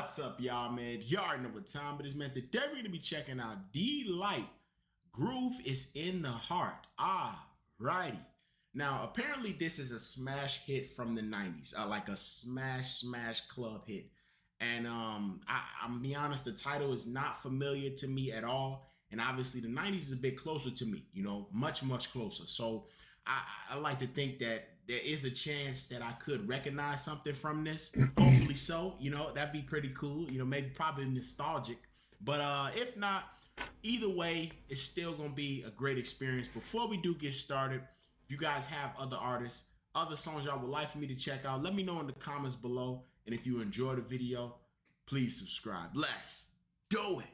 What's up, y'all, man? Y'all already know what time it is, man. Today we're gonna be checking out D-Light. Groove is in the heart. Righty. Now, apparently this is a smash hit from the 90s, like a smash club hit. And I'm be honest, the title is not familiar to me at all. And obviously the 90s is a bit closer to me, you know, much closer. So I like to think that there is a chance that I could recognize something from this. Hopefully so, you know, that'd be pretty cool. You know, maybe probably nostalgic. But if not, either way, it's still gonna be a great experience. Before we do get started, if you guys have other artists, other songs y'all would like for me to check out, let me know in the comments below. And if you enjoy the video, please subscribe. Let's do it.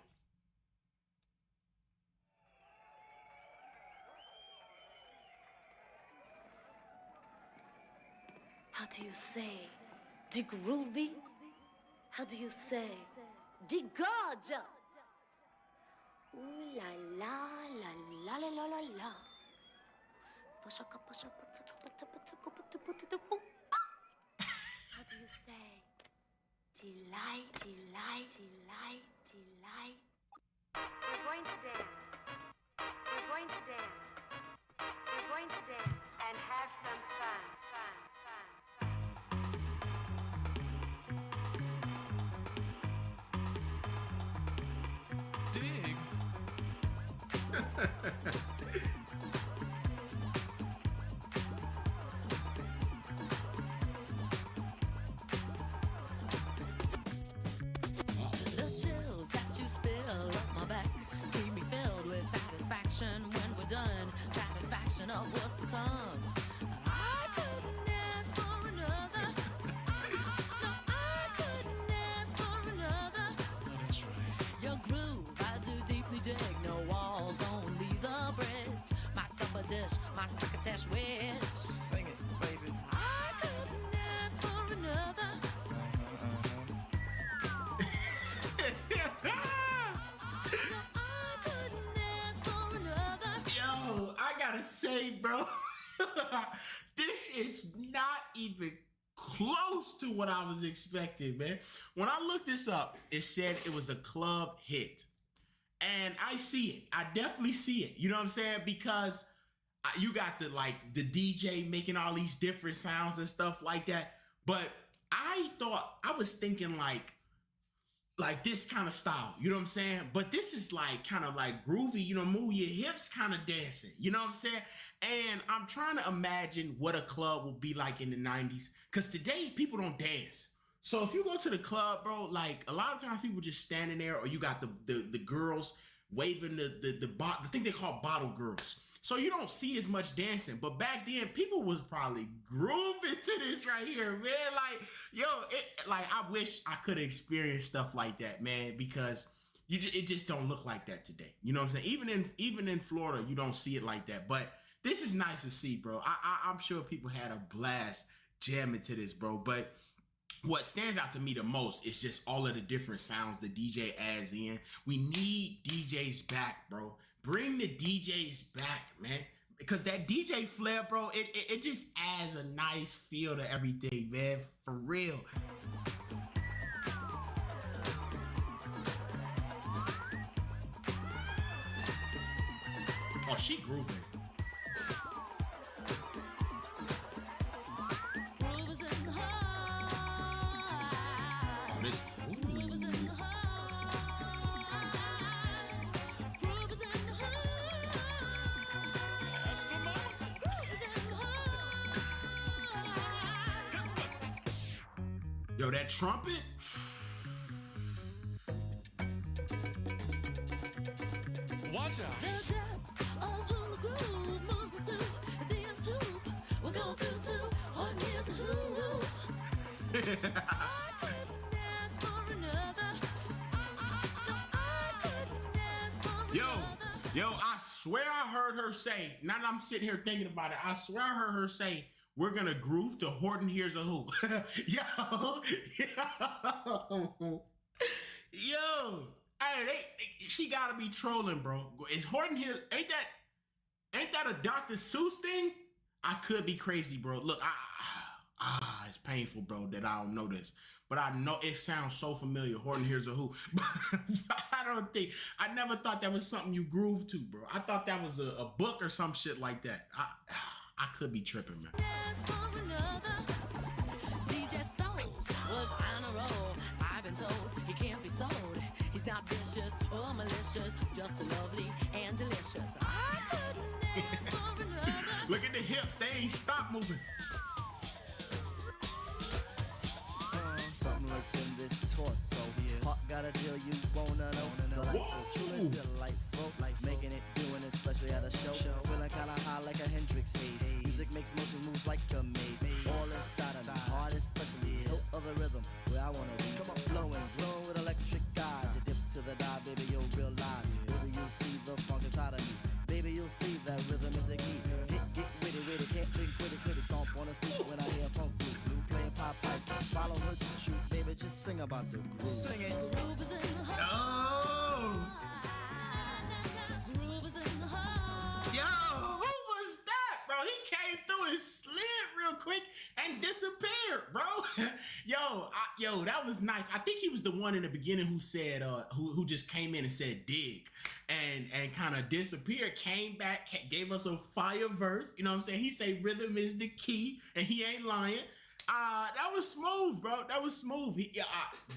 How do you say? De groovy? How do you say? De gorgeous? Ooh la la la la la la la la. How do you say? Delight, delight, delight, delight. We're going to dance. We're going to dance. We're going to dance and have some fun. Dig. The chills that you spill up my back keep me filled with satisfaction when we're done. Satisfaction of what's to come. I couldn't ask for another. No, I couldn't ask for another. That's right. Your groove, I do deeply dig. No walls, only the bridge. My supper dish, my crocketesh wish. Sing it, baby. I couldn't ask for another. I couldn't ask for another. Yo, I gotta say, bro, this is not even close to what I was expecting, man. When I looked this up, it said it was a club hit. And I see it. I definitely see it. You know what I'm saying? Because you got the DJ making all these different sounds and stuff like that. But I was thinking like this kind of style, you know what I'm saying? But this is like kind of like groovy, you know, move your hips kind of dancing, you know what I'm saying? And I'm trying to imagine what a club will be like in the 90s, because today people don't dance. So if you go to the club, bro, like a lot of times people just standing there, or you got the girls waving the thing they call bottle girls. So you don't see as much dancing. But back then, people was probably grooving to this right here, man. Like, yo, I wish I could have experienced stuff like that, man, because it just don't look like that today. You know what I'm saying? Even in Florida, you don't see it like that. But this is nice to see, bro. I'm sure people had a blast jamming to this, bro. But what stands out to me the most is just all of the different sounds the DJ adds in. We need DJs back, bro. Bring the DJs back, man. Because that DJ flair, bro, it just adds a nice feel to everything, man. For real. Oh, she grooving. Groove is in the heart. Oh, this. Groove is in the heart. Groove is in the heart. Groove is in the heart. Yo, that trumpet. Watch out. The depth of who the groove moves us to the nth hoop. We're going through to one here's a who. I couldn't ask for another. No, I couldn't ask for another. Yo, I swear I heard her say, now that I'm sitting here thinking about it, I swear I heard her say, we're gonna groove to Horton Hears a Who. Yo, hey, she gotta be trolling, bro. Is Horton here? Ain't that a Dr. Seuss thing? I could be crazy, bro. Look, it's painful, bro, that I don't know this. but I know it sounds so familiar. Horton Hears a Who. I never thought that was something you groove to, bro. I thought that was a book or some shit like that. I could be tripping, man. Dance for another. DJ Soul was on a roll. I've been told he can't be sold. He's not vicious or malicious, just lovely and delicious. I couldn't dance for another. Look at the hips, they ain't stop moving. Something lurks in this torso. Heart got a deal you wanna know. Delightful, truly delightful. Life making it, doing it, especially at a show. Feeling kinda high like a Hendrix haze. Music makes motion moves like a maze. All inside of me, heart especially. Hilt of the rhythm, where I wanna be. Come on, flowing, glowing with electric eyes. You dip to the dive, baby, you'll realize. Baby, you'll see the funk inside of me. Baby, you'll see that rhythm is the key. Get witty, can't think quitty, stomp on the street when I hear funk blue. Playing pop pipe, follow her to shoot, baby, just sing about the groove. Sing it. Groove is in the heart. Oh, Groove is in the heart. yo, who was that, bro? He came through and slid real quick and disappeared, bro. Yo, that was nice. I think he was the one in the beginning who said, who just came in and said dig, and kind of disappeared, came back, gave us a fire verse. You know what I'm saying? He say rhythm is the key, and he ain't lying. That was smooth, bro. That was smooth.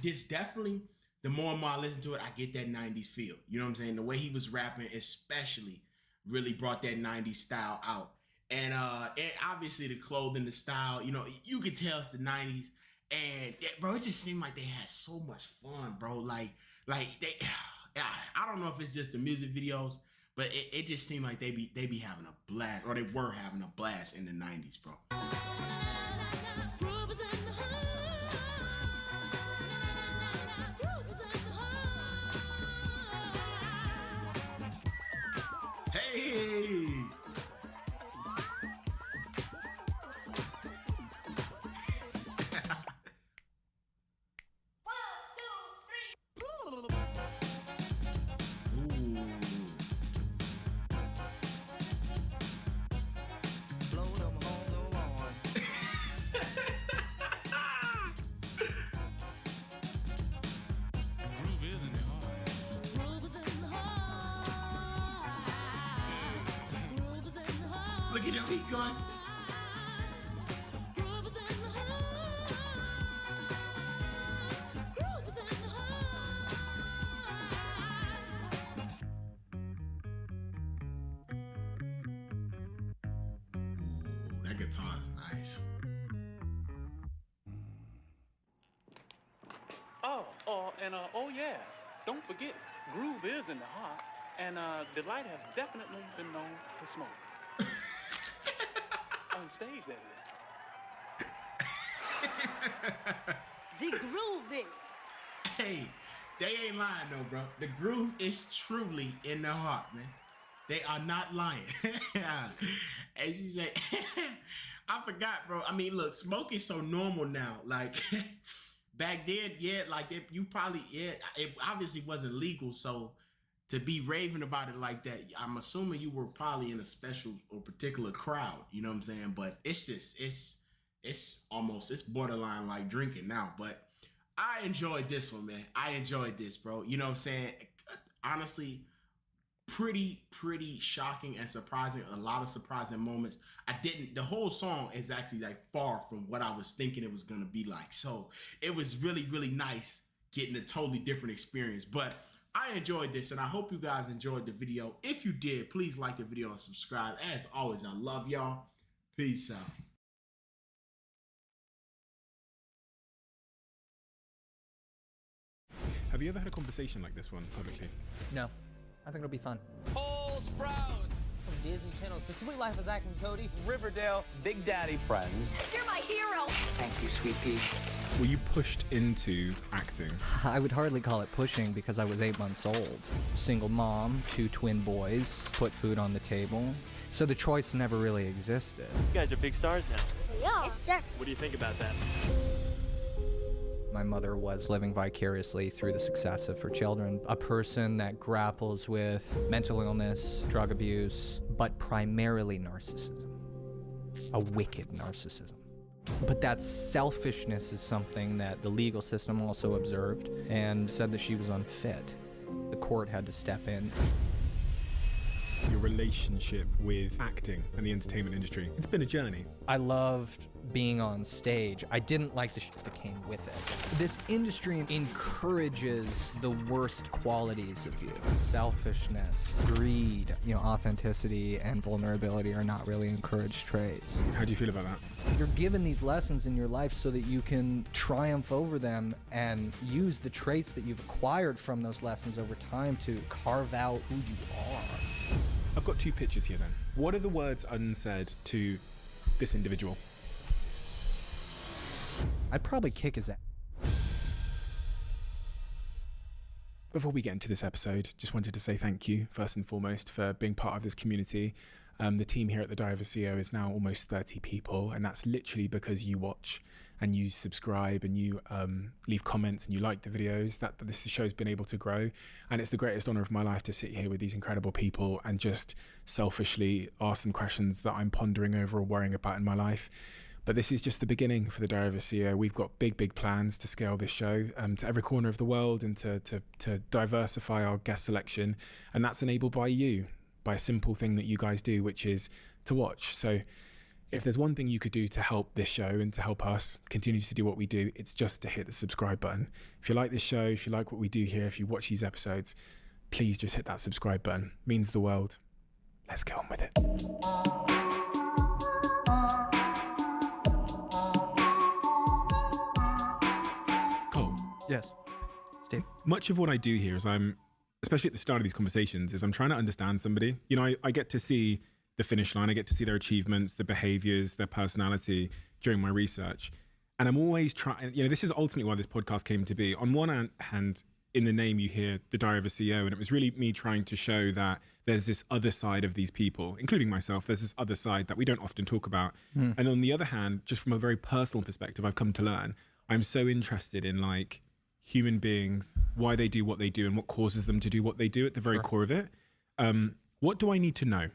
This definitely, the more and more I listen to it, I get that 90s feel. You know what I'm saying? The way he was rapping, especially, really brought that 90s style out. And obviously the clothing, the style, you know, you could tell it's the 90s. And bro, it just seemed like they had so much fun, bro. Like they, I don't know if it's just the music videos, but it just seemed like they be having a blast, or they were having a blast in the 90s, bro. Groove is in the heart. Groove is in the heart. Hey. Blow them home the lawn. Groove is in the heart. Groove is in the heart. Groove is in the heart. Look at him, he going. Groove is in the heart. Groove is in the heart. Ooh, that guitar is nice. Oh yeah, don't forget, groove is in the heart, and Delight has definitely been known to smoke. On stage, that is. The groovy. Hey, they ain't lying though, bro. The groove is truly in the heart, man. They are not lying. And she said, I forgot, bro. I mean, look, smoking so normal now. Like back then, yeah, like it obviously wasn't legal. So to be raving about it like that, I'm assuming you were probably in a special or particular crowd. You know what I'm saying? But it's just, it's borderline like drinking now. But I enjoyed this one, man. I enjoyed this, bro. You know what I'm saying? Honestly, pretty shocking and surprising. A lot of surprising moments. The whole song is actually like far from what I was thinking it was gonna be like. So it was really nice getting a totally different experience. But I enjoyed this, and I hope you guys enjoyed the video. If you did, please like the video and subscribe. As always, I love y'all. Peace out. Have you ever had a conversation like this one publicly? No. I think it'll be fun. Cole Sprouse. From Disney Channel's The Sweet Life of Zack and Cody. Riverdale, Big Daddy Friends. You're my hero. Thank you, sweet pea. Were you pushed into acting? I would hardly call it pushing because I was 8 months old. Single mom, 2 twin boys, put food on the table. So the choice never really existed. You guys are big stars now. Yeah. Yes, sir. What do you think about that? My mother was living vicariously through the success of her children. A person that grapples with mental illness, drug abuse, but primarily narcissism. A wicked narcissism. But that selfishness is something that the legal system also observed and said that she was unfit. The court had to step in. Your relationship with acting and the entertainment industry, it's been a journey. I loved being on stage. I didn't like the shit that came with it. This industry encourages the worst qualities of you. Selfishness, greed, authenticity and vulnerability are not really encouraged traits. How do you feel about that? You're given these lessons in your life so that you can triumph over them and use the traits that you've acquired from those lessons over time to carve out who you are. I've got two pictures here then. What are the words unsaid to this individual? I'd probably kick his ass. Before we get into this episode, just wanted to say thank you, first and foremost, for being part of this community. The team here at the Diary of a CEO is now almost 30 people, and that's literally because you watch and you subscribe and you leave comments and you like the videos. That this show's been able to grow, and it's the greatest honor of my life to sit here with these incredible people and just selfishly ask them questions that I'm pondering over or worrying about in my life. But this is just the beginning for the Diary of a CEO. We've got big plans to scale this show to every corner of the world and to diversify our guest selection. And that's enabled by you, by a simple thing that you guys do, which is to watch. So if there's one thing you could do to help this show and to help us continue to do what we do, it's just to hit the subscribe button. If you like this show, if you like what we do here, if you watch these episodes, please just hit that subscribe button. It means the world. Let's get on with it. Yes, Steve. Much of what I do here is especially at the start of these conversations, is I'm trying to understand somebody. I get to see the finish line. I get to see their achievements, their behaviors, their personality during my research. And I'm always trying, this is ultimately why this podcast came to be. On one hand, in the name you hear the Diary of a CEO, and it was really me trying to show that there's this other side of these people, including myself. There's this other side that we don't often talk about. And on the other hand, just from a very personal perspective, I've come to learn, I'm so interested in human beings, why they do what they do and what causes them to do what they do at the very core of it. What do I need to know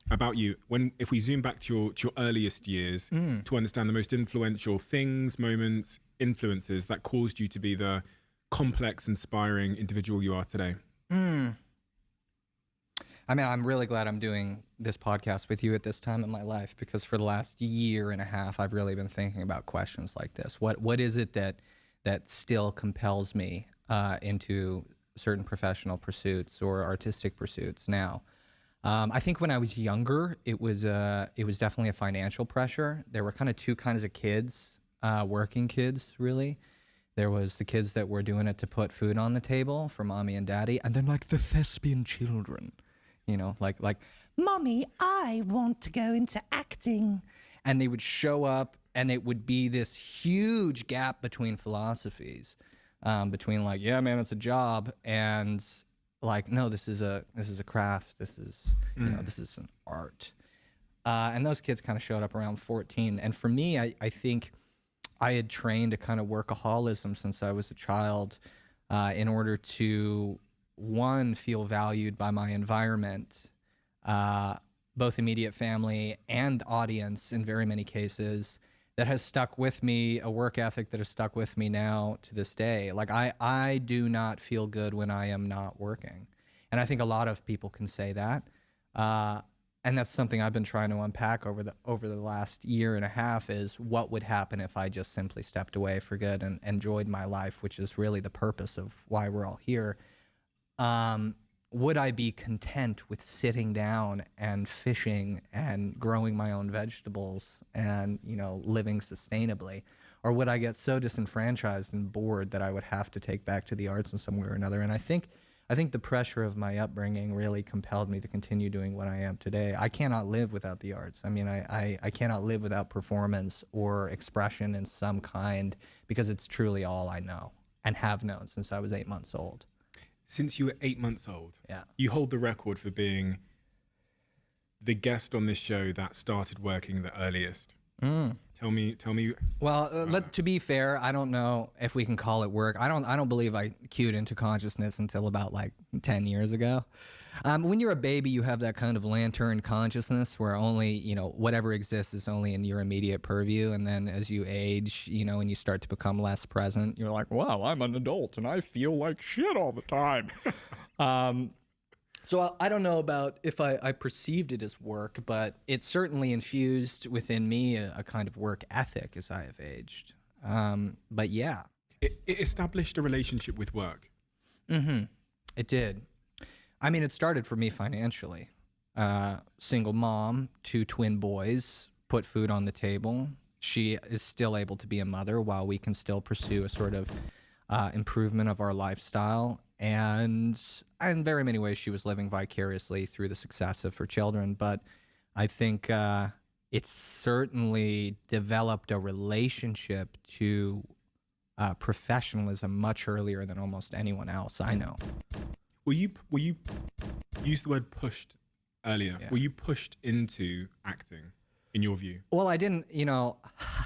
about you if we zoom back to your earliest years to understand the most influential things, moments, influences that caused you to be the complex, inspiring individual you are today? I mean, I'm really glad I'm doing this podcast with you at this time in my life, because for the last year and a half, I've really been thinking about questions like this. What is it that still compels me into certain professional pursuits or artistic pursuits now? I think when I was younger, it was definitely a financial pressure. There were kind of two kinds of kids, working kids, really. There was the kids that were doing it to put food on the table for mommy and daddy, and then the thespian children, like, Mommy, I want to go into acting. And they would show up, and it would be this huge gap between philosophies, between yeah, man, it's a job, and no, this is a craft. This is this is an art. And those kids kind of showed up around 14. And for me, I think I had trained a kind of workaholism since I was a child, in order to, one, feel valued by my environment, both immediate family and audience in very many cases, that has stuck with me, a work ethic that has stuck with me now to this day. I do not feel good when I am not working. And I think a lot of people can say that. And that's something I've been trying to unpack over the last year and a half, is what would happen if I just simply stepped away for good and enjoyed my life, which is really the purpose of why we're all here. Would I be content with sitting down and fishing and growing my own vegetables and, living sustainably? Or would I get so disenfranchised and bored that I would have to take back to the arts in some way or another? And I think the pressure of my upbringing really compelled me to continue doing what I am today. I cannot live without the arts. I mean, I cannot live without performance or expression in some kind, because it's truly all I know and have known since I was 8 months old. Since you were 8 months old, yeah, you hold the record for being the guest on this show that started working the earliest. Tell me. Well, to be fair, I don't know if we can call it work. I don't believe I cued into consciousness until about 10 years ago. When you're a baby, you have that kind of lantern consciousness where only, whatever exists is only in your immediate purview. And then as you age, and you start to become less present, you're like, wow, I'm an adult and I feel like shit all the time. So I don't know about if I perceived it as work, but it certainly infused within me a kind of work ethic as I have aged. But yeah. It established a relationship with work. Mm-hmm. It did. I mean, it started for me financially. Single mom, 2 twin boys, put food on the table. She is still able to be a mother while we can still pursue a sort of improvement of our lifestyle. And in very many ways, she was living vicariously through the success of her children. But I think it certainly developed a relationship to professionalism much earlier than almost anyone else I know. Were you used the word pushed earlier? Yeah. Were you pushed into acting, in your view? Well, I didn't,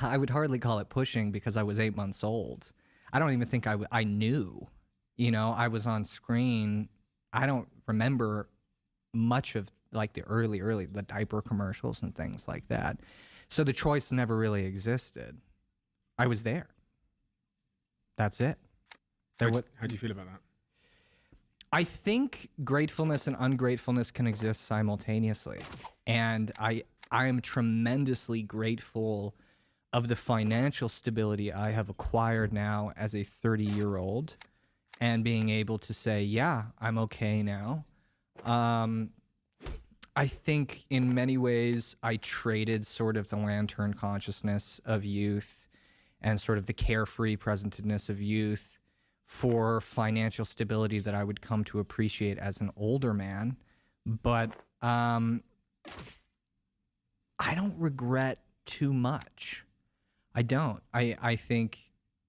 I would hardly call it pushing because I was 8 months old. I don't even think I knew, I was on screen. I don't remember much of like the early, the diaper commercials and things like that. So the choice never really existed. I was there. That's it. How do you feel about that? I think gratefulness and ungratefulness can exist simultaneously. And I am tremendously grateful of the financial stability I have acquired now as a 30-year-old and being able to say, yeah, I'm okay now. I think in many ways I traded sort of the lantern consciousness of youth and sort of the carefree presentedness of youth for financial stability that I would come to appreciate as an older man. But I don't regret too much. I don't. I think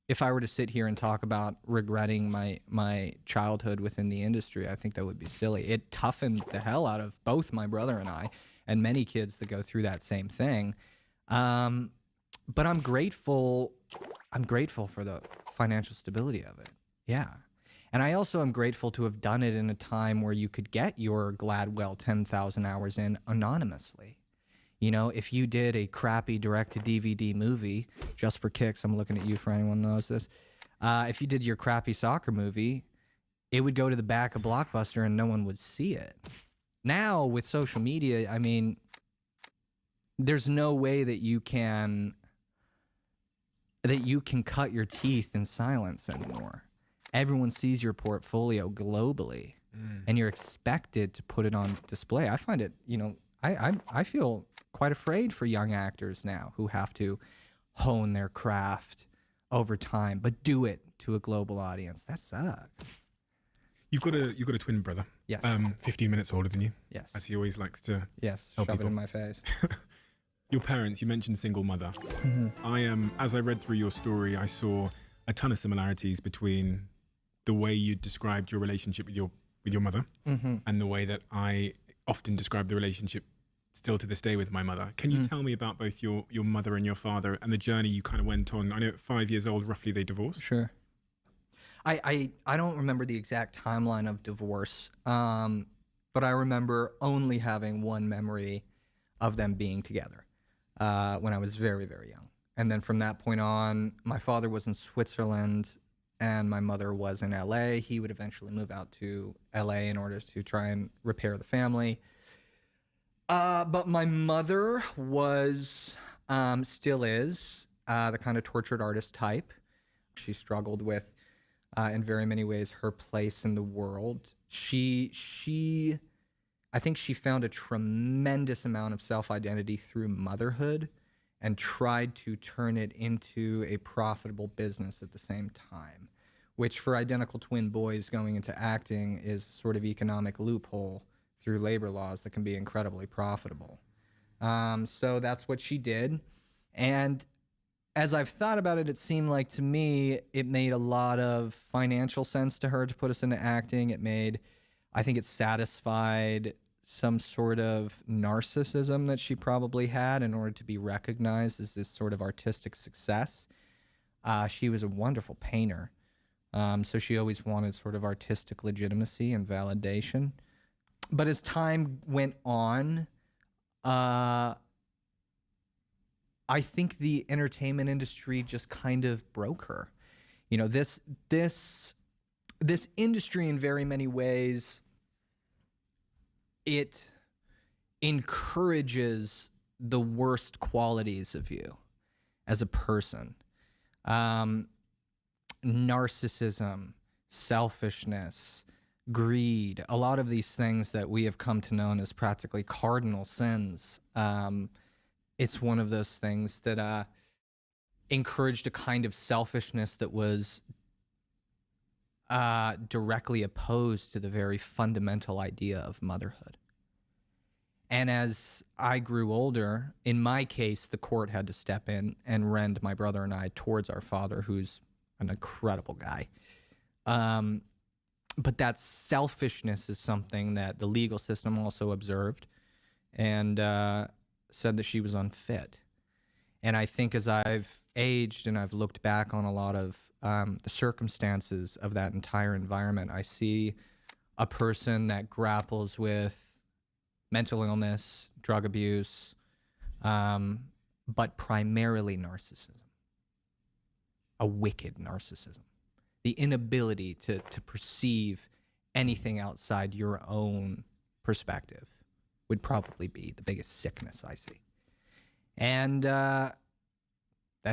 if I were to sit here and talk about regretting my childhood within the industry, I think that would be silly. It toughened the hell out of both my brother and I, and many kids that go through that same thing. But I'm grateful for the financial stability of it. Yeah. And I also am grateful to have done it in a time where you could get your Gladwell 10,000 hours in anonymously. If you did a crappy direct-to-DVD movie, just for kicks, I'm looking at you for anyone who knows this. If you did your crappy soccer movie, it would go to the back of Blockbuster and no one would see it. Now, with social media, I mean, there's no way that you can cut your teeth in silence anymore. Everyone sees your portfolio globally, and you're expected to put it on display. I find it, I feel quite afraid for young actors now who have to hone their craft over time, but do it to a global audience. That sucks. You've got a twin brother. Yes. 15 minutes older than you. Yes. As he always likes to. Yes. Help Shove people. it in my face. Your parents, you mentioned single mother. Mm-hmm. As I read through your story, I saw a ton of similarities between the way you described your relationship with your mother and the way that I often describe the relationship still to this day with my mother. Can you tell me about both your mother and your father and the journey you kind of went on? I know at 5 years old, roughly, they divorced. Sure. I don't remember the exact timeline of divorce, but I remember only having one memory of them being together when I was very, very young. And then from that point on, my father was in Switzerland and my mother was in LA. He would eventually move out to LA in order to try and repair the family. But my mother was, still is, the kind of tortured artist type. She struggled with, in very many ways, her place in the world. I think she found a tremendous amount of self-identity through motherhood and tried to turn it into a profitable business at the same time, which for identical twin boys going into acting is sort of economic loophole through labor laws that can be incredibly profitable. So that's what she did. And as I've thought about it, it seemed like to me, it made a lot of financial sense to her to put us into acting. I think it satisfied some sort of narcissism that she probably had in order to be recognized as this sort of artistic success. She was a wonderful painter. So she always wanted sort of artistic legitimacy and validation. but as time went on, I think the entertainment industry just kind of broke her. You know, this industry in very many ways, it encourages the worst qualities of you as a person. Narcissism, selfishness, greed, a lot of these things that we have come to know as practically cardinal sins. It's one of those things that encouraged a kind of selfishness that was directly opposed to the very fundamental idea of motherhood. And as I grew older, in my case, the court had to step in and rend my brother and I towards our father, who's an incredible guy. But that selfishness is something that the legal system also observed and said that she was unfit. And I think as I've aged and I've looked back on a lot of the circumstances of that entire environment, I see a person that grapples with mental illness, drug abuse, but primarily narcissism, a wicked narcissism. The inability to perceive anything outside your own perspective would probably be the biggest sickness I see. And that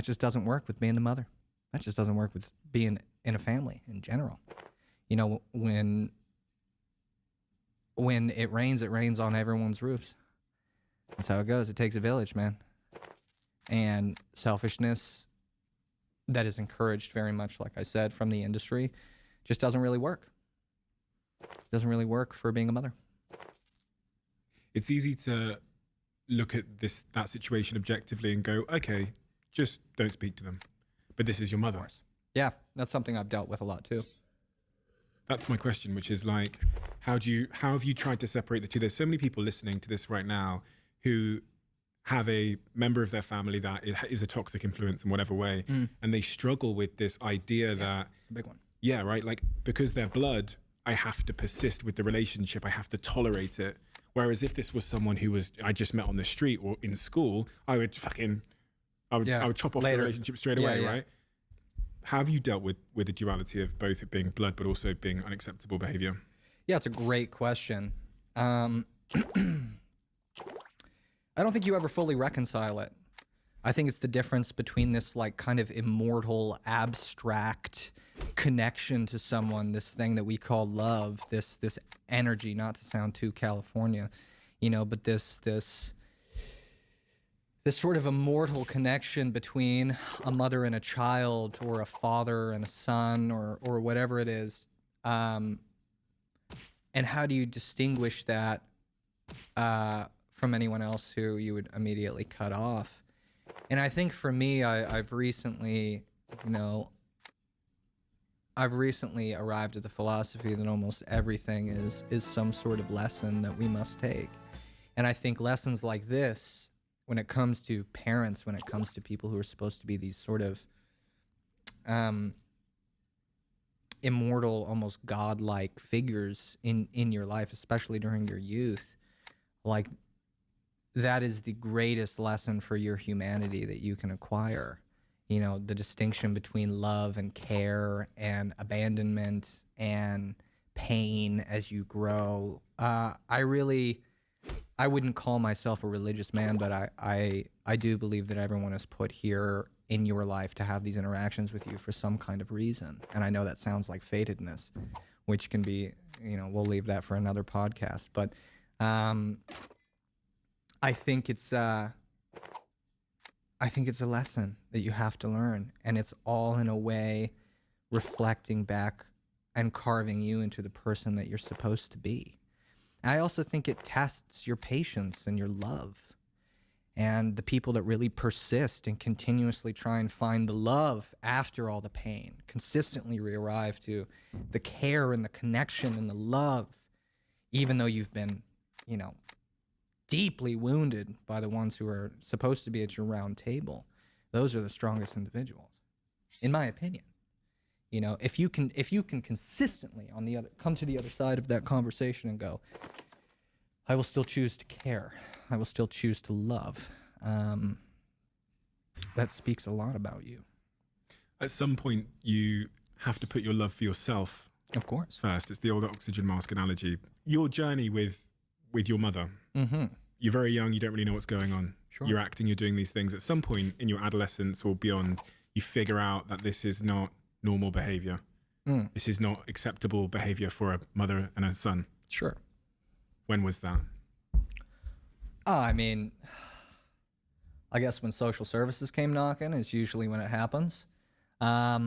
just doesn't work with being a mother. That just doesn't work with being in a family in general. You know, when it rains on everyone's roofs. That's how it goes. It takes a village, man. And selfishness that is encouraged very much, like I said, from the industry, just doesn't really work. It doesn't really work for being a mother. It's easy to look at that situation objectively and go, okay, just don't speak to them. But this is your mother. Yeah, that's something I've dealt with a lot too. That's my question, which is like, how have you tried to separate the two? There's so many people listening to this right now who have a member of their family that is a toxic influence in whatever way, and they struggle with this idea that it's a big one. Yeah, right. Like, because they're blood, I have to persist with the relationship. I have to tolerate it. Whereas if this was someone who I just met on the street or in school, I would chop off the relationship straight away, right? How have you dealt with the duality of both it being blood but also being unacceptable behavior? Yeah, it's a great question. I don't think you ever fully reconcile it. I think it's the difference between this like kind of immortal, abstract connection to someone, this thing that we call love, this energy, not to sound too California, but this sort of immortal connection between a mother and a child, or a father and a son, or whatever it is. And how do you distinguish that from anyone else who you would immediately cut off? And I think for me, I've recently arrived at the philosophy that almost everything is some sort of lesson that we must take. And I think lessons like this, when it comes to parents, when it comes to people who are supposed to be these sort of immortal, almost godlike figures in your life, especially during your youth, like, that is the greatest lesson for your humanity that you can acquire. The distinction between love and care and abandonment and pain as you grow. I wouldn't call myself a religious man, but I do believe that everyone is put here in your life to have these interactions with you for some kind of reason. And I know that sounds like fatedness, which can be, we'll leave that for another podcast. But I think it's a lesson that you have to learn, and it's all in a way reflecting back and carving you into the person that you're supposed to be. I also think it tests your patience and your love. And the people that really persist and continuously try and find the love after all the pain, consistently arrive to the care and the connection and the love, even though you've been, deeply wounded by the ones who are supposed to be at your round table. Those are the strongest individuals, in my opinion. If you can consistently come to the other side of that conversation and go, I will still choose to care. I will still choose to love. That speaks a lot about you. At some point, you have to put your love for yourself, of course, first. It's the old oxygen mask analogy. Your journey with your mother. Mm-hmm. You're very young. You don't really know what's going on. Sure. You're acting. You're doing these things. At some point in your adolescence or beyond, you figure out that this is not normal behavior. This is not acceptable behavior for a mother and a son. Sure. When was that? I mean, I guess when social services came knocking is usually when it happens. I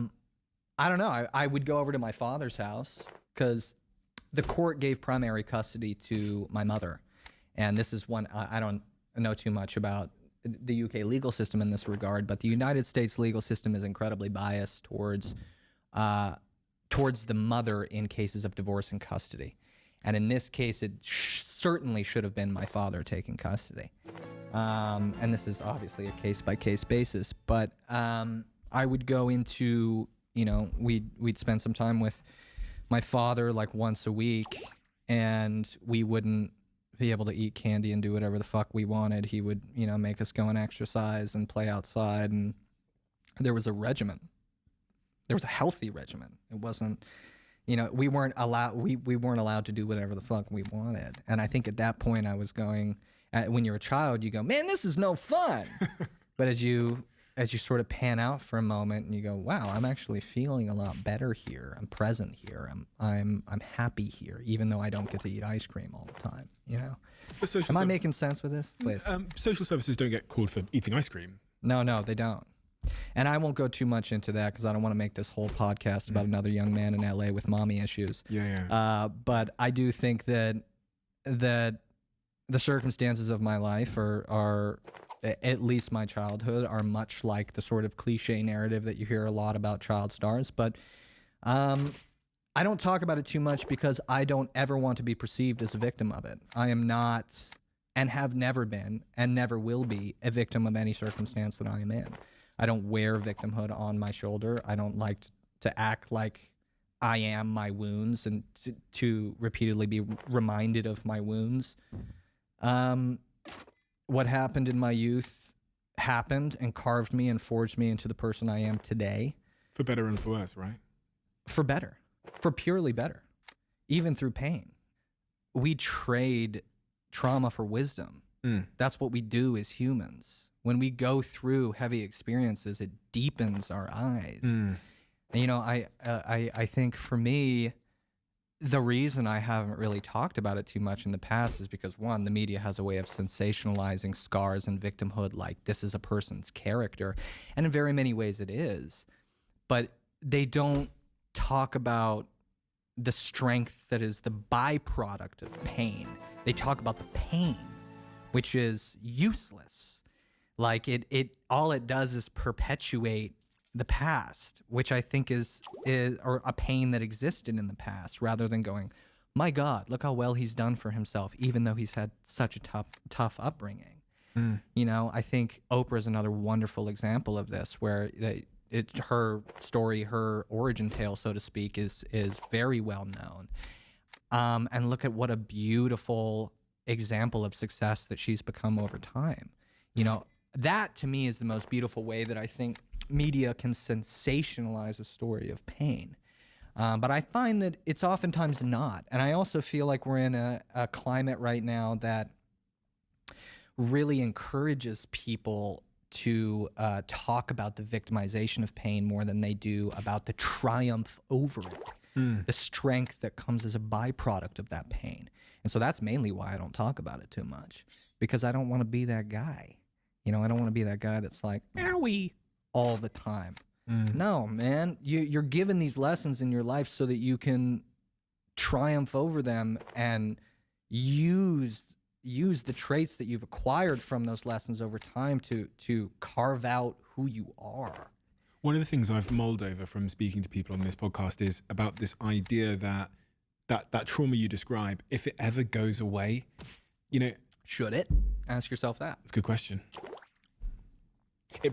don't know. I would go over to my father's house because the court gave primary custody to my mother. And this is one, I don't know too much about the UK legal system in this regard, but the United States legal system is incredibly biased towards the mother in cases of divorce and custody. And in this case, it certainly should have been my father taking custody. And this is obviously a case-by-case basis. But I would go into, we'd spend some time with my father like once a week, and we wouldn't be able to eat candy and do whatever the fuck we wanted. He would, make us go and exercise and play outside. And there was a regimen. There was a healthy regimen. It wasn't... we weren't allowed to do whatever the fuck we wanted. And I think at that point I was going, when you're a child, you go, man, this is no fun. But as you sort of pan out for a moment and you go, wow, I'm actually feeling a lot better here. I'm present here. I'm happy here, even though I don't get to eat ice cream all the time. Am I making sense with this? Please. Social services don't get called for eating ice cream. No, they don't. And I won't go too much into that because I don't want to make this whole podcast about another young man in LA with mommy issues. Yeah. But I do think that the circumstances of my life are at least my childhood are much like the sort of cliche narrative that you hear a lot about child stars. But I don't talk about it too much because I don't ever want to be perceived as a victim of it. I am not, and have never been, and never will be, a victim of any circumstance that I am in. I don't wear victimhood on my shoulder. I don't like to act like I am my wounds and to repeatedly be reminded of my wounds. What happened in my youth happened and carved me and forged me into the person I am today. For better and for worse, right? For better. For purely better. Even through pain. We trade trauma for wisdom. That's what we do as humans. When we go through heavy experiences, it deepens our eyes. And, I think for me, the reason I haven't really talked about it too much in the past is because, one, the media has a way of sensationalizing scars and victimhood like this is a person's character. And in very many ways it is. But they don't talk about the strength that is the byproduct of pain. They talk about the pain, which is useless. Like it all it does is perpetuate the past, which I think is or a pain that existed in the past, rather than going, my God, look how well he's done for himself, even though he's had such a tough upbringing. I think Oprah is another wonderful example of this, where her story, her origin tale, so to speak, is very well known. And look at what a beautiful example of success that she's become over time. That to me is the most beautiful way that I think media can sensationalize a story of pain. But I find that it's oftentimes not. And I also feel like we're in a climate right now that really encourages people to talk about the victimization of pain more than they do about the triumph over it, the strength that comes as a byproduct of that pain. And so that's mainly why I don't talk about it too much, because I don't want to be that guy. I don't want to be that guy that's like, owie, all the time. No, man, you're given these lessons in your life so that you can triumph over them and use the traits that you've acquired from those lessons over time to carve out who you are. One of the things I've mulled over from speaking to people on this podcast is about this idea that trauma you describe, if it ever goes away, should it? Ask yourself that. It's a good question. I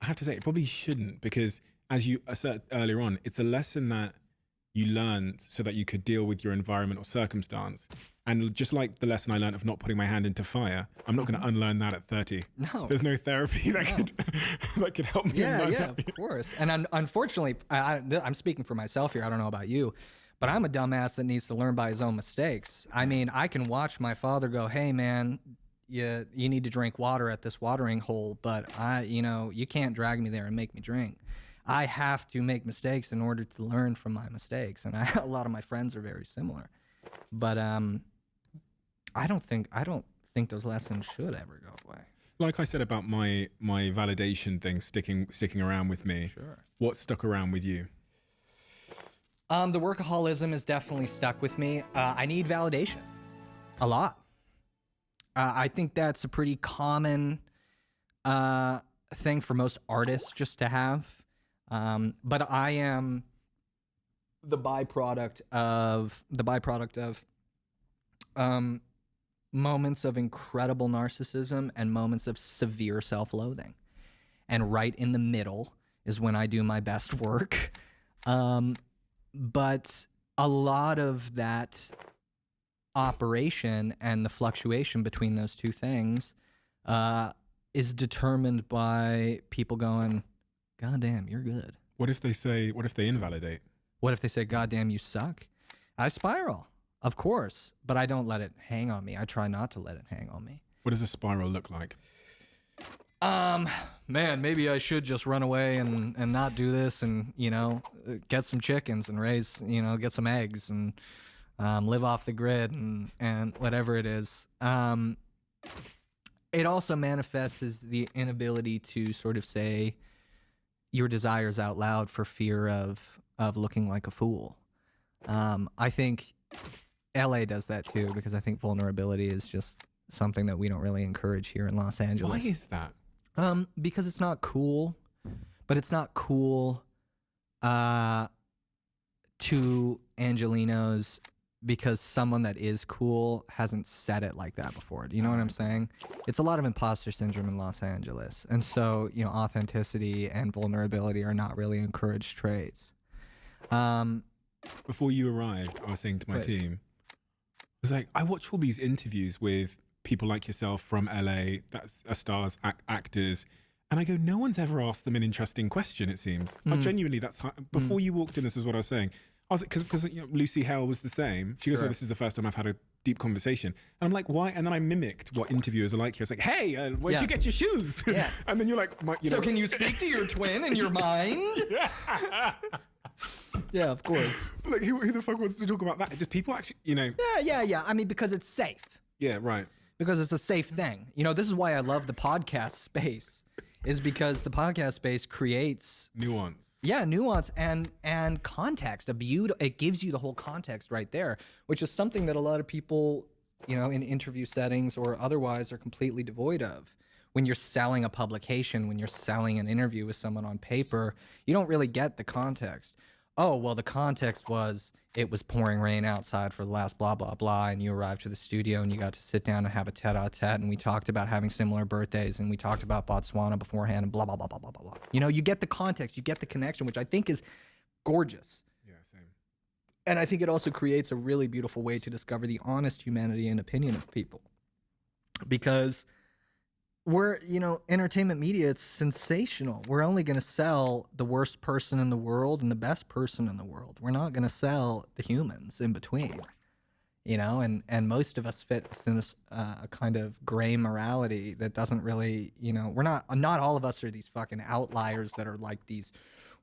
have to say, it probably shouldn't, because as you said earlier on, it's a lesson that you learned so that you could deal with your environment or circumstance. And just like the lesson I learned of not putting my hand into fire, I'm not going to unlearn that at 30. No. There's no therapy that could help me. Yeah, unlearn yeah, that. of course. And unfortunately, I'm speaking for myself here. I don't know about you, but I'm a dumbass that needs to learn by his own mistakes. I mean, I can watch my father go, "Hey, man, you need to drink water at this watering hole, but you can't drag me there and make me drink." I have to make mistakes in order to learn from my mistakes, and a lot of my friends are very similar. But I don't think those lessons should ever go away. Like I said about my validation thing sticking around with me. Sure. What stuck around with you? The workaholism is definitely stuck with me. I need validation a lot. I think that's a pretty common thing for most artists just to have. But I am the byproduct of moments of incredible narcissism and moments of severe self-loathing. And right in the middle is when I do my best work. But a lot of that operation and the fluctuation between those two things is determined by people going, "God damn, you're good." What if they invalidate? What if they say, "God damn, you suck"? I spiral, of course, but I don't let it hang on me. I try not to let it hang on me. What does a spiral look like? Man, maybe I should just run away and not do this and, get some chickens and raise, get some eggs and live off the grid and whatever it is. It also manifests as the inability to sort of say your desires out loud for fear of looking like a fool. I think LA does that too, because I think vulnerability is just something that we don't really encourage here in Los Angeles. Why is that? Because it's not cool, but it's not cool to Angelenos because someone that is cool hasn't said it like that before. Do you know what I'm saying? It's a lot of imposter syndrome in Los Angeles. And so, authenticity and vulnerability are not really encouraged traits. Before you arrived, I was saying to my team, I was like, I watch all these interviews with people like yourself from LA, that are stars, actors, and I go, no one's ever asked them an interesting question, it seems. Like, genuinely, that's how, before you walked in, this is what I was saying. I was like, because Lucy Hale was the same. She goes, Sure. "Oh, this is the first time I've had a deep conversation." And I'm like, why? And then I mimicked what interviewers are like here. It's like, "Hey, where'd you get your shoes?" Yeah. And then you're like, So can you speak to your twin in your mind? Yeah, of course. Like, who the fuck wants to talk about that? Do people actually, Yeah. I mean, because it's safe. Yeah, right. Because it's a safe thing. This is why I love the podcast space, is because the podcast space creates nuance. Yeah, nuance and context. It gives you the whole context right there, which is something that a lot of people, in interview settings or otherwise are completely devoid of. When you're selling a publication, when you're selling an interview with someone on paper, you don't really get the context. Oh, well, the context was it was pouring rain outside for the last blah, blah, blah, and you arrived to the studio and you got to sit down and have a tete-a-tete, and we talked about having similar birthdays, and we talked about Botswana beforehand, and blah, blah, blah, blah, blah, blah, blah. You get the context, you get the connection, which I think is gorgeous. Yeah, same. And I think it also creates a really beautiful way to discover the honest humanity and opinion of people. Because we're, entertainment media, it's sensational. We're only going to sell the worst person in the world and the best person in the world. We're not going to sell the humans in between, and most of us fit within this a kind of gray morality that doesn't really, we're not all of us are these fucking outliers that are like these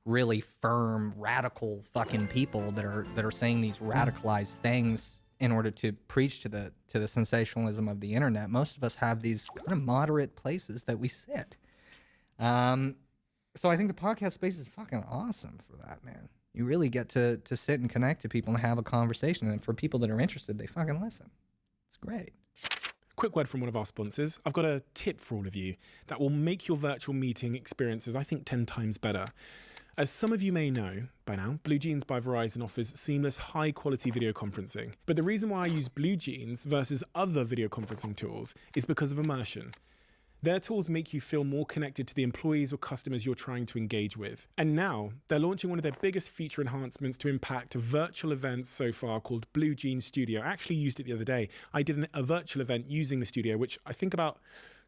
really firm, radical fucking people that are saying these radicalized things in order to preach to the sensationalism of the internet. Most of us have these kind of moderate places that we sit. So I think the podcast space is fucking awesome for that, man. You really get to sit and connect to people and have a conversation. And for people that are interested, they fucking listen. It's great. Quick word from one of our sponsors. I've got a tip for all of you that will make your virtual meeting experiences, I think, 10 times better. As some of you may know by now, BlueJeans by Verizon offers seamless, high-quality video conferencing. But the reason why I use BlueJeans versus other video conferencing tools is because of immersion. Their tools make you feel more connected to the employees or customers you're trying to engage with. And now they're launching one of their biggest feature enhancements to impact virtual events so far, called Blue Jean Studio. I actually used it the other day. I did a virtual event using the studio, which I think about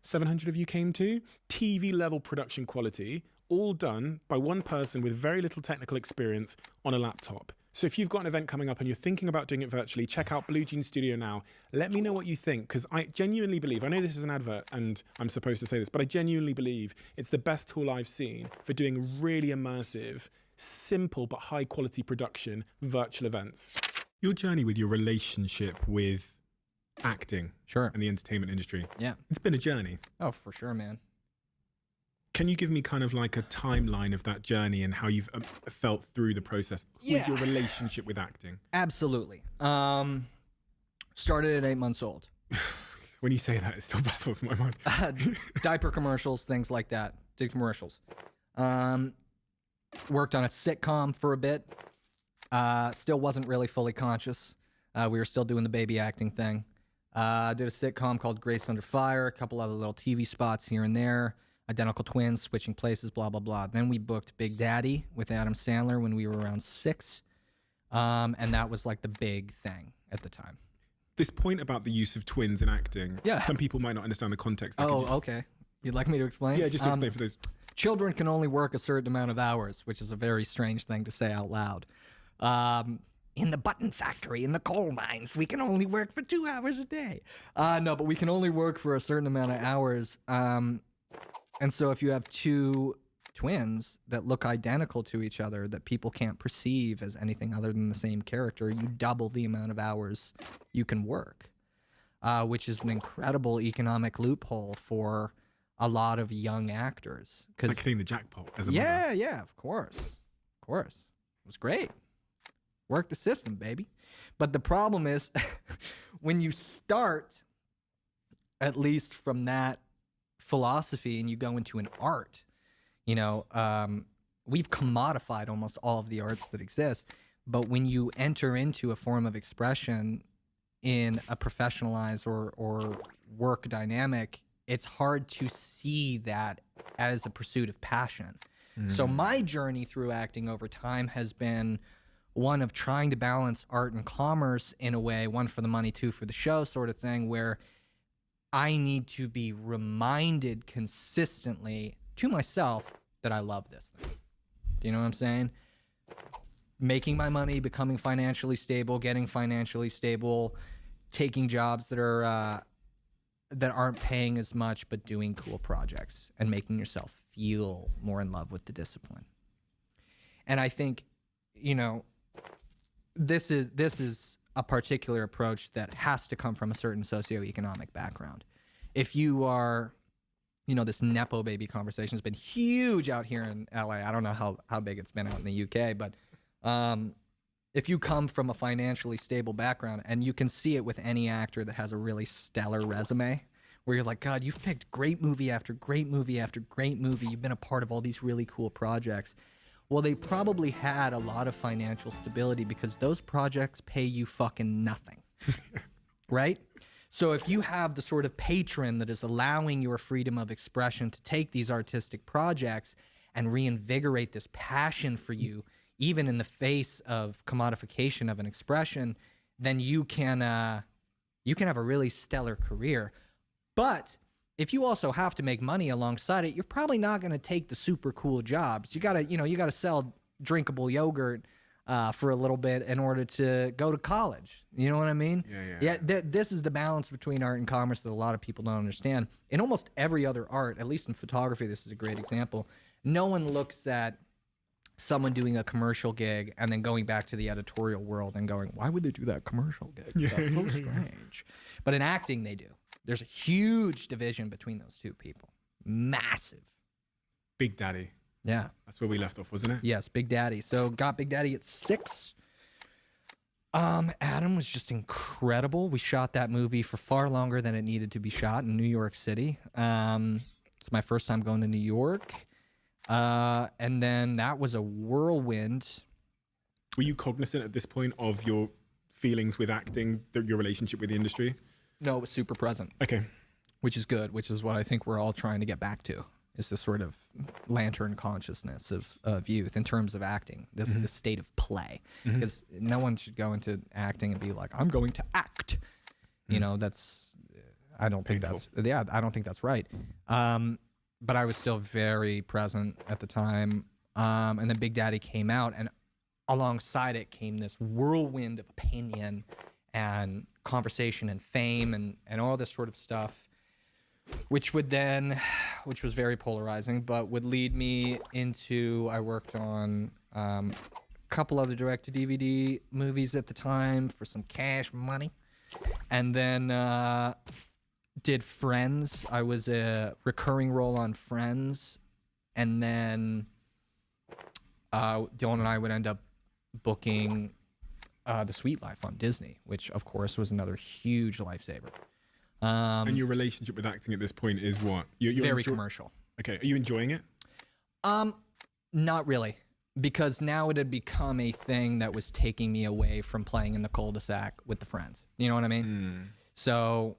700 of you came to. TV level production quality, all done by one person with very little technical experience on a laptop. So if you've got an event coming up and you're thinking about doing it virtually, check out Blue Jean Studio now. Let me know what you think, because I genuinely believe, I know this is an advert and I'm supposed to say this, but I genuinely believe it's the best tool I've seen for doing really immersive, simple but high quality production virtual events. Your journey with your relationship with acting and the entertainment industry. Yeah. It's been a journey. Oh, for sure, man. Can you give me kind of like a timeline of that journey and how you've felt through the process with your relationship with acting? Absolutely. Started at 8 months old. When you say that, it still baffles my mind. Diaper commercials, things like that. Did commercials. Worked on a sitcom for a bit. Still wasn't really fully conscious. We were still doing the baby acting thing. Did a sitcom called Grace Under Fire, a couple other little TV spots here and there. Identical twins, switching places, blah, blah, blah. Then we booked Big Daddy with Adam Sandler when we were around 6. And that was like the big thing at the time. This point about the use of twins in acting, some people might not understand the context. Okay. You'd like me to explain? Yeah, just to explain for those. Children can only work a certain amount of hours, which is a very strange thing to say out loud. In the button factory, in the coal mines, we can only work for 2 hours a day. No, but we can only work for a certain amount of hours. And so if you have 2 twins that look identical to each other that people can't perceive as anything other than the same character, you double the amount of hours you can work, which is an incredible economic loophole for a lot of young actors. It's like hitting the jackpot as a mother. Yeah, of course. Of course. It was great. Work the system, baby. But the problem is when you start, at least from that philosophy, and you go into an art, you know, we've commodified almost all of the arts that exist. But when you enter into a form of expression in a professionalized or work dynamic, it's hard to see that as a pursuit of passion. So my journey through acting over time has been one of trying to balance art and commerce in a way, one for the money, two for the show sort of thing, where I need to be reminded consistently to myself that I love this thing. Do you know what I'm saying? Making my money, becoming financially stable, getting financially stable, taking jobs that are that aren't paying as much, but doing cool projects and making yourself feel more in love with the discipline. And I think, you know, this is a particular approach that has to come from a certain socioeconomic background. If you are, you know, this Nepo baby conversation has been huge out here in LA. I don't know how big it's been out in the UK, but if you come from a financially stable background, and you can see it with any actor that has a really stellar resume, where you're like, God, you've picked great movie after great movie after great movie. You've been a part of all these really cool projects. Well, they probably had a lot of financial stability because those projects pay you fucking nothing, right? So if you have the sort of patron that is allowing your freedom of expression to take these artistic projects and reinvigorate this passion for you, even in the face of commodification of an expression, then you can have a really stellar career. But if you also have to make money alongside it, you're probably not going to take the super cool jobs. You gotta sell drinkable yogurt for a little bit in order to go to college. You know what I mean? Yeah. This is the balance between art and commerce that a lot of people don't understand. In almost every other art, at least in photography, this is a great example. No one looks at someone doing a commercial gig and then going back to the editorial world and going, why would they do that commercial gig? That's so strange. But in acting, they do. There's a huge division between those two people. Massive. Big Daddy. Yeah. That's where we left off, wasn't it? Yes, Big Daddy. So got Big Daddy at 6. Adam was just incredible. We shot that movie for far longer than it needed to be shot in New York City. It's my first time going to New York. And then that was a whirlwind. Were you cognizant at this point of your feelings with acting, your relationship with the industry? No, it was super present. Okay. which is good, which is what I think we're all trying to get back to, is this sort of lantern consciousness of youth in terms of acting, this state of play. Because no one should go into acting and be like, I'm going to act. You know, I don't think that's right. But I was still very present at the time. And then Big Daddy came out, and alongside it came this whirlwind of opinion and conversation and fame and all this sort of stuff, which was very polarizing, but would lead me into, I worked on a couple other direct-to-DVD movies at the time for some cash money. And then did Friends. I was a recurring role on Friends. And then Dylan and I would end up booking The Sweet Life on Disney, which, of course, was another huge lifesaver. And your relationship with acting at this point is what? You're very commercial. Okay. Are you enjoying it? Not really. Because now it had become a thing that was taking me away from playing in the cul-de-sac with the friends. You know what I mean? So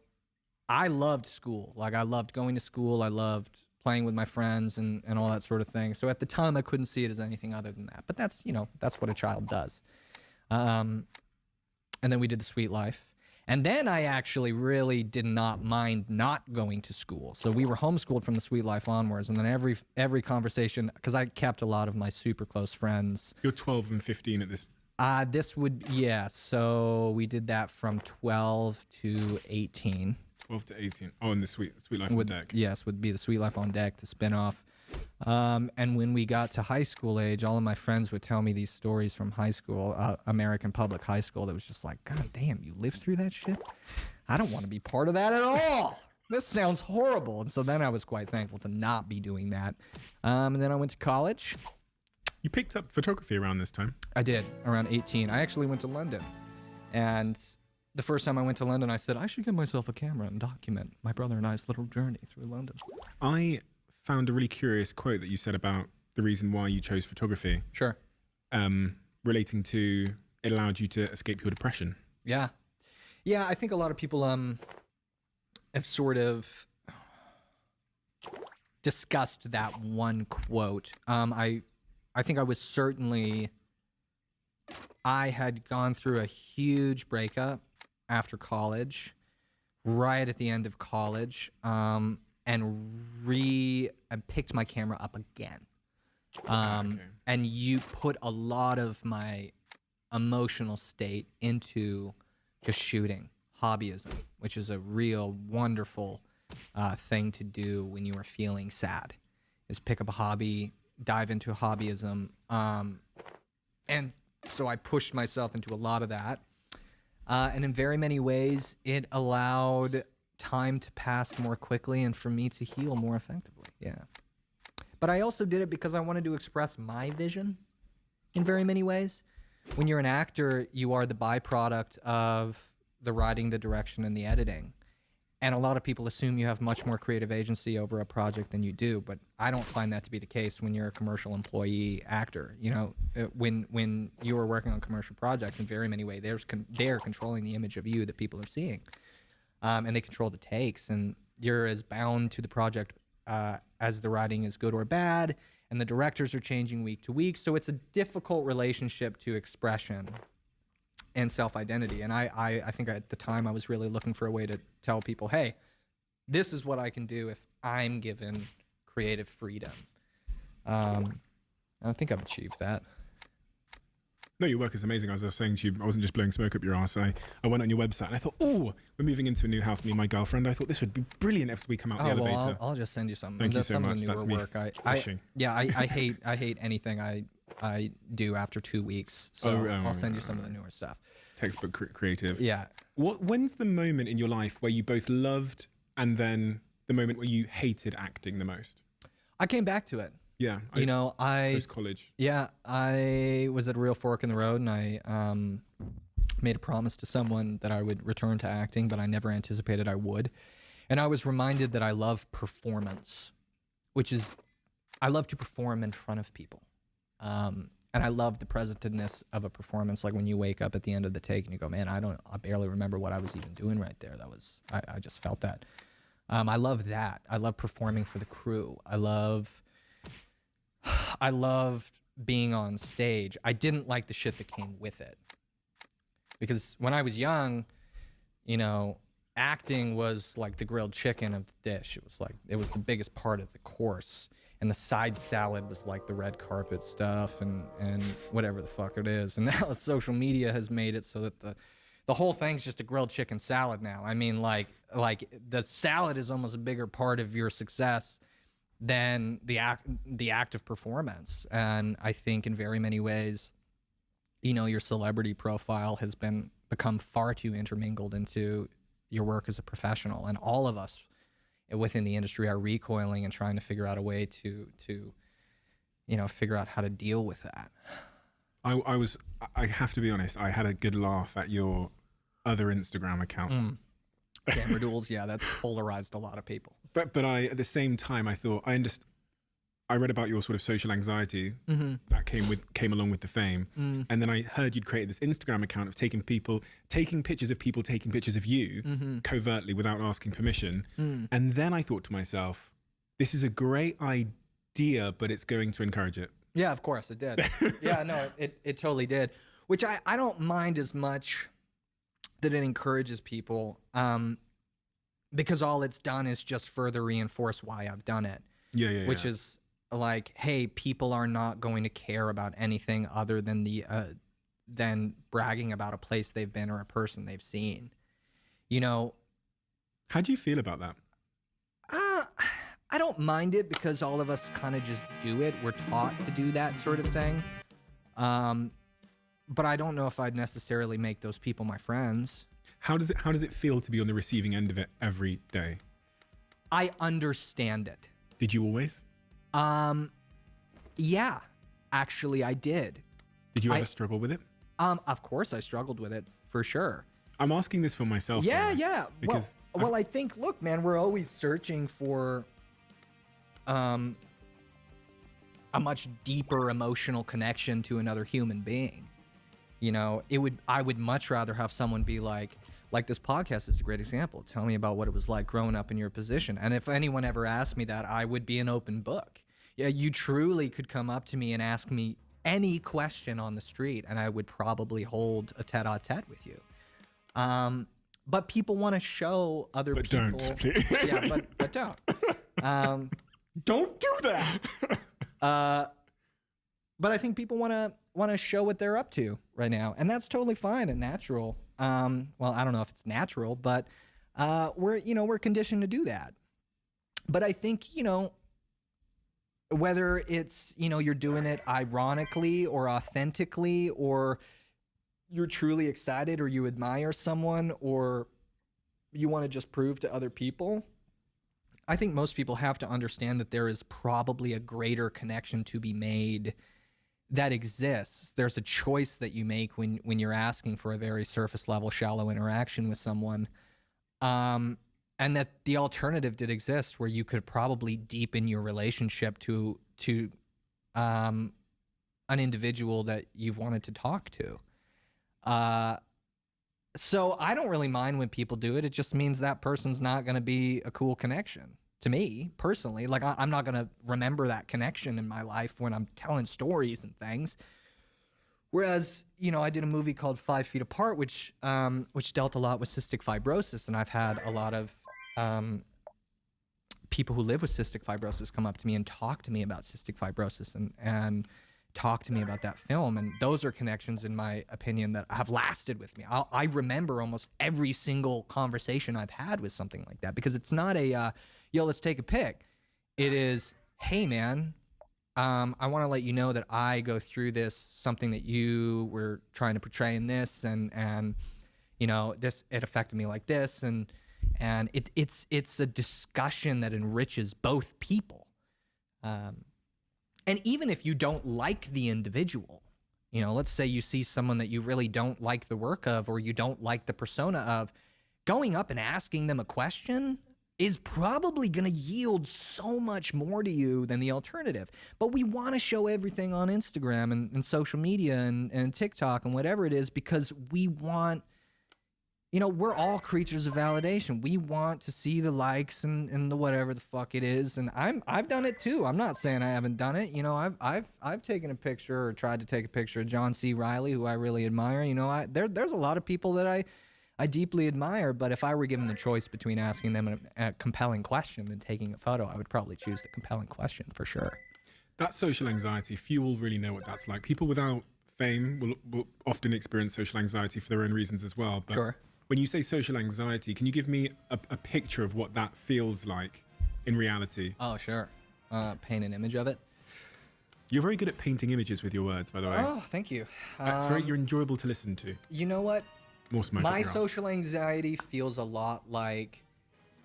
I loved school. Like, I loved going to school. I loved playing with my friends and all that sort of thing. So at the time, I couldn't see it as anything other than that. But that's what a child does. And then we did The Sweet Life. And then I actually really did not mind not going to school. So we were homeschooled from The Sweet Life onwards. And then every conversation, because I kept a lot of my super close friends. You're 12 and 15 at this. So we did that from 12 to 18. 12 to 18. Oh, and the Sweet Life on Deck. Yes, would be The Sweet Life on Deck, the spinoff. And when we got to high school age, all of my friends would tell me these stories from high school, American Public High School, that was just like, God damn, you lived through that shit? I don't want to be part of that at all. This sounds horrible. And so then I was quite thankful to not be doing that. And then I went to college. You picked up photography around this time? I did, around 18. I actually went to London. And the first time I went to London, I said, I should get myself a camera and document my brother and I's little journey through London. I found a really curious quote that you said about the reason why you chose photography. Sure. Relating to it allowed you to escape your depression. Yeah. Yeah, I think a lot of people have sort of discussed that one quote. I think I had gone through a huge breakup after college, right at the end of college, and I picked my camera up again. And you put a lot of my emotional state into just shooting, hobbyism, which is a real wonderful thing to do when you are feeling sad, is pick up a hobby, dive into hobbyism. And so I pushed myself into a lot of that. And in very many ways, it allowed time to pass more quickly and for me to heal more effectively. Yeah. But I also did it because I wanted to express my vision in very many ways. When you're an actor, you are the byproduct of the writing, the direction, and the editing. And a lot of people assume you have much more creative agency over a project than you do, but I don't find that to be the case when you're a commercial employee actor. You know, when you are working on commercial projects, in very many ways, they're controlling the image of you that people are seeing. And they control the takes, and you're as bound to the project as the writing is good or bad, and the directors are changing week to week, so it's a difficult relationship to expression and self-identity. And I think at the time I was really looking for a way to tell people, hey, this is what I can do if I'm given creative freedom. I think I've achieved that. No, your work is amazing. As I was saying to you, I wasn't just blowing smoke up your ass. I went on your website and I thought, oh, we're moving into a new house, me and my girlfriend. I thought this would be brilliant if we come out the elevator. Well, I'll just send you some. Thank you so much. That's me fishing. I hate anything I do after 2 weeks. So I'll send you some of the newer stuff. Textbook creative. Yeah. When's the moment in your life where you both loved and then the moment where you hated acting the most? I came back to it. Yeah. Post-college. Yeah, I was at a real fork in the road, and I made a promise to someone that I would return to acting, but I never anticipated I would. And I was reminded that I love performance, which is, I love to perform in front of people. And I love the presentedness of a performance, like when you wake up at the end of the take and you go, man, I barely remember what I was even doing right there. I just felt that. I love that. I love performing for the crew. I loved being on stage. I didn't like the shit that came with it. Because when I was young, you know, acting was like the grilled chicken of the dish. It was the biggest part of the course. And the side salad was like the red carpet stuff and whatever the fuck it is. And now social media has made it so that the whole thing's just a grilled chicken salad now. I mean, like the salad is almost a bigger part of your success than the active performance. And I think in very many ways, you know, your celebrity profile has become far too intermingled into your work as a professional. And all of us within the industry are recoiling and trying to figure out a way to you know, figure out how to deal with that. I have to be honest, I had a good laugh at your other Instagram account. Camera duels, yeah, that's polarized a lot of people. But I, at the same time, I thought, I read about your sort of social anxiety that came along with the fame. And then I heard you'd created this Instagram account of taking pictures of people taking pictures of you covertly without asking permission. And then I thought to myself, this is a great idea, but it's going to encourage it. Yeah, of course it did. Yeah, no, it totally did. Which I don't mind as much that it encourages people, because all it's done is just further reinforce why I've done it. Yeah. Which is like, hey, people are not going to care about anything other than than bragging about a place they've been or a person they've seen. You know, how do you feel about that? I don't mind it because all of us kind of just do it. We're taught to do that sort of thing. But I don't know if I'd necessarily make those people my friends. How does it feel to be on the receiving end of it every day? I understand it. Did you always? Yeah, actually I did. Did you ever struggle with it? Of course I struggled with it, for sure. I'm asking this for myself. Yeah. Because well, I think, look, man, we're always searching for a much deeper emotional connection to another human being. You know, I would much rather have someone be like this podcast is a great example. Tell me about what it was like growing up in your position. And if anyone ever asked me that, I would be an open book. Yeah, you truly could come up to me and ask me any question on the street, and I would probably hold a tete-a-tete with you. But people want to show other people. But don't. Yeah, but don't. Don't do that. But I think people want to show what they're up to right now, and that's totally fine and natural. Well, I don't know if it's natural, but we're conditioned to do that. But I think, you know, whether it's, you know, you're doing it ironically or authentically, or you're truly excited, or you admire someone, or you want to just prove to other people, I think most people have to understand that there is probably a greater connection to be made that exists. There's a choice that you make when you're asking for a very surface level, shallow interaction with someone. And that the alternative did exist, where you could probably deepen your relationship to an individual that you've wanted to talk to. So I don't really mind when people do it. It just means that person's not going to be a cool connection to me personally. Like, I'm not going to remember that connection in my life when I'm telling stories and things. Whereas, you know, I did a movie called 5 Feet Apart, which dealt a lot with cystic fibrosis, and I've had a lot of people who live with cystic fibrosis come up to me and talk to me about cystic fibrosis and talk to me about that film. And those are connections, in my opinion, that have lasted with me. I remember almost every single conversation I've had with something like that, because it's not a, yo, let's take a pic. It is, hey, man, I want to let you know that I go through this, something that you were trying to portray in this, and you know, it affected me like this, and it's a discussion that enriches both people. And even if you don't like the individual, you know, let's say you see someone that you really don't like the work of, or you don't like the persona of, going up and asking them a question is probably going to yield so much more to you than the alternative. But we want to show everything on Instagram and social media and TikTok and whatever it is, because we want, you know, we're all creatures of validation. We want to see the likes and the whatever the fuck it is. And I've done it too. I'm not saying I haven't done it. You know, I've taken a picture or tried to take a picture of John C. Reilly, who I really admire. You know, there's a lot of people that I deeply admire, but if I were given the choice between asking them a compelling question and taking a photo, I would probably choose the compelling question for sure. That social anxiety, few will really know what that's like. People without fame will often experience social anxiety for their own reasons as well. But Sure. when you say social anxiety, can you give me a picture of what that feels like in reality? Oh, sure. Paint an image of it. You're very good at painting images with your words, by the way. Oh, thank you. You're enjoyable to listen to. You know what? More smoke. My social anxiety feels a lot like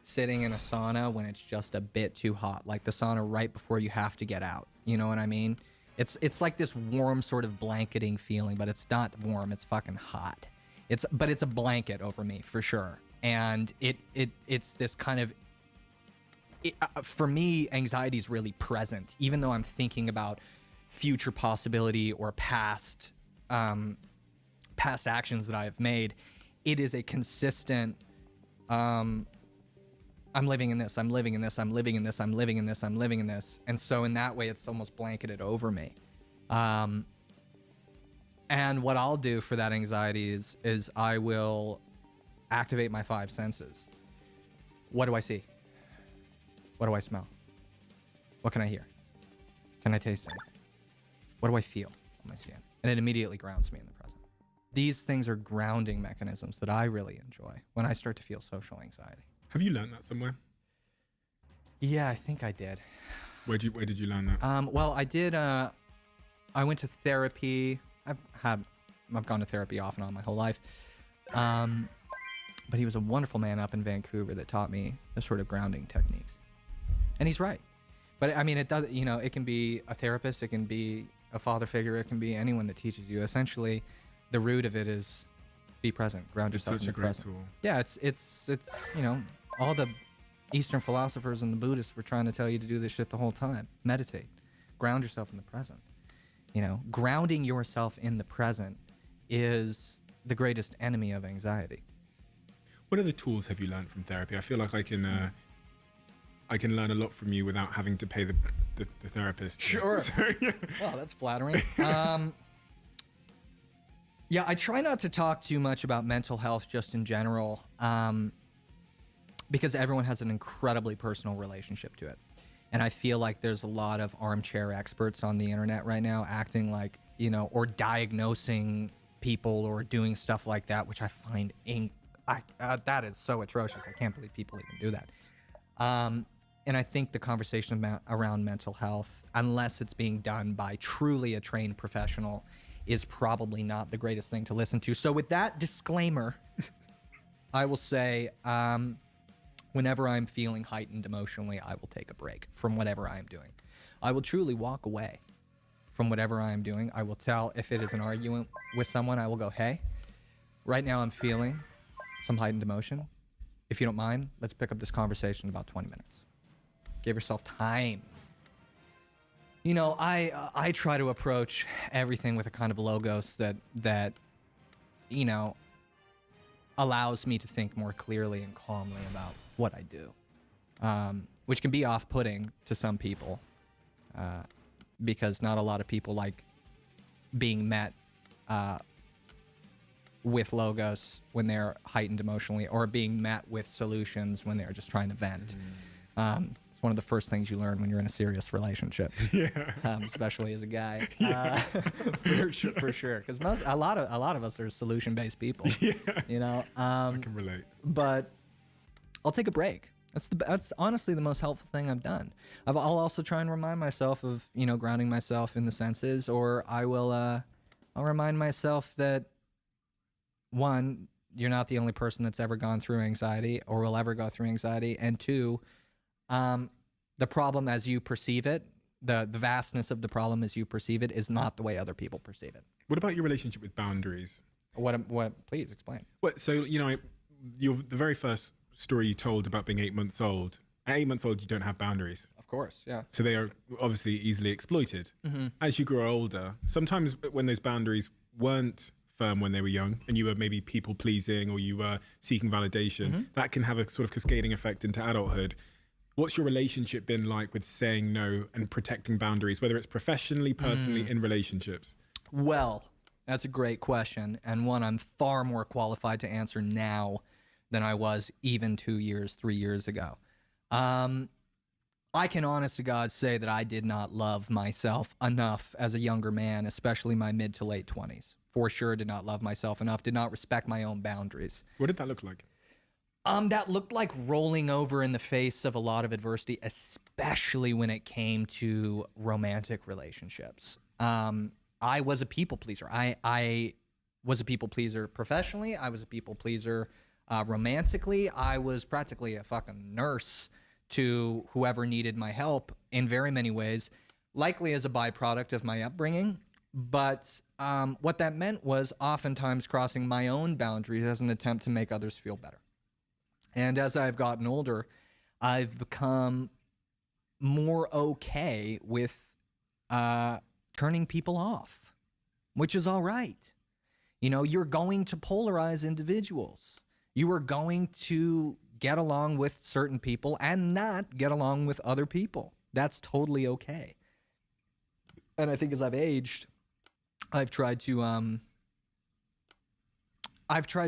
sitting in a sauna when it's just a bit too hot, like the sauna right before you have to get out. You know what I mean? It's like this warm sort of blanketing feeling, but it's not warm. It's fucking hot. But it's a blanket over me for sure. And it's this kind of, for me, anxiety is really present, even though I'm thinking about future possibility or past actions that I have made. It is a consistent, I'm living in this, I'm living in this, I'm living in this, I'm living in this, I'm living in this. And so in that way, it's almost blanketed over me. And what I'll do for that anxiety is I will activate my 5 senses. What do I see? What do I smell? What can I hear? Can I taste anything? What do I feel on my skin? And it immediately grounds me in the present. These things are grounding mechanisms that I really enjoy when I start to feel social anxiety. Have you learned that somewhere? Yeah, I think I did. Where did you learn that? Well, I did. I went to therapy. I've gone to therapy off and on my whole life. But he was a wonderful man up in Vancouver that taught me the sort of grounding techniques. And he's right. But I mean, it does. You know, it can be a therapist, it can be a father figure, it can be anyone that teaches you. Essentially, the root of it is be present, ground yourself in the present. It's such a great tool. Yeah, it's you know, all the Eastern philosophers and the Buddhists were trying to tell you to do this shit the whole time. Meditate, ground yourself in the present. You know, grounding yourself in the present is the greatest enemy of anxiety. What other tools have you learned from therapy? I feel like I can learn a lot from you without having to pay the therapist. Sure. So, yeah. Well, that's flattering. Yeah, I try not to talk too much about mental health just in general, because everyone has an incredibly personal relationship to it. And I feel like there's a lot of armchair experts on the internet right now acting like, you know, or diagnosing people or doing stuff like that, which I find that is so atrocious. I can't believe people even do that. And I think the conversation around mental health, unless it's being done by truly a trained professional, is probably not the greatest thing to listen to. So with that disclaimer, I will say, whenever I'm feeling heightened emotionally, I will take a break from whatever I'm doing. I will truly walk away from whatever I'm doing. I will tell, if it is an argument with someone, I will go, hey, right now I'm feeling some heightened emotion. If you don't mind, let's pick up this conversation in about 20 minutes. Give yourself time. You know, I try to approach everything with a kind of logos that you know, allows me to think more clearly and calmly about what I do, which can be off-putting to some people, because not a lot of people like being met with logos when they're heightened emotionally, or being met with solutions when they're just trying to vent. It's one of the first things you learn when you're in a serious relationship, especially as a guy, for sure. Because a lot of us are solution-based people. You know, I can relate. But I'll take a break. That's honestly the most helpful thing I've done. I'll also try and remind myself of, you know, grounding myself in the senses, or I'll remind myself that, one, you're not the only person that's ever gone through anxiety or will ever go through anxiety, and two, the problem as you perceive it, the vastness of the problem as you perceive it, is not the way other people perceive it. What about your relationship with boundaries? What? Please explain. So, you know, the very first story you told about being 8 months old. At 8 months old, you don't have boundaries. Of course, yeah. So they are obviously easily exploited. Mm-hmm. As you grow older, sometimes when those boundaries weren't firm when they were young and you were maybe people pleasing or you were seeking validation, that can have a sort of cascading effect into adulthood. What's your relationship been like with saying no and protecting boundaries, whether it's professionally, personally, in relationships? Well, that's a great question, and one I'm far more qualified to answer now than I was even 2 years, 3 years ago. I can honest to God say that I did not love myself enough as a younger man, especially my mid to late 20s. For sure did not love myself enough, did not respect my own boundaries. What did that look like? That looked like rolling over in the face of a lot of adversity, especially when it came to romantic relationships. I was a people pleaser. I was a people pleaser professionally. I was a people pleaser romantically. I was practically a fucking nurse to whoever needed my help in very many ways, likely as a byproduct of my upbringing. But what that meant was oftentimes crossing my own boundaries as an attempt to make others feel better. And as I've gotten older, I've become more okay with turning people off, which is all right. You know, you're going to polarize individuals. You are going to get along with certain people and not get along with other people. That's totally okay. And I think as I've aged, I've tried to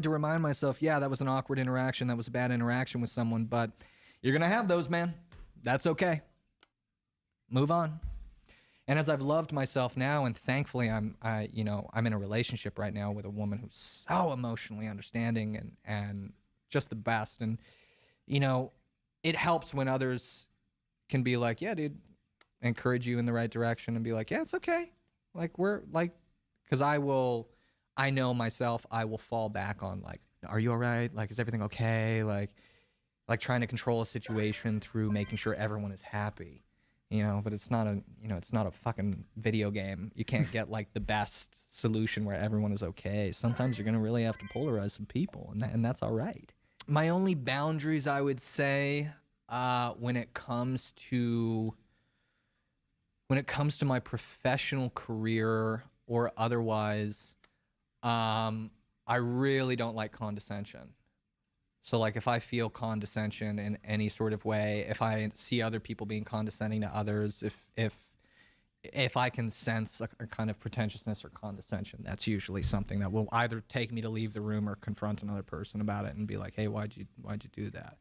remind myself, yeah, that was an awkward interaction. That was a bad interaction with someone, but you're going to have those, man. That's okay. Move on. And as I've loved myself now, and thankfully I'm in a relationship right now with a woman who's so emotionally understanding and just the best. And, you know, it helps when others can be like, yeah, dude, encourage you in the right direction and be like, yeah, it's okay. Like, because I know myself, I will fall back on like, are you all right? Like, is everything okay? Like trying to control a situation through making sure everyone is happy, you know, but it's not a fucking video game. You can't get like the best solution where everyone is okay. Sometimes you're going to really have to polarize some people, and that's all right. My only boundaries, I would say, when it comes to my professional career or otherwise, I really don't like condescension. So like if I feel condescension in any sort of way, if I see other people being condescending to others, if I can sense a kind of pretentiousness or condescension, that's usually something that will either take me to leave the room or confront another person about it and be like, hey, why'd you do that?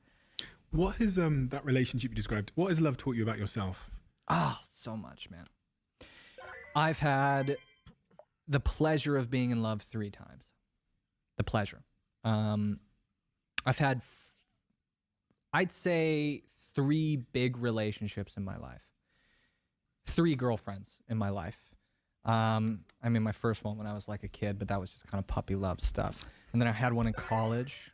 What is that relationship you described? What has love taught you about yourself? Oh, so much, man. I've had the pleasure of being in love 3 times. The pleasure. I've had, I'd say, 3 big relationships in my life. 3 girlfriends in my life. I mean, my first one when I was like a kid, but that was just kind of puppy love stuff. And then I had one in college.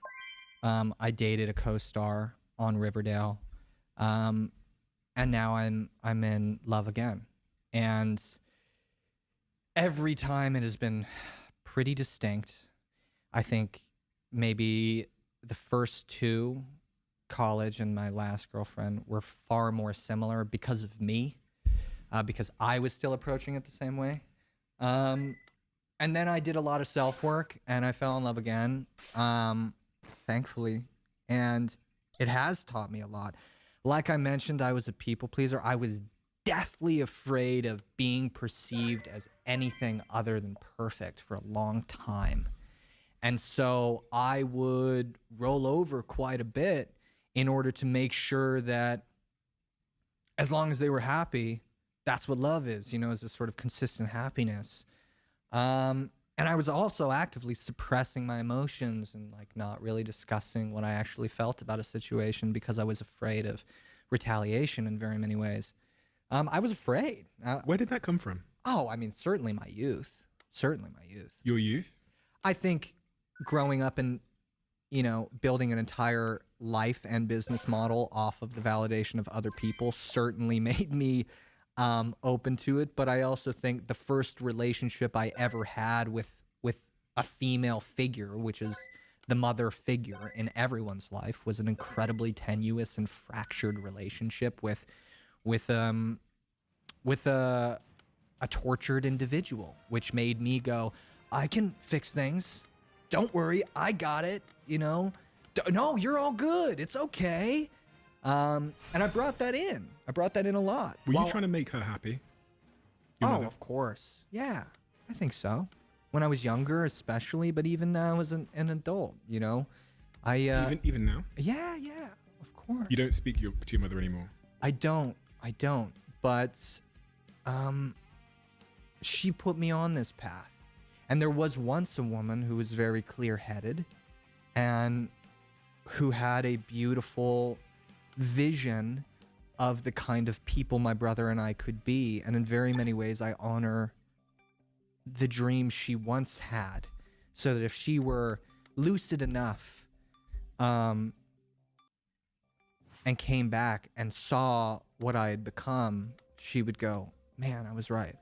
I dated a co-star on Riverdale. And now I'm in love again. And every time it has been pretty distinct. I think maybe the first 2, college and my last girlfriend, were far more similar because of me, because I was still approaching it the same way. And then I did a lot of self-work and I fell in love again, thankfully. And it has taught me a lot. Like I mentioned, I was a people pleaser. I was deathly afraid of being perceived as anything other than perfect for a long time. And so I would roll over quite a bit in order to make sure that as long as they were happy, that's what love is, you know, is this sort of consistent happiness. And I was also actively suppressing my emotions and like not really discussing what I actually felt about a situation because I was afraid of retaliation in very many ways. I was afraid. Where did that come from? Oh, I mean, certainly my youth. Certainly my youth. Your youth? I think growing up and, you know, building an entire life and business model off of the validation of other people certainly made me open to it. But I also think the first relationship I ever had with a female figure, which is the mother figure in everyone's life, was an incredibly tenuous and fractured relationship with a tortured individual, which made me go, I can fix things. Don't worry, I got it, you know. No, you're all good. It's okay. And I brought that in. I brought that in a lot. Were you trying to make her happy? Your mother? Of course. Yeah, I think so. When I was younger, especially, but even now as an adult, you know, even now. Yeah, of course. You don't speak to your mother anymore. I don't. But, she put me on this path, and there was once a woman who was very clear-headed, and who had a beautiful vision of the kind of people my brother and I could be. And in very many ways, I honor the dream she once had, so that if she were lucid enough and came back and saw what I had become, she would go, man, I was right.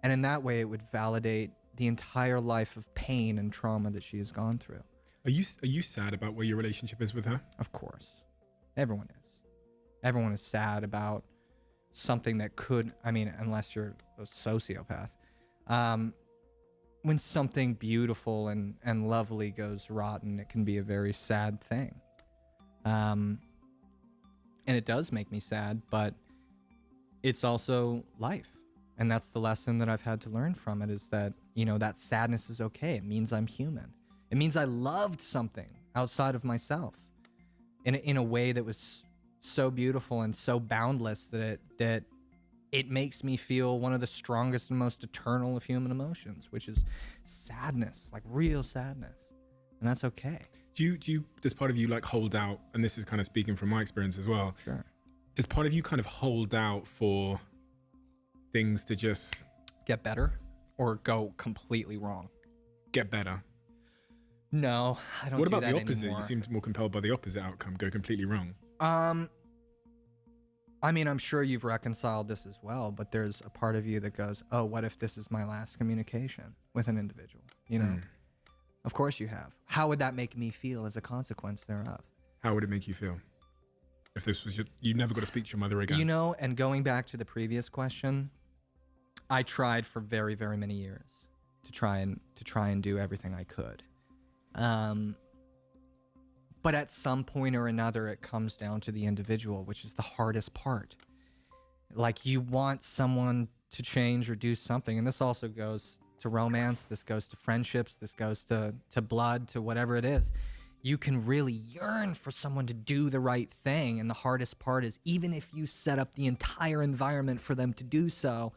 And in that way, it would validate the entire life of pain and trauma that she has gone through. Are you sad about where your relationship is with her? Of course. Everyone is. Everyone is sad about something that could, I mean, unless you're a sociopath. When something beautiful and lovely goes rotten, it can be a very sad thing. And it does make me sad, but it's also life. And that's the lesson that I've had to learn from it, is that, you know, that sadness is okay. It means I'm human. It means I loved something outside of myself in a way that was so beautiful and so boundless that it makes me feel one of the strongest and most eternal of human emotions, which is sadness, like real sadness. And that's okay. Does part of you like hold out, and this is kind of speaking from my experience as well. Sure. Does part of you kind of hold out for things to just get better or go completely wrong? Get better. No, I don't. What do about that the opposite? anymore. You seem more compelled by the opposite outcome, go completely wrong. I mean, I'm sure you've reconciled this as well, but there's a part of you that goes, oh, what if this is my last communication with an individual? You know, Of course you have. How would that make me feel as a consequence thereof? How would it make you feel if this was you never got to speak to your mother again? You know, and going back to the previous question, I tried for very, very many years to try and do everything I could. But at some point or another, it comes down to the individual, which is the hardest part. Like, you want someone to change or do something. And this also goes to romance. This goes to friendships. This goes to blood, to whatever it is. You can really yearn for someone to do the right thing. And the hardest part is, even if you set up the entire environment for them to do so,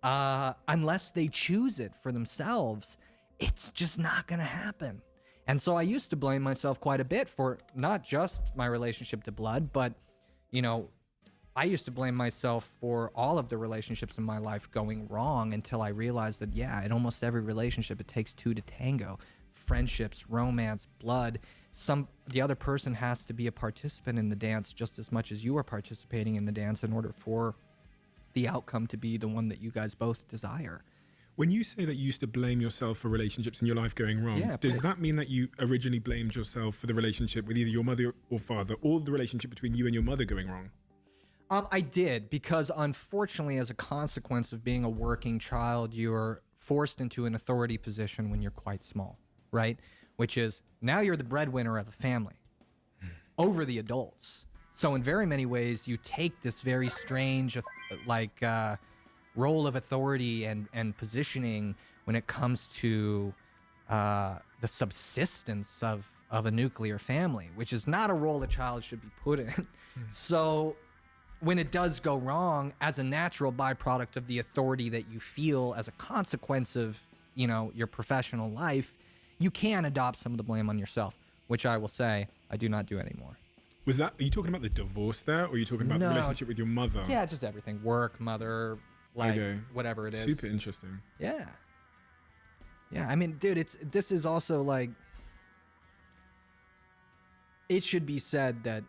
unless they choose it for themselves, it's just not going to happen. And so I used to blame myself quite a bit for not just my relationship to blood, but, you know, I used to blame myself for all of the relationships in my life going wrong, until I realized that, yeah, in almost every relationship, it takes two to tango. Friendships, romance, blood. The other person has to be a participant in the dance just as much as you are participating in the dance in order for the outcome to be the one that you guys both desire. When you say that you used to blame yourself for relationships in your life going wrong, does that mean that you originally blamed yourself for the relationship with either your mother or father, or the relationship between you and your mother going wrong? I did, because unfortunately, as a consequence of being a working child, you're forced into an authority position when you're quite small, right? Which is, now you're the breadwinner of a family over the adults. So in very many ways, you take this very strange, role of authority and positioning when it comes to the subsistence of a nuclear family, which is not a role a child should be put in. So when it does go wrong, as a natural byproduct of the authority that you feel as a consequence of, you know, your professional life, you can adopt some of the blame on yourself, which I will say I do not do anymore. Are you talking about the divorce there, or are you talking about the relationship with your mother? Yeah, just everything. Work, mother, whatever it is. Super interesting. Yeah. Yeah, I mean, dude, this is also like, it should be said that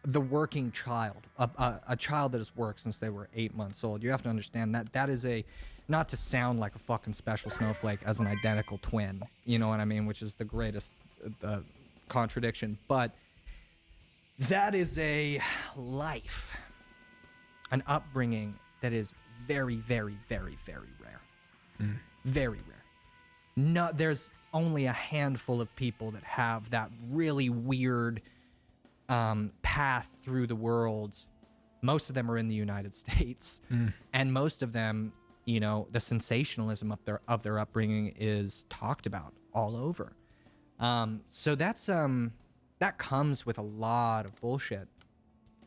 the working child, a child that has worked since they were 8 months old, you have to understand that is not to sound like a fucking special snowflake as an identical twin, you know what I mean, which is the greatest contradiction, but that is a life, an upbringing that is very, very, very, very rare. Very rare. there's only a handful of people that have that really weird path through the world. Most of them are in the United States, and most of them, you know, the sensationalism of their upbringing is talked about all over. So that's that comes with a lot of bullshit,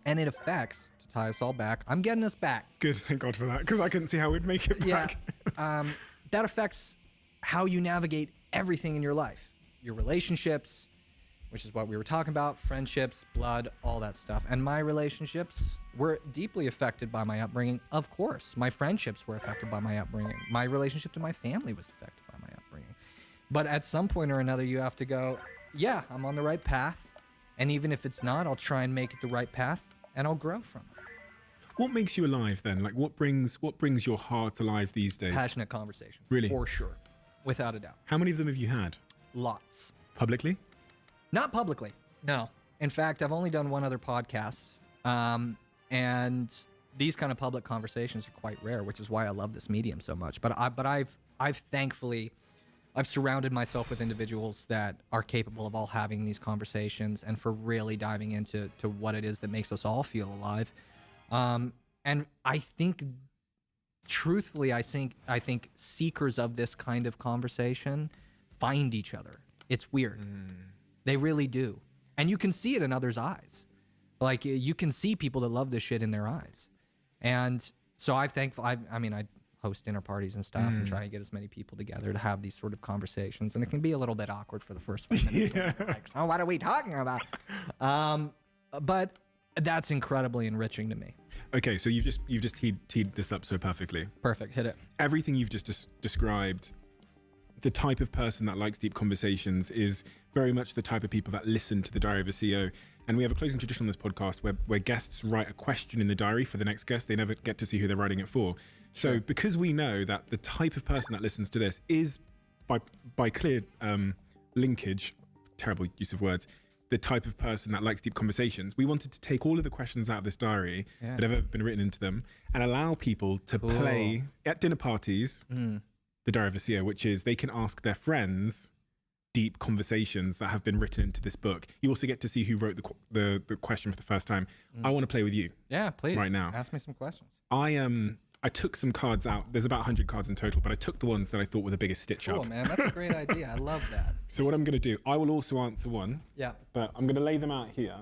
and it affects, to tie us all back. I'm getting us back. Good, thank God for that, because I couldn't see how we'd make it back. That affects how you navigate everything in your life, your relationships, which is what we were talking about, friendships, blood, all that stuff. And my relationships were deeply affected by my upbringing. Of course, my friendships were affected by my upbringing. My relationship to my family was affected by my upbringing. But at some point or another, you have to go, yeah, I'm on the right path. And even if it's not, I'll try and make it the right path, and I'll grow from it. What makes you alive then? Like, what brings your heart alive these days? Passionate conversation. Really? For sure. Without a doubt. How many of them have you had? Lots. Publicly? Not publicly, no. In fact, I've only done one other podcast, and these kind of public conversations are quite rare, which is why I love this medium so much. But I've thankfully, I've surrounded myself with individuals that are capable of all having these conversations and for really diving into what it is that makes us all feel alive. And I think, truthfully, I think seekers of this kind of conversation find each other. It's weird. They really do. And you can see it in others' eyes. Like, you can see people that love this shit in their eyes. And so I'm thankful. I mean, I host dinner parties and stuff and try to get as many people together to have these sort of conversations. And it can be a little bit awkward for the first 5 minutes. Like, oh, what are we talking about? But that's incredibly enriching to me. Okay, so you've just teed this up so perfectly. Perfect, hit it. Everything you've just described, the type of person that likes deep conversations is very much the type of people that listen to the Diary of a CEO. And we have a closing tradition on this podcast where guests write a question in the diary for the next guest. They never get to see who they're writing it for. So because we know that the type of person that listens to this is, by clear linkage, terrible use of words, the type of person that likes deep conversations, we wanted to take all of the questions out of this diary that have ever been written into them and allow people to play at dinner parties the Diary of a CEO, which is they can ask their friends deep conversations that have been written into this book. You also get to see who wrote the question for the first time. I want to play with you. Yeah, please. Right now. Ask me some questions. I took some cards out. There's about 100 cards in total, but I took the ones that I thought were the biggest stitch up. Cool, man. That's a great idea. I love that. So what I'm going to do, I will also answer one. Yeah. But I'm going to lay them out here.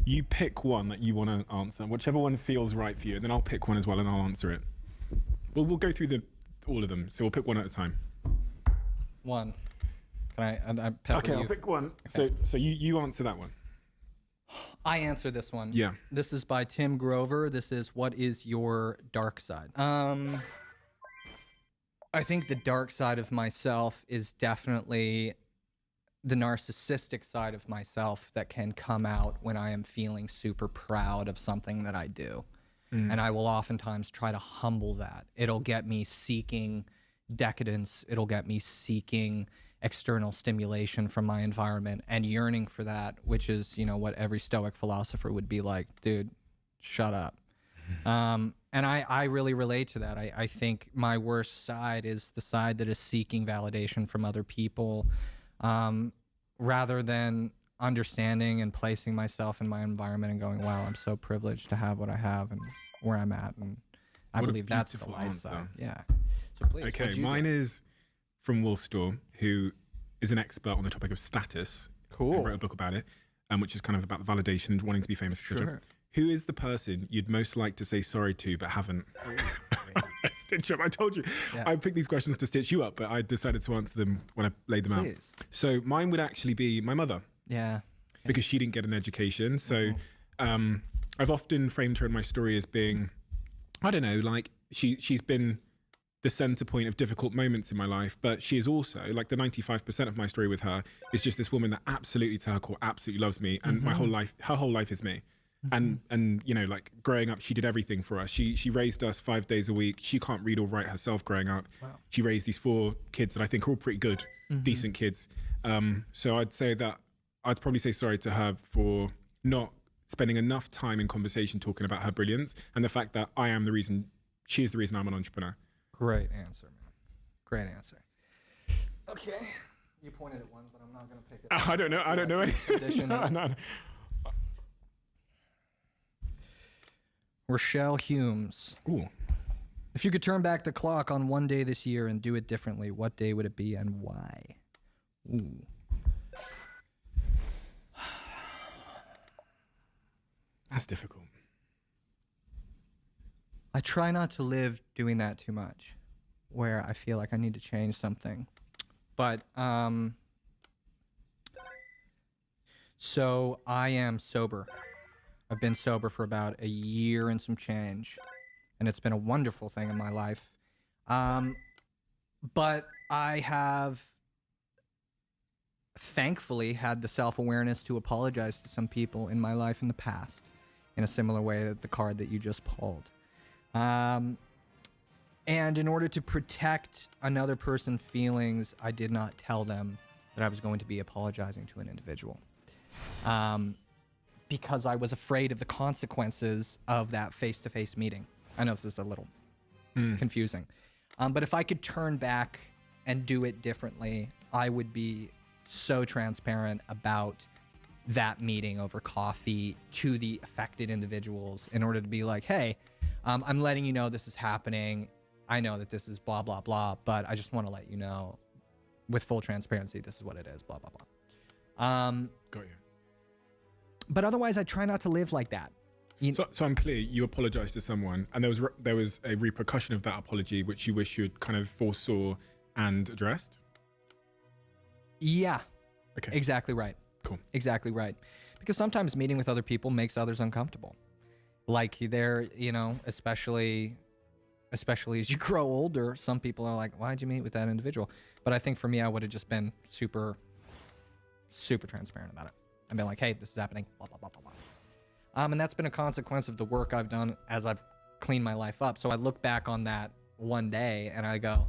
You pick one that you want to answer, whichever one feels right for you, and then I'll pick one as well and I'll answer it. We'll go through all of them, so we'll pick one at a time. One. Can I pepper Okay, you? I'll pick one. Okay. So you answer that one. I answer this one. Yeah. This is by Tim Grover. This is, what is your dark side? I think the dark side of myself is definitely the narcissistic side of myself that can come out when I am feeling super proud of something that I do. And I will oftentimes try to humble that. It'll get me seeking decadence. It'll get me seeking external stimulation from my environment and yearning for that, which is, you know, what every Stoic philosopher would be like, dude, shut up. And I really relate to that. I think my worst side is the side that is seeking validation from other people, rather than understanding and placing myself in my environment and going, wow, I'm so privileged to have what I have and where I'm at. And I believe that's the life side. Yeah. So please. Okay, mine is from Woolstor, who is an expert on the topic of status. Cool. He wrote a book about it, which is kind of about the validation and wanting to be famous, etc. Sure. Who is the person you'd most like to say sorry to but haven't? Stitch up. I told you. Yeah. I picked these questions to stitch you up, but I decided to answer them when I laid them out. So mine would actually be my mother. Yeah. Because she didn't get an education. So I've often framed her in my story as being, I don't know, like she's been the center point of difficult moments in my life, but she is also, like, the 95% of my story with her is just this woman that absolutely, to her core, absolutely loves me, and her whole life is me. And you know, like, growing up, she did everything for us. She raised us 5 days a week. She can't read or write herself growing up. Wow. She raised these 4 kids that I think are all pretty good, decent kids. So I'd say that I'd probably say sorry to her for not spending enough time in conversation talking about her brilliance and the fact that she is the reason I'm an entrepreneur. Great answer, man. Great answer. Okay. You pointed at one, but I'm not gonna pick it. I don't know. I don't know anything. No. Rochelle Humes. Ooh. If you could turn back the clock on one day this year and do it differently, what day would it be and why? Ooh. That's difficult. I try not to live doing that too much, where I feel like I need to change something. But, so I am sober. I've been sober for about a year and some change, and it's been a wonderful thing in my life. But I have thankfully had the self-awareness to apologize to some people in my life in the past in a similar way that the card that you just pulled. And in order to protect another person's feelings, I did not tell them that I was going to be apologizing to an individual. Because I was afraid of the consequences of that face-to-face meeting. I know this is a little confusing. But if I could turn back and do it differently, I would be so transparent about that meeting over coffee to the affected individuals in order to be like, hey, I'm letting you know this is happening. I know that this is blah, blah, blah, but I just want to let you know with full transparency, this is what it is, blah, blah, blah. Got you. But otherwise, I try not to live like that. So I'm clear, you apologized to someone, and there was a repercussion of that apology, which you wish you had kind of foresaw and addressed? Yeah. Okay. Exactly right. Cool. Exactly right. Because sometimes meeting with other people makes others uncomfortable. Like they're, especially as you grow older, some people are like, why'd you meet with that individual? But I think for me, I would have just been super, super transparent about it. I've been like, hey, this is happening, blah, blah, blah, blah, blah. And that's been a consequence of the work I've done as I've cleaned my life up. So I look back on that one day and I go,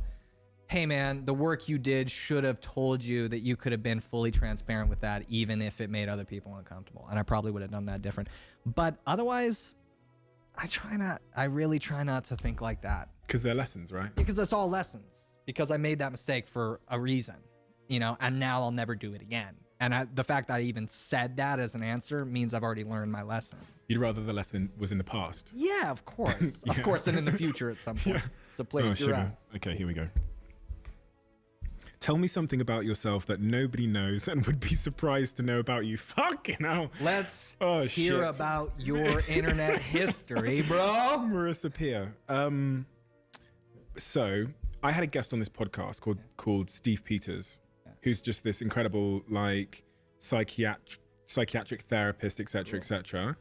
hey man, the work you did should have told you that you could have been fully transparent with that, even if it made other people uncomfortable. And I probably would have done that different. But otherwise, I really try not to think like that. Because they're lessons, right? Because it's all lessons. Because I made that mistake for a reason, and now I'll never do it again. And the fact that I even said that as an answer means I've already learned my lesson. You'd rather the lesson was in the past? Yeah, of course. Yeah. Of course, and in the future at some point. Yeah. So please, you're right. Okay, here we go. Tell me something about yourself that nobody knows and would be surprised to know about you. Fucking hell. Let's hear shit. About your internet history, bro. Marissa Peer. So I had a guest on this podcast called Steve Peters, who's just this incredible psychiatric therapist, etc., etc.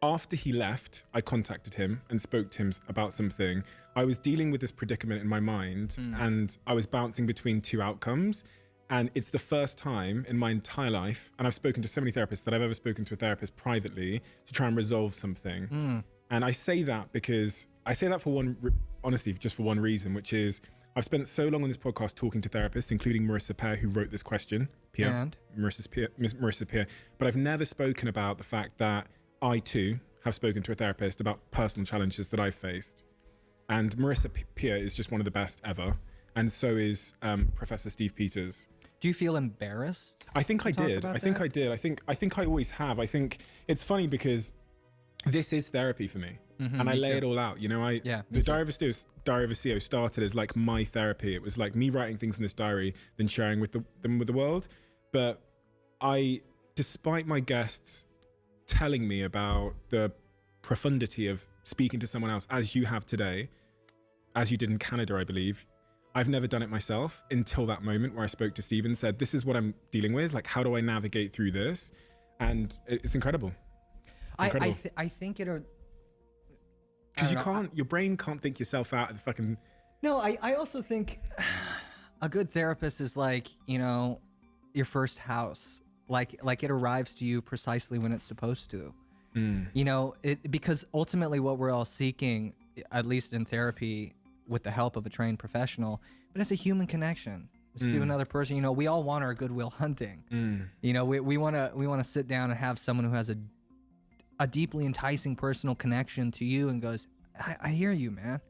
After he left, I contacted him and spoke to him about something. I was dealing with this predicament in my mind and I was bouncing between two outcomes. And it's the first time in my entire life, and I've spoken to so many therapists, that I've ever spoken to a therapist privately to try and resolve something. And I say that because honestly, just for one reason, which is I've spent so long on this podcast talking to therapists, including Marissa Peer, who wrote this question. Marissa Peer. But I've never spoken about the fact that I too have spoken to a therapist about personal challenges that I've faced. And Marissa Peer is just one of the best ever. And so is Professor Steve Peters. Do you feel embarrassed? I think I did. I think I always have. I think it's funny because this is therapy for me. And I lay it all out. The Diary of a CEO started as like my therapy. It was like me writing things in this diary, then sharing them with the world. But despite my guests telling me about the profundity of speaking to someone else, as you have today, as you did in Canada, I believe, I've never done it myself until that moment where I spoke to Steve and said, this is what I'm dealing with. Like, how do I navigate through this? And it's incredible. It's incredible. I think it'll... Because your brain can't think yourself out of the fucking... No, I also think a good therapist is like, your first house. Like it arrives to you precisely when it's supposed to. Because ultimately what we're all seeking, at least in therapy, with the help of a trained professional, but it's a human connection. It's to another person. We all want our Goodwill Hunting. We want to sit down and have someone who has a deeply enticing personal connection to you and goes, I hear you, man.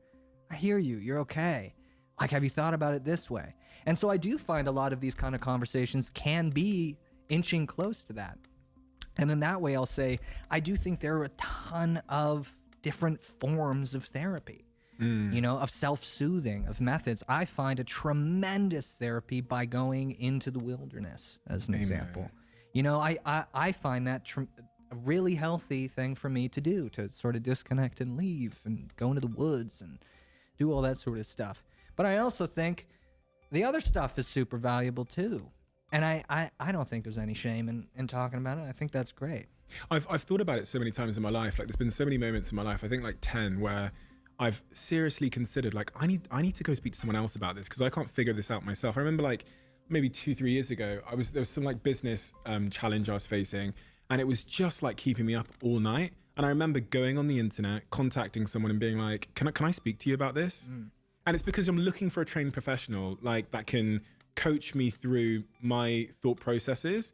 I hear you. You're okay. Like, have you thought about it this way? And so I do find a lot of these kind of conversations can be inching close to that. And in that way, I'll say, I do think there are a ton of different forms of therapy, you know, of self-soothing, of methods. I find a tremendous therapy by going into the wilderness, as an example. You know, I find that a really healthy thing for me to do, to sort of disconnect and leave and go into the woods and do all that sort of stuff. But I also think the other stuff is super valuable too. And I don't think there's any shame in talking about it. I think that's great. I've thought about it so many times in my life. Like, there's been so many moments in my life, I think like 10, where I've seriously considered, like, I need to go speak to someone else about this because I can't figure this out myself. I remember like maybe 2-3 years ago, there was some like business challenge I was facing, and it was just like keeping me up all night. And I remember going on the internet, contacting someone and being like, can I speak to you about this? And it's because I'm looking for a trained professional like that can coach me through my thought processes.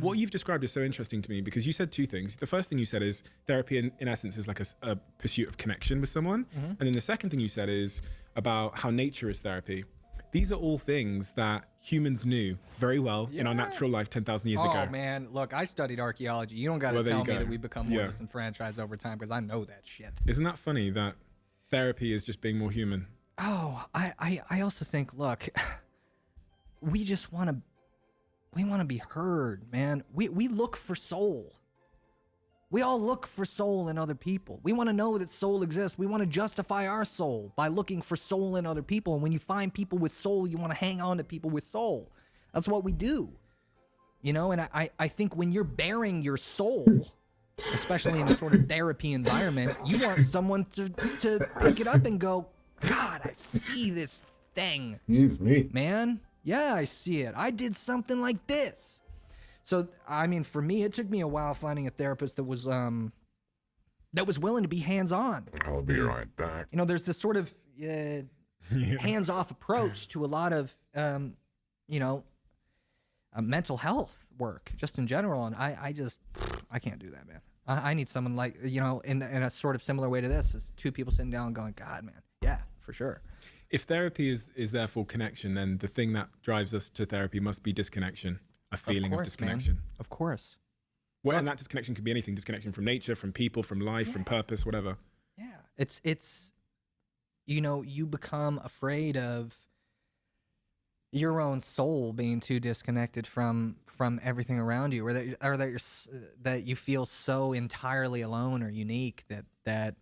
What you've described is so interesting to me because you said two things. The first thing you said is therapy in essence is like a pursuit of connection with someone. And then the second thing you said is about how nature is therapy. These are all things that humans knew very well in our natural life 10,000 years ago. Oh man, look, I studied archaeology. You don't got to tell me that we become more disenfranchised over time because I know that shit. Isn't that funny that therapy is just being more human? Oh, I also think, look, we just want to be heard, man. We look for soul. We all look for soul in other people. We want to know that soul exists. We want to justify our soul by looking for soul in other people. And when you find people with soul, you want to hang on to people with soul. That's what we do. You know, and I think when you're bearing your soul, especially in a sort of therapy environment, you want someone to pick it up and go, God, I see this thing. Excuse me. Man, yeah, I see it. I did something like this. So, I mean, for me, it took me a while finding a therapist that was willing to be hands-on. I'll be right back. You know, there's this sort of hands-off approach to a lot of, mental health work, just in general. And I can't do that, man. I need someone like, you know, in a sort of similar way to this, is two people sitting down going, God, man, yeah, for sure. If therapy is therefore connection, then the thing that drives us to therapy must be disconnection. A feeling of disconnection. Man. Of course. Well, and that disconnection could be anything. Disconnection from nature, from people, from life, from purpose, whatever. Yeah. It's, you know, you become afraid of your own soul being too disconnected from everything around you, or that you feel so entirely alone or unique that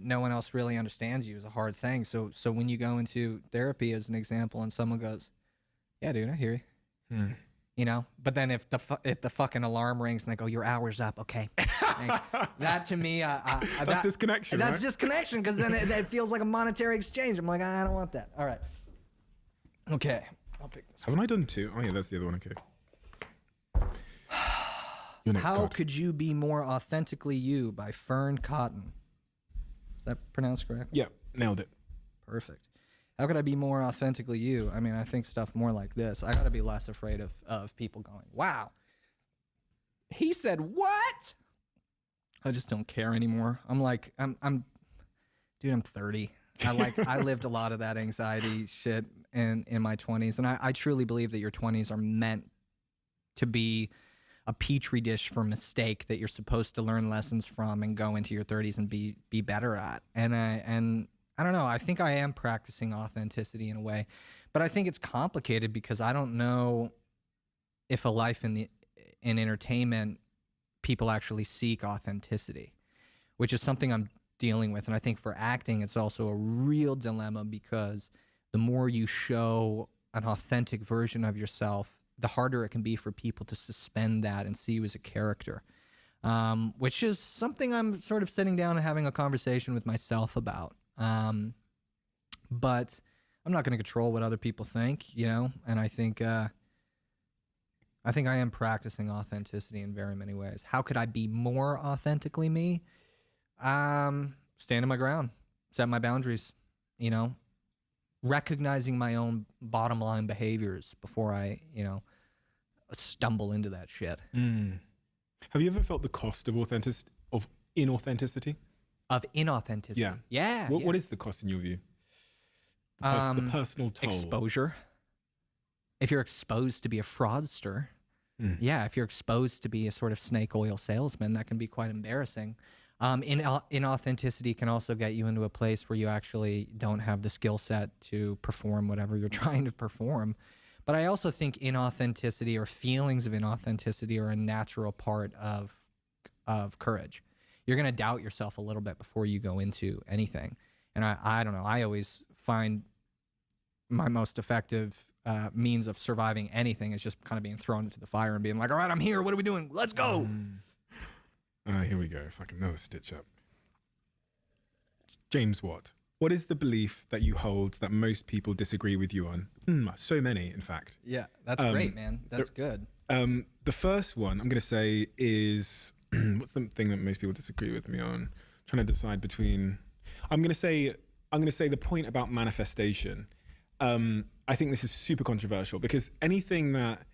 no one else really understands you is a hard thing. So when you go into therapy, as an example, and someone goes, yeah, dude, I hear you. You know, but then if the fucking alarm rings and they go, your hour's up, okay. That to me, that's disconnection. That's right? disconnection, because then it feels like a monetary exchange. I'm like, I don't want that. All right. Okay, I'll pick this. Haven't I done two? Oh yeah, that's the other one. Okay. Your next How card. Could You Be More Authentically You by Fern Cotton. Is that pronounced correctly? Yeah, nailed it. Perfect. How could I be more authentically you? I mean, I think stuff more like this. I got to be less afraid of people going, wow, he said what? I just don't care anymore. I'm like, I'm 30. I lived a lot of that anxiety shit in my 20s. And I truly believe that your 20s are meant to be a petri dish for mistake that you're supposed to learn lessons from and go into your 30s and be better at. And I don't know. I think I am practicing authenticity in a way, but I think it's complicated because I don't know if a life in entertainment, people actually seek authenticity, which is something I'm dealing with. And I think for acting, it's also a real dilemma because the more you show an authentic version of yourself, the harder it can be for people to suspend that and see you as a character, which is something I'm sort of sitting down and having a conversation with myself about. But I'm not going to control what other people think, you know, and I think I am practicing authenticity in very many ways. How could I be more authentically me? Standing my ground, set my boundaries, you know, recognizing my own bottom line behaviors before I, you know, stumble into that shit. Have you ever felt the cost of inauthenticity? Of inauthenticity? Yeah. Yeah. What is the cost in your view? The personal toll. Exposure. If you're exposed to be a fraudster, yeah, if you're exposed to be a sort of snake oil salesman, that can be quite embarrassing. Inauthenticity can also get you into a place where you actually don't have the skill set to perform whatever you're trying to perform. But I also think inauthenticity or feelings of inauthenticity are a natural part of courage. You're going to doubt yourself a little bit before you go into anything. And I don't know, I always find my most effective means of surviving anything is just kind of being thrown into the fire and being like, all right, I'm here. What are we doing? Let's go. Here we go. Fucking another stitch up. James Watt. What is the belief that you hold that most people disagree with you on? So many, in fact. Yeah, that's great, man. That's good. The first one I'm going to say is, what's the thing that most people disagree with me on? Trying to decide between, I'm going to say the point about manifestation. I think this is super controversial because anything that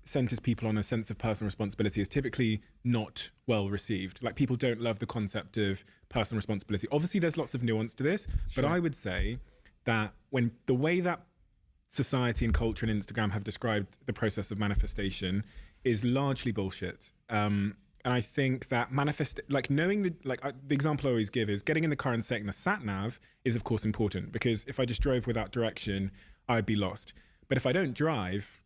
centers people on a sense of personal responsibility is typically not well received. Like, people don't love the concept of personal responsibility. Obviously, there's lots of nuance to this, but I would say that when the way that society and culture and Instagram have described the process of manifestation is largely bullshit. And I think that knowing the example I always give is getting in the car and setting the sat nav is of course important, because if I just drove without direction, I'd be lost. But if I don't drive,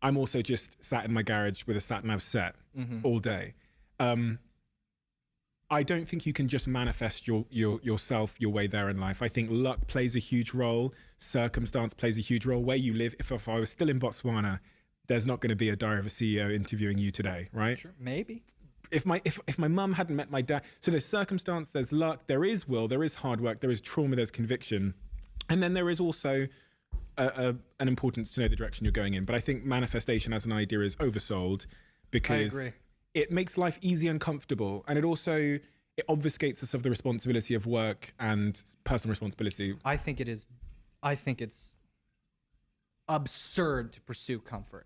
I'm also just sat in my garage with a sat nav set all day. I don't think you can just manifest yourself, your way there in life. I think luck plays a huge role. Circumstance plays a huge role. Where you live. If I was still in Botswana, there's not going to be a Diary of a CEO interviewing you today, right? Sure, maybe. If my mum hadn't met my dad, so there's circumstance, there's luck, there is will, there is hard work, there is trauma, there's conviction, and then there is also an importance to know the direction you're going in. But I think manifestation as an idea is oversold because it makes life easy and comfortable, and it obfuscates us of the responsibility of work and personal responsibility. I think it's absurd to pursue comfort.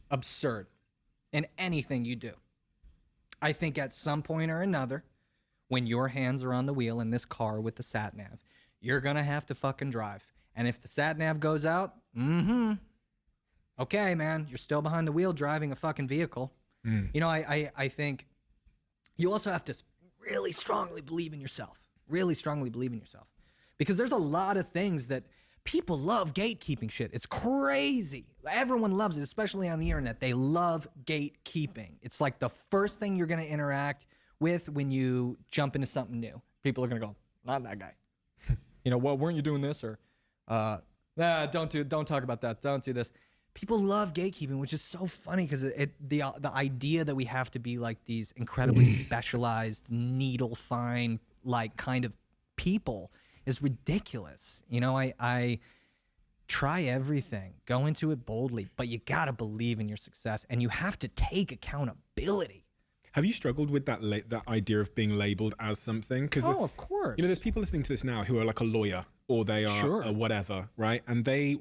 Absurd in anything you do. I think at some point or another, when your hands are on the wheel in this car with the sat nav, you're gonna have to fucking drive. And if the sat nav goes out, okay, man, you're still behind the wheel driving a fucking vehicle. You know, I think you also have to really strongly believe in yourself. Really strongly believe in yourself. Because there's a lot of things that people love gatekeeping shit. It's crazy. Everyone loves it, especially on the internet. They love gatekeeping. It's like the first thing you're going to interact with when you jump into something new. People are going to go, not that guy. You know, well, weren't you doing this? Or, don't talk about that. Don't do this. People love gatekeeping, which is so funny because the idea that we have to be like these incredibly specialized, needle fine, like kind of people is ridiculous. You know, I try everything, go into it boldly, but you gotta believe in your success and you have to take accountability. Have you struggled with that idea of being labeled as something? Because of course. You know, there's people listening to this now who are like a lawyer or they are a whatever, right? And they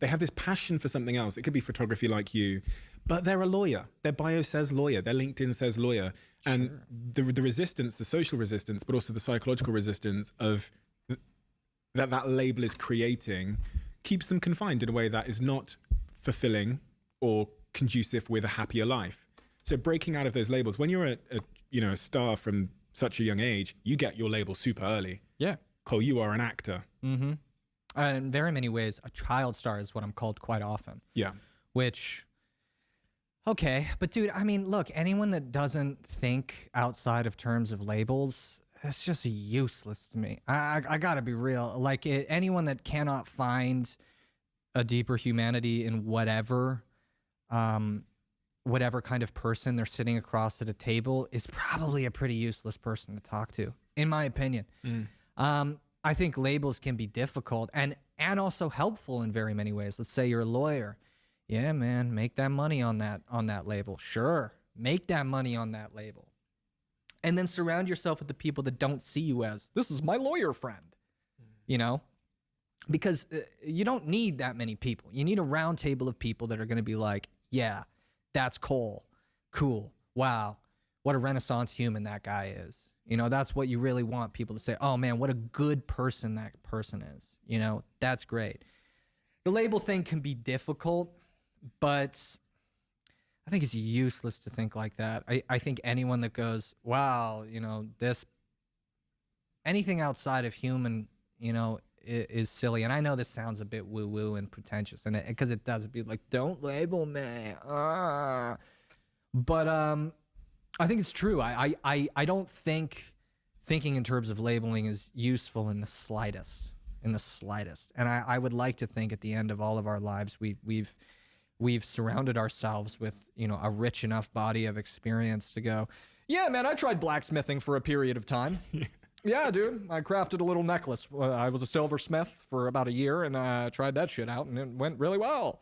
have this passion for something else. It could be photography like you, but they're a lawyer. Their bio says lawyer. Their LinkedIn says lawyer. And the resistance, the social resistance, but also the psychological resistance of that label is creating keeps them confined in a way that is not fulfilling or conducive with a happier life. So breaking out of those labels, when you're a star from such a young age, you get your label super early. Yeah. Cole, you are an actor. Mm-hmm. In very many ways, a child star is what I'm called quite often. Yeah. Which, okay, but dude, I mean, look, anyone that doesn't think outside of terms of labels, it's just useless to me. I gotta be real. Like, anyone that cannot find a deeper humanity in whatever kind of person they're sitting across at a table is probably a pretty useless person to talk to, in my opinion. I think labels can be difficult and also helpful in very many ways. Let's say you're a lawyer. Yeah, man, make that money on that label. Sure, make that money on that label. And then surround yourself with the people that don't see you as, this is my lawyer friend, you know? Because you don't need that many people. You need a round table of people that are going to be like, yeah, that's Cole. Cool. Wow. What a Renaissance human that guy is. You know, that's what you really want people to say. Oh man, what a good person that person is. You know, that's great. The label thing can be difficult, but I think it's useless to think like that. I think anyone that goes, wow, you know, anything outside of human, you know, is silly. And I know this sounds a bit woo-woo and pretentious, and because it does be like, don't label me. But I think it's true. I don't think thinking in terms of labeling is useful in the slightest. And I would like to think at the end of all of our lives, we've surrounded ourselves with, you know, a rich enough body of experience to go, yeah, man, I tried blacksmithing for a period of time. Yeah, dude, I crafted a little necklace. I was a silversmith for about a year, and I tried that shit out, and it went really well.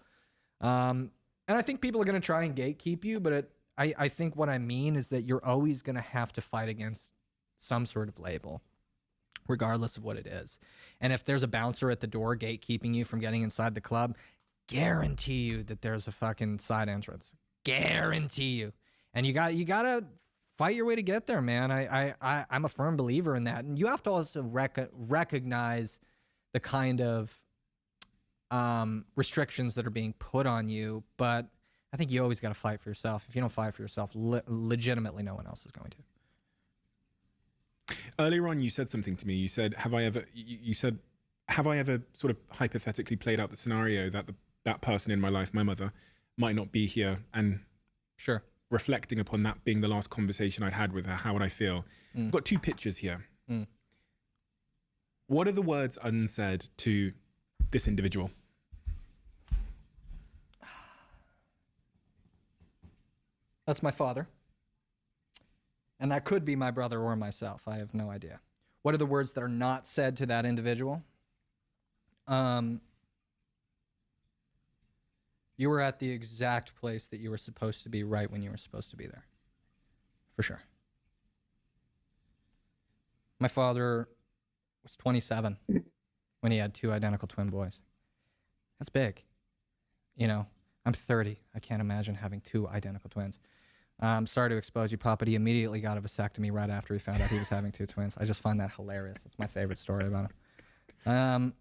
And I think people are going to try and gatekeep you, but I think what I mean is that you're always going to have to fight against some sort of label, regardless of what it is. And if there's a bouncer at the door gatekeeping you from getting inside the club, guarantee you that there's a fucking side entrance. Guarantee you. And you gotta fight your way to get there, man. I'm a firm believer in that. And you have to also recognize the kind of restrictions that are being put on you. But I think you always got to fight for yourself. If you don't fight for yourself, legitimately no one else is going to. Earlier on, you said something to me. You said, have I ever sort of hypothetically played out the scenario that that person in my life, my mother, might not be here, and sure, reflecting upon that being the last conversation I'd had with her, how would I feel? I've got two pictures here. What are the words unsaid to this individual? That's my father. And that could be my brother or myself. I have no idea. What are the words that are not said to that individual? You were at the exact place that you were supposed to be right when you were supposed to be there. For sure. My father was 27 when he had two identical twin boys. That's big. You know, I'm 30. I can't imagine having two identical twins. Sorry to expose you, Papa. He immediately got a vasectomy right after he found out he was having two twins. I just find that hilarious. That's my favorite story about him.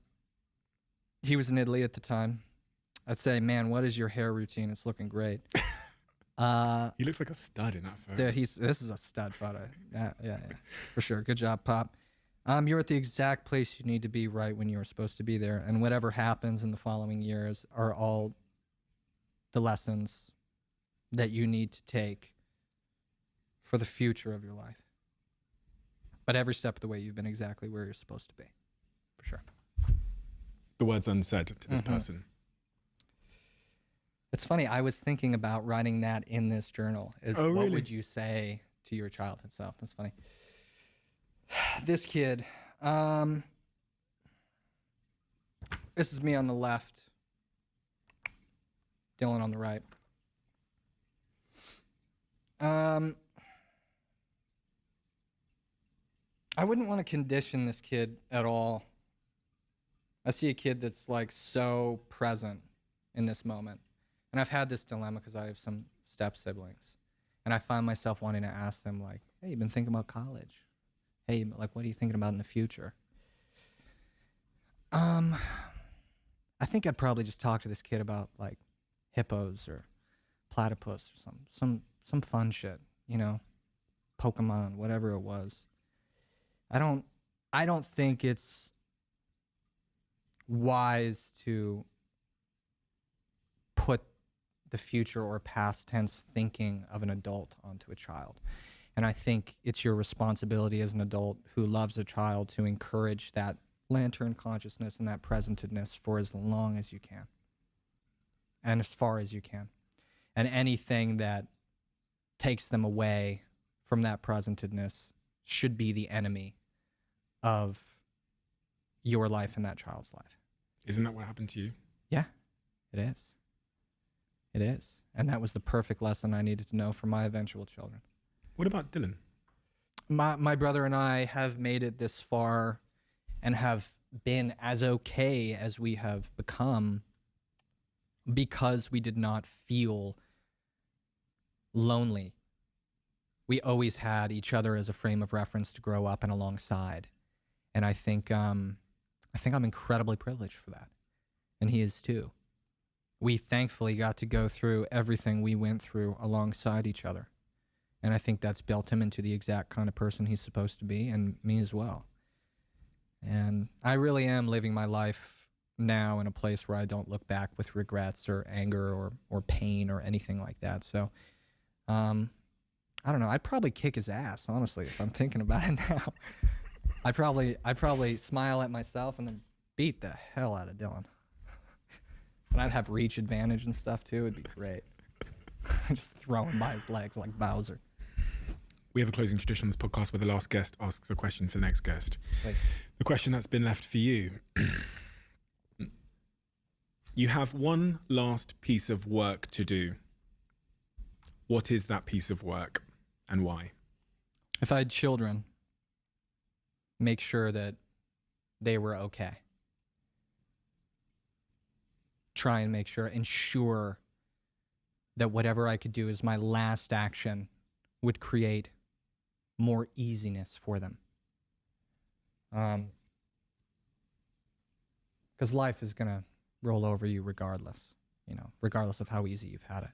He was in Italy at the time. I'd say, man, what is your hair routine? It's looking great. He looks like a stud in that photo. Dude, this is a stud photo. Yeah, for sure. Good job, Pop. You're at the exact place you need to be right when you were supposed to be there, and whatever happens in the following years are all the lessons that you need to take for the future of your life. But every step of the way, you've been exactly where you're supposed to be, for sure. The words unsaid to this person. It's funny, I was thinking about writing that in this journal. Oh, what really? would you say to your childhood self? That's funny. This kid, this is me on the left, Dylan on the right. I wouldn't want to condition this kid at all. I see a kid that's like so present in this moment. And I've had this dilemma because I have some step siblings. And I find myself wanting to ask them like, hey, you been thinking about college? Hey, like, what are you thinking about in the future? I think I'd probably just talk to this kid about like hippos or platypus or some fun shit, you know, Pokemon, whatever it was. I don't think it's wise to put the future or past tense thinking of an adult onto a child. And I think it's your responsibility as an adult who loves a child to encourage that lantern consciousness and that presentedness for as long as you can. And as far as you can. And anything that takes them away from that presentedness should be the enemy of your life and that child's life. Isn't that what happened to you? Yeah, it is. It is. And that was the perfect lesson I needed to know for my eventual children. What about Dylan? My brother and I have made it this far and have been as okay as we have become because we did not feel lonely we always had each other as a frame of reference to grow up and alongside. And I think I'm incredibly privileged for that. And he is too. We thankfully got to go through everything we went through alongside each other. And I think that's built him into the exact kind of person he's supposed to be, and me as well. And I really am living my life now in a place where I don't look back with regrets or anger or pain or anything like that. So, I don't know. I'd probably kick his ass, honestly, if I'm thinking about it now. I'd probably smile at myself and then beat the hell out of Dylan. And I'd have reach advantage and stuff too. It'd be great. Just throw him by his legs like Bowser. We have a closing tradition on this podcast where the last guest asks a question for the next guest. Please. The question that's been left for you. You have one last piece of work to do. What is that piece of work and why? If I had children, make sure that they were okay. Try and ensure that whatever I could do as my last action would create more easiness for them. Because life is going to roll over you regardless, regardless of how easy you've had it.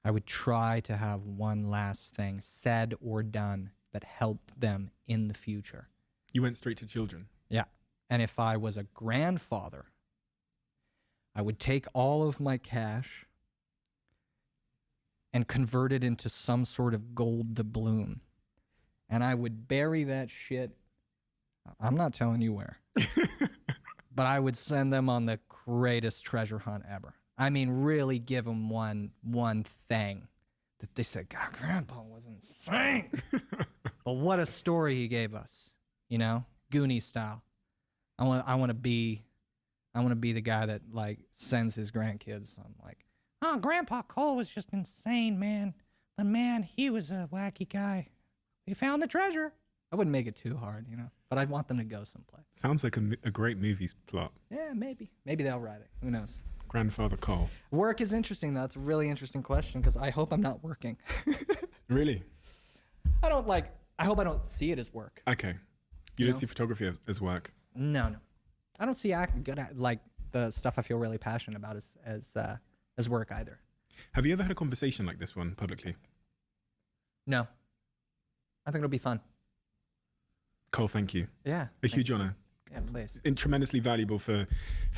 I would try to have one last thing said or done that helped them in the future. You went straight to children? Yeah. And if I was a grandfather, I would take all of my cash and convert it into some sort of gold doubloon. And I would bury that shit. I'm not telling you where. But I would send them on the greatest treasure hunt ever. I mean, really give them one thing that they said, God, Grandpa was insane. But what a story he gave us, Goonies style. I want to be the guy that like sends his grandkids. I'm like, oh, Grandpa Cole was just insane, man. But man, he was a wacky guy. We found the treasure. I wouldn't make it too hard, but I'd want them to go someplace. Sounds like a great movie's plot. Yeah, maybe. Maybe they'll write it. Who knows? Grandfather Cole. Work is interesting. That's a really interesting question because I hope I'm not working. Really? I hope I don't see it as work. Okay. You don't see photography as work? No. I don't see the stuff I feel really passionate about as work either. Have you ever had a conversation like this one publicly? No. I think it'll be fun. Cole, thank you. Yeah. A huge honor. Yeah, please. And tremendously valuable for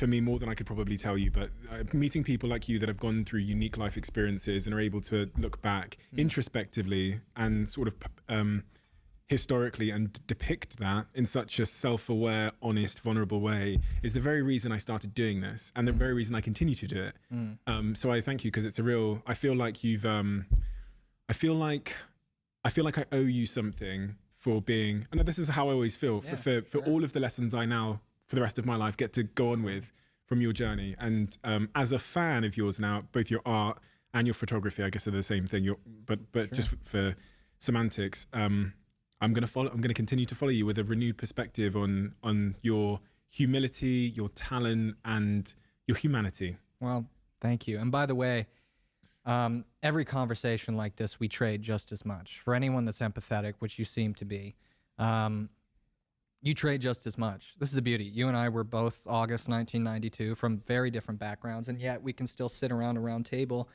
me, more than I could probably tell you. But meeting people like you that have gone through unique life experiences and are able to look back introspectively and sort of historically and depict that in such a self-aware, honest, vulnerable way is the very reason I started doing this and the very reason I continue to do it. So I thank you because it's I feel like you've, I feel like I owe you something for being, and this is how I always feel, for all of the lessons I now, for the rest of my life, get to go on with from your journey. And as a fan of yours now, both your art and your photography, I guess are the same thing, but sure. Just for semantics, I'm going to continue to follow you with a renewed perspective on your humility, your talent, and your humanity. Well, thank you. And by the way, every conversation like this, we trade just as much. For anyone that's empathetic, which you seem to be, you trade just as much. This is the beauty. You and I were both August 1992 from very different backgrounds, and yet we can still sit around a round table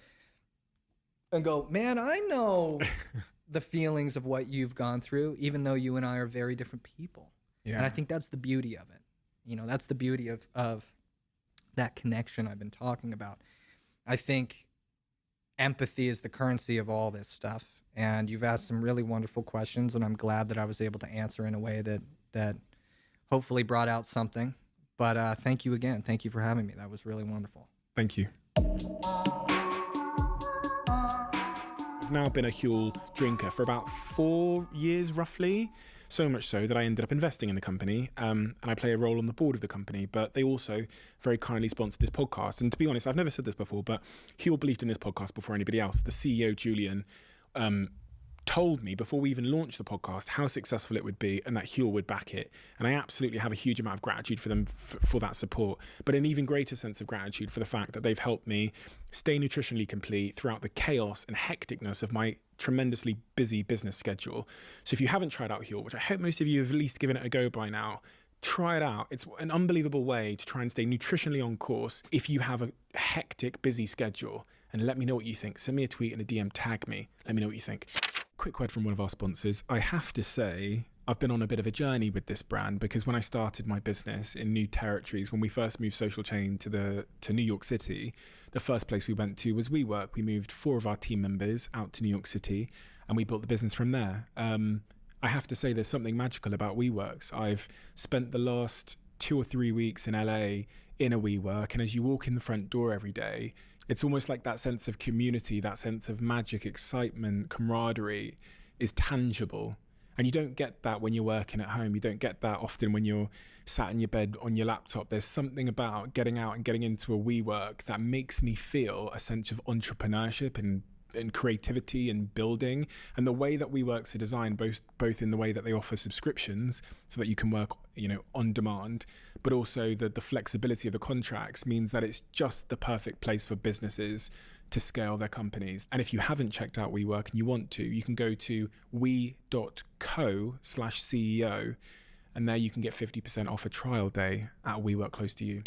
and go, man, I know the feelings of what you've gone through, even though you and I are very different people. Yeah. And I think that's the beauty of it. That's the beauty of that connection I've been talking about. I think empathy is the currency of all this stuff. And you've asked some really wonderful questions, and I'm glad that I was able to answer in a way that hopefully brought out something. But thank you again. Thank you for having me. That was really wonderful. Thank you. I've now been a Huel drinker for about 4 years, roughly. So much so that I ended up investing in the company, and I play a role on the board of the company, but they also very kindly sponsor this podcast. And to be honest, I've never said this before, but Huel believed in this podcast before anybody else. The CEO, Julian, told me before we even launched the podcast how successful it would be and that Huel would back it. And I absolutely have a huge amount of gratitude for them for that support, but an even greater sense of gratitude for the fact that they've helped me stay nutritionally complete throughout the chaos and hecticness of my tremendously busy business schedule. So if you haven't tried out Huel, which I hope most of you have at least given it a go by now, try it out. It's an unbelievable way to try and stay nutritionally on course if you have a hectic, busy schedule. And let me know what you think. Send me a tweet and a DM, tag me. Let me know what you think. Quick word from one of our sponsors. I have to say, I've been on a bit of a journey with this brand because when I started my business in new territories, when we first moved Social Chain to New York City, the first place we went to was WeWork. We moved 4 of our team members out to New York City and we built the business from there. I have to say there's something magical about WeWorks. I've spent the last 2 or 3 weeks in LA in a WeWork, and as you walk in the front door every day, it's almost like that sense of community, that sense of magic, excitement, camaraderie is tangible. And you don't get that when you're working at home. You don't get that often when you're sat in your bed on your laptop. There's something about getting out and getting into a WeWork that makes me feel a sense of entrepreneurship and creativity and building. And the way that WeWorks are designed, both in the way that they offer subscriptions so that you can work, on demand, but also the flexibility of the contracts means that it's just the perfect place for businesses to scale their companies. And if you haven't checked out WeWork and you want to, you can go to we.co/CEO, and there you can get 50% off a trial day at a WeWork close to you.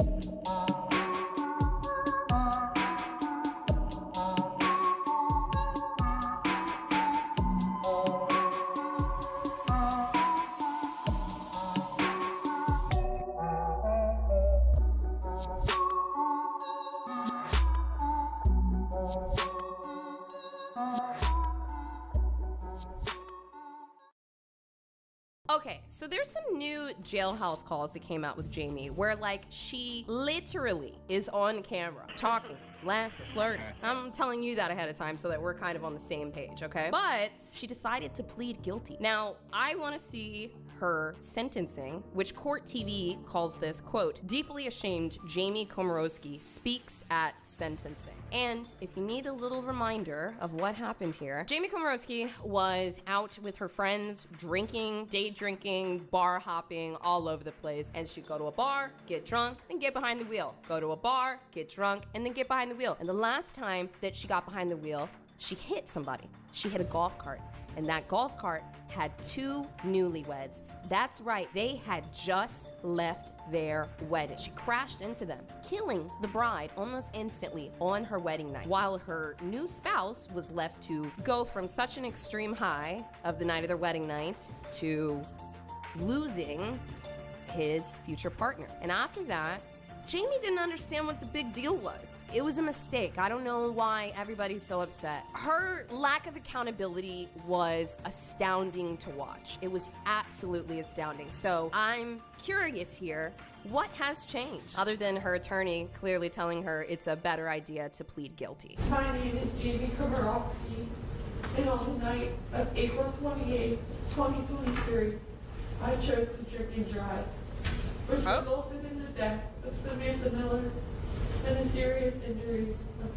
Okay, so there's some new Jailhouse calls that came out with Jamie where, she literally is on camera talking, laughing, flirting. I'm telling you that ahead of time so that we're kind of on the same page, okay? But she decided to plead guilty. Now, I want to see her sentencing, which Court TV calls this, quote, deeply ashamed Jamie Komorowski speaks at sentencing. And if you need a little reminder of what happened here, Jamie Komorowski was out with her friends, drinking, day drinking, bar hopping all over the place. And she'd go to a bar, get drunk, and get behind the wheel. Go to a bar, get drunk, and then get behind the wheel. And the last time that she got behind the wheel, she hit somebody. She hit a golf cart. And that golf cart had 2 newlyweds. That's right, they had just left their wedding. She crashed into them, killing the bride almost instantly on her wedding night, while her new spouse was left to go from such an extreme high of the night of their wedding night to losing his future partner. And after that, Jamie didn't understand what the big deal was. It was a mistake. I don't know why everybody's so upset. Her lack of accountability was astounding to watch. It was absolutely astounding. So I'm curious here, what has changed? Other than her attorney clearly telling her it's a better idea to plead guilty. My name is Jamie Komorowski, and on the night of April 28, 2023, I chose to drink and drive, which resulted in the death of Samantha Miller and the serious injuries of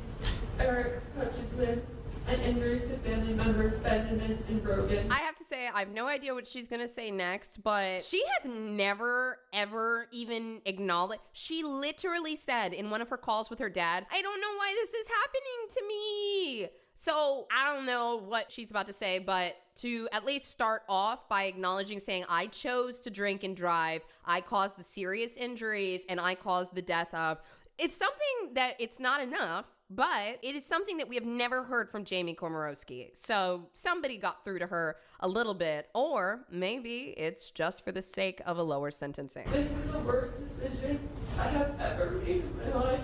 Eric Hutchinson and injuries to family members Benjamin and Brogan. I have to say, I have no idea what she's gonna say next, but she has never, ever even acknowledged. She literally said in one of her calls with her dad, I don't know why this is happening to me. So I don't know what she's about to say, but to at least start off by acknowledging, saying, I chose to drink and drive, I caused the serious injuries, and I caused the death of, it's something that it's not enough, but it is something that we have never heard from Jamie Komorowski. So somebody got through to her a little bit, or maybe it's just for the sake of a lower sentencing. This is the worst decision I have ever made in my life,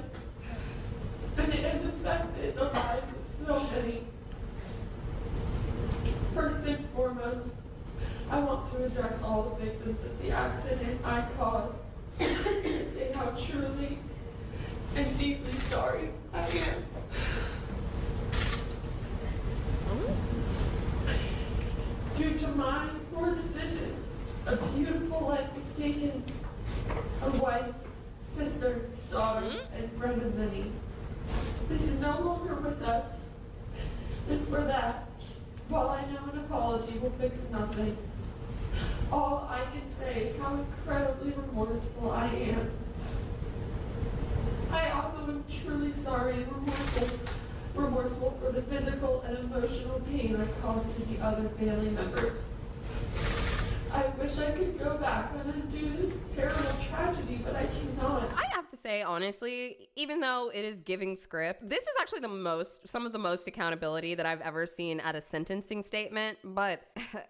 and it has affected the lives of so many. First and foremost, I want to address all the victims of the accident I caused and say how truly and deeply sorry I am. Due to my poor decisions, a beautiful life was taken. A wife, sister, daughter, and friend of many is no longer with us. And for that, While I know an apology will fix nothing, all I can say is how incredibly remorseful I am. I also am truly sorry and remorseful for the physical and emotional pain I caused to the other family members. I wish I could go back and undo this terrible tragedy, but I cannot. I have to say, honestly, even though it is giving script, this is actually some of the most accountability that I've ever seen at a sentencing statement. But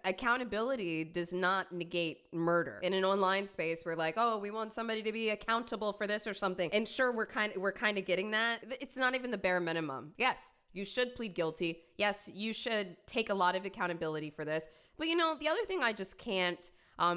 accountability does not negate murder. In an online space, we're like, oh, we want somebody to be accountable for this or something. And sure, we're kind of getting that. It's not even the bare minimum. Yes, you should plead guilty. Yes, you should take a lot of accountability for this. But you know, the other thing I just can't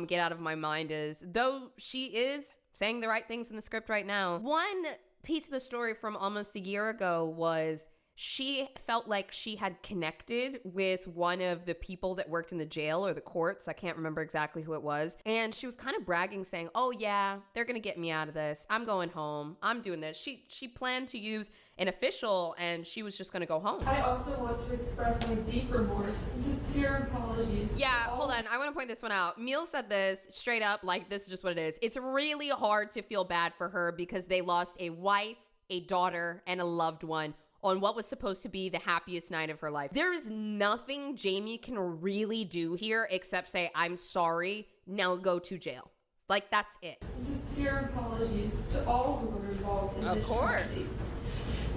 get out of my mind is, though she is saying the right things in the script right now, one piece of the story from almost a year ago was she felt like she had connected with one of the people that worked in the jail or the courts. I can't remember exactly who it was. And she was kind of bragging, saying, oh yeah, they're gonna get me out of this. I'm going home. I'm doing this. She planned to use an official and she was just gonna go home. I also want to express my deep remorse and sincere apologies. Yeah, hold on. I want to point this one out. Meal said this straight up, like, this is just what it is. It's really hard to feel bad for her because they lost a wife, a daughter, and a loved one on what was supposed to be the happiest night of her life. There is nothing Jamie can really do here except say, I'm sorry, now go to jail. Like, that's it. Sincere apologies to all who were involved in this tragedy,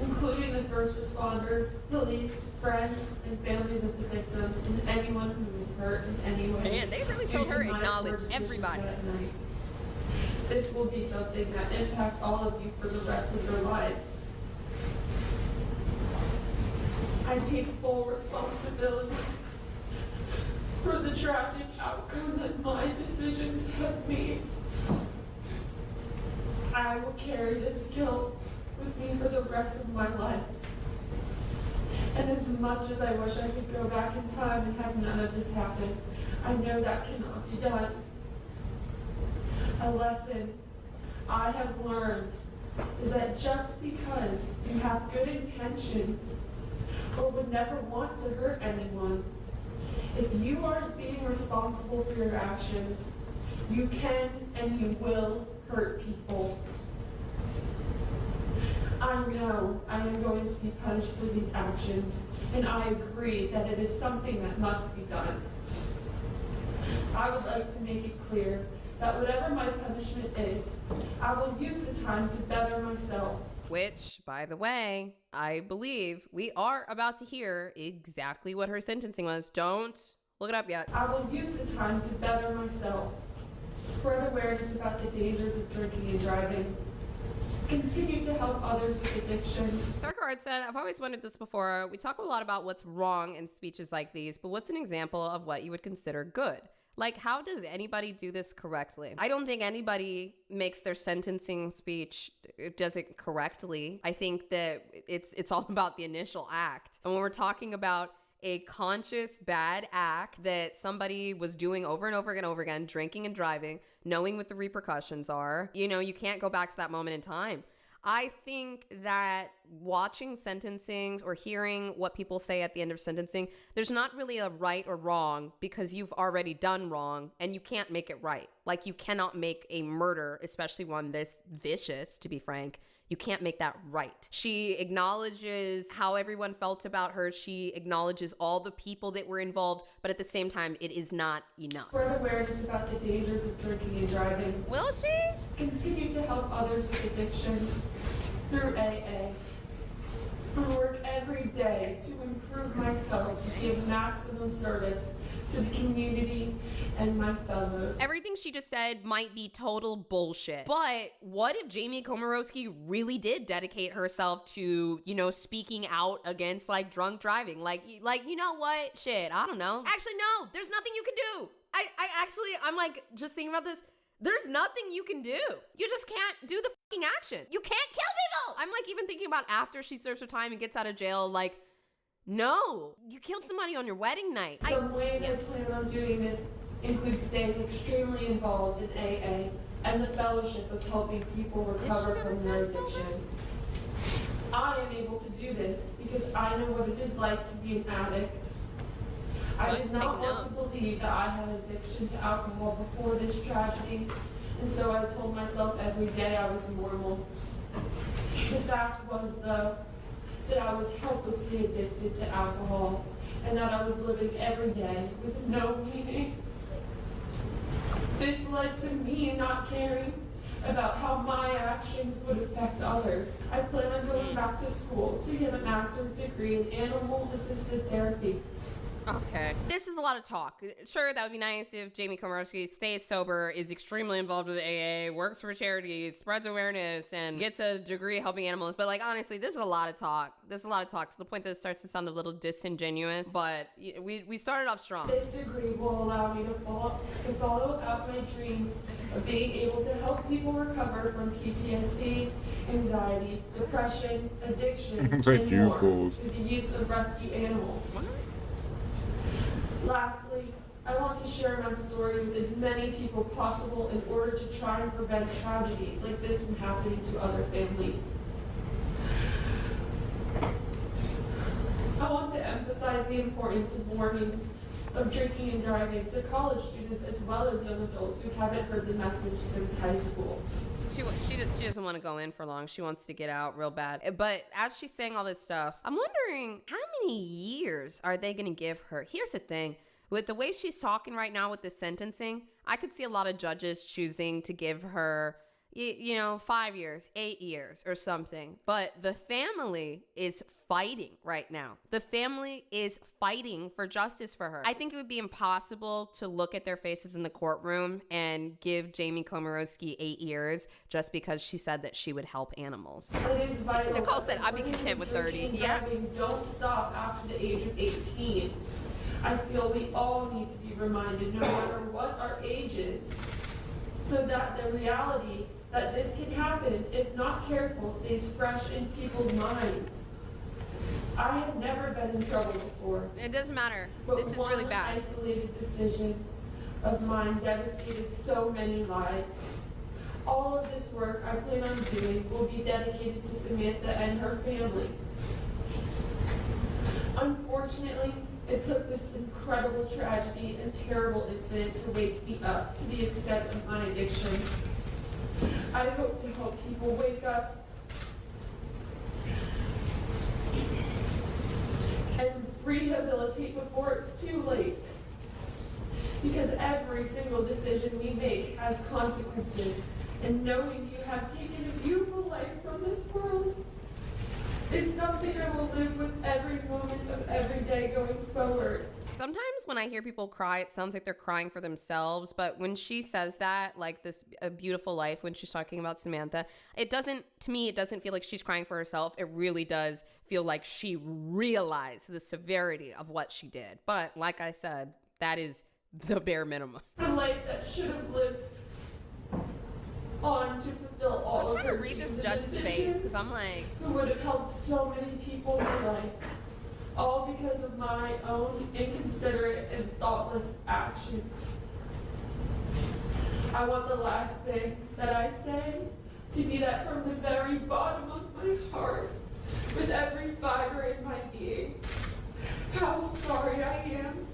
including the first responders, police, friends, and families of the victims, and anyone who was hurt in any way. Man, they really told her acknowledge everybody. This will be something that impacts all of you for the rest of your lives. I take full responsibility for the tragic outcome that my decisions have made. I will carry this guilt with me for the rest of my life. And as much as I wish I could go back in time and have none of this happen, I know that cannot be done. A lesson I have learned is that just because you have good intentions or would never want to hurt anyone, if you aren't being responsible for your actions, you can and you will hurt people. I know I am going to be punished for these actions, and I agree that it is something that must be done. I would like to make it clear that whatever my punishment is, I will use the time to better myself. Which, by the way, I believe we are about to hear exactly what her sentencing was. Don't look it up yet. I will use the time to better myself, spread awareness about the dangers of drinking and driving, continue to help others with addictions. Darkheart said, I've always wondered this before. We talk a lot about what's wrong in speeches like these, but what's an example of what you would consider good? Like, how does anybody do this correctly? I don't think anybody makes their sentencing speech, does it correctly. I think that it's all about the initial act. And when we're talking about a conscious bad act that somebody was doing over and over and over again, drinking and driving, knowing what the repercussions are, you know, you can't go back to that moment in time. I think that watching sentencings or hearing what people say at the end of sentencing, there's not really a right or wrong because you've already done wrong and you can't make it right. Like, you cannot make a murder, especially one this vicious, to be frank, you can't make that right. She acknowledges how everyone felt about her. She acknowledges all the people that were involved, but at the same time, it is not enough. Spread awareness about the dangers of drinking and driving. Will she? Continue to help others with addictions through AA. I work every day to improve myself, to give maximum service to the community and my fellows. Everything she just said might be total bullshit. But what if Jamie Komorowski really did dedicate herself to, you know, speaking out against, like, drunk driving? Like, you know what? Shit, I don't know. Actually, no, there's nothing you can do. I'm like, just thinking about this. There's nothing you can do. You just can't do the fucking action. You can't kill people. I'm like even thinking about after she serves her time and gets out of jail, like, no, you killed somebody on your wedding night. Some ways I plan on doing this include staying extremely involved in AA and the fellowship of helping people recover from their addictions. I am able to do this because I know what it is like to be an addict. I did not want to believe that I had addiction to alcohol before this tragedy, and so I told myself every day I was normal. The fact was, though, that I was helplessly addicted to alcohol, and that I was living every day with no meaning. This led to me not caring about how my actions would affect others. I plan on going back to school to get a master's degree in animal-assisted therapy. Okay. This is a lot of talk. Sure, that would be nice if Jamie Komorowski stays sober, is extremely involved with AA, works for charities, spreads awareness, and gets a degree helping animals. But, like, honestly, this is a lot of talk. This is a lot of talk to the point that it starts to sound a little disingenuous. But we started off strong. This degree will allow me to follow out my dreams of being able to help people recover from PTSD, anxiety, depression, addiction, and more through the use of rescue animals. Lastly, I want to share my story with as many people possible in order to try and prevent tragedies like this from happening to other families. I want to emphasize the importance of warnings of drinking and driving to college students as well as young adults who haven't heard the message since high school. She doesn't want to go in for long. She wants to get out real bad. But as she's saying all this stuff, I'm wondering how many years are they going to give her? Here's the thing. With the way she's talking right now with the sentencing, I could see a lot of judges choosing to give her, 5 years, 8 years or something. But the family is fighting right now. The family is fighting for justice for her. I think it would be impossible to look at their faces in the courtroom and give Jamie Komorowski 8 years just because she said that she would help animals. It is vital. Nicole said, I'd be content with 30. Yeah. Don't stop after the age of 18. I feel we all need to be reminded, no matter what our age is, so that the reality that this can happen, if not careful, stays fresh in people's minds. I have never been in trouble before. It doesn't matter. But This is really bad. One isolated decision of mine devastated so many lives. All of this work I plan on doing will be dedicated to Samantha and her family. Unfortunately, it took this incredible tragedy and terrible incident to wake me up to the extent of my addiction. I hope to help people wake up and rehabilitate before it's too late. Because every single decision we make has consequences, and knowing you have taken a beautiful life from this world is something I will live with every moment of every day going forward. Sometimes when I hear people cry, it sounds like they're crying for themselves. But when she says that, like this a beautiful life, when she's talking about Samantha, it doesn't feel like she's crying for herself. It really does feel like she realized the severity of what she did. But like I said, that is the bare minimum. A life that should have lived on to fulfill all of her. I'm trying to read this judge's face because I'm like, who would have helped so many people in life, all because of my own inconsiderate and thoughtless actions. I want the last thing that I say to be that from the very bottom of my heart, with every fiber in my being, how sorry I am,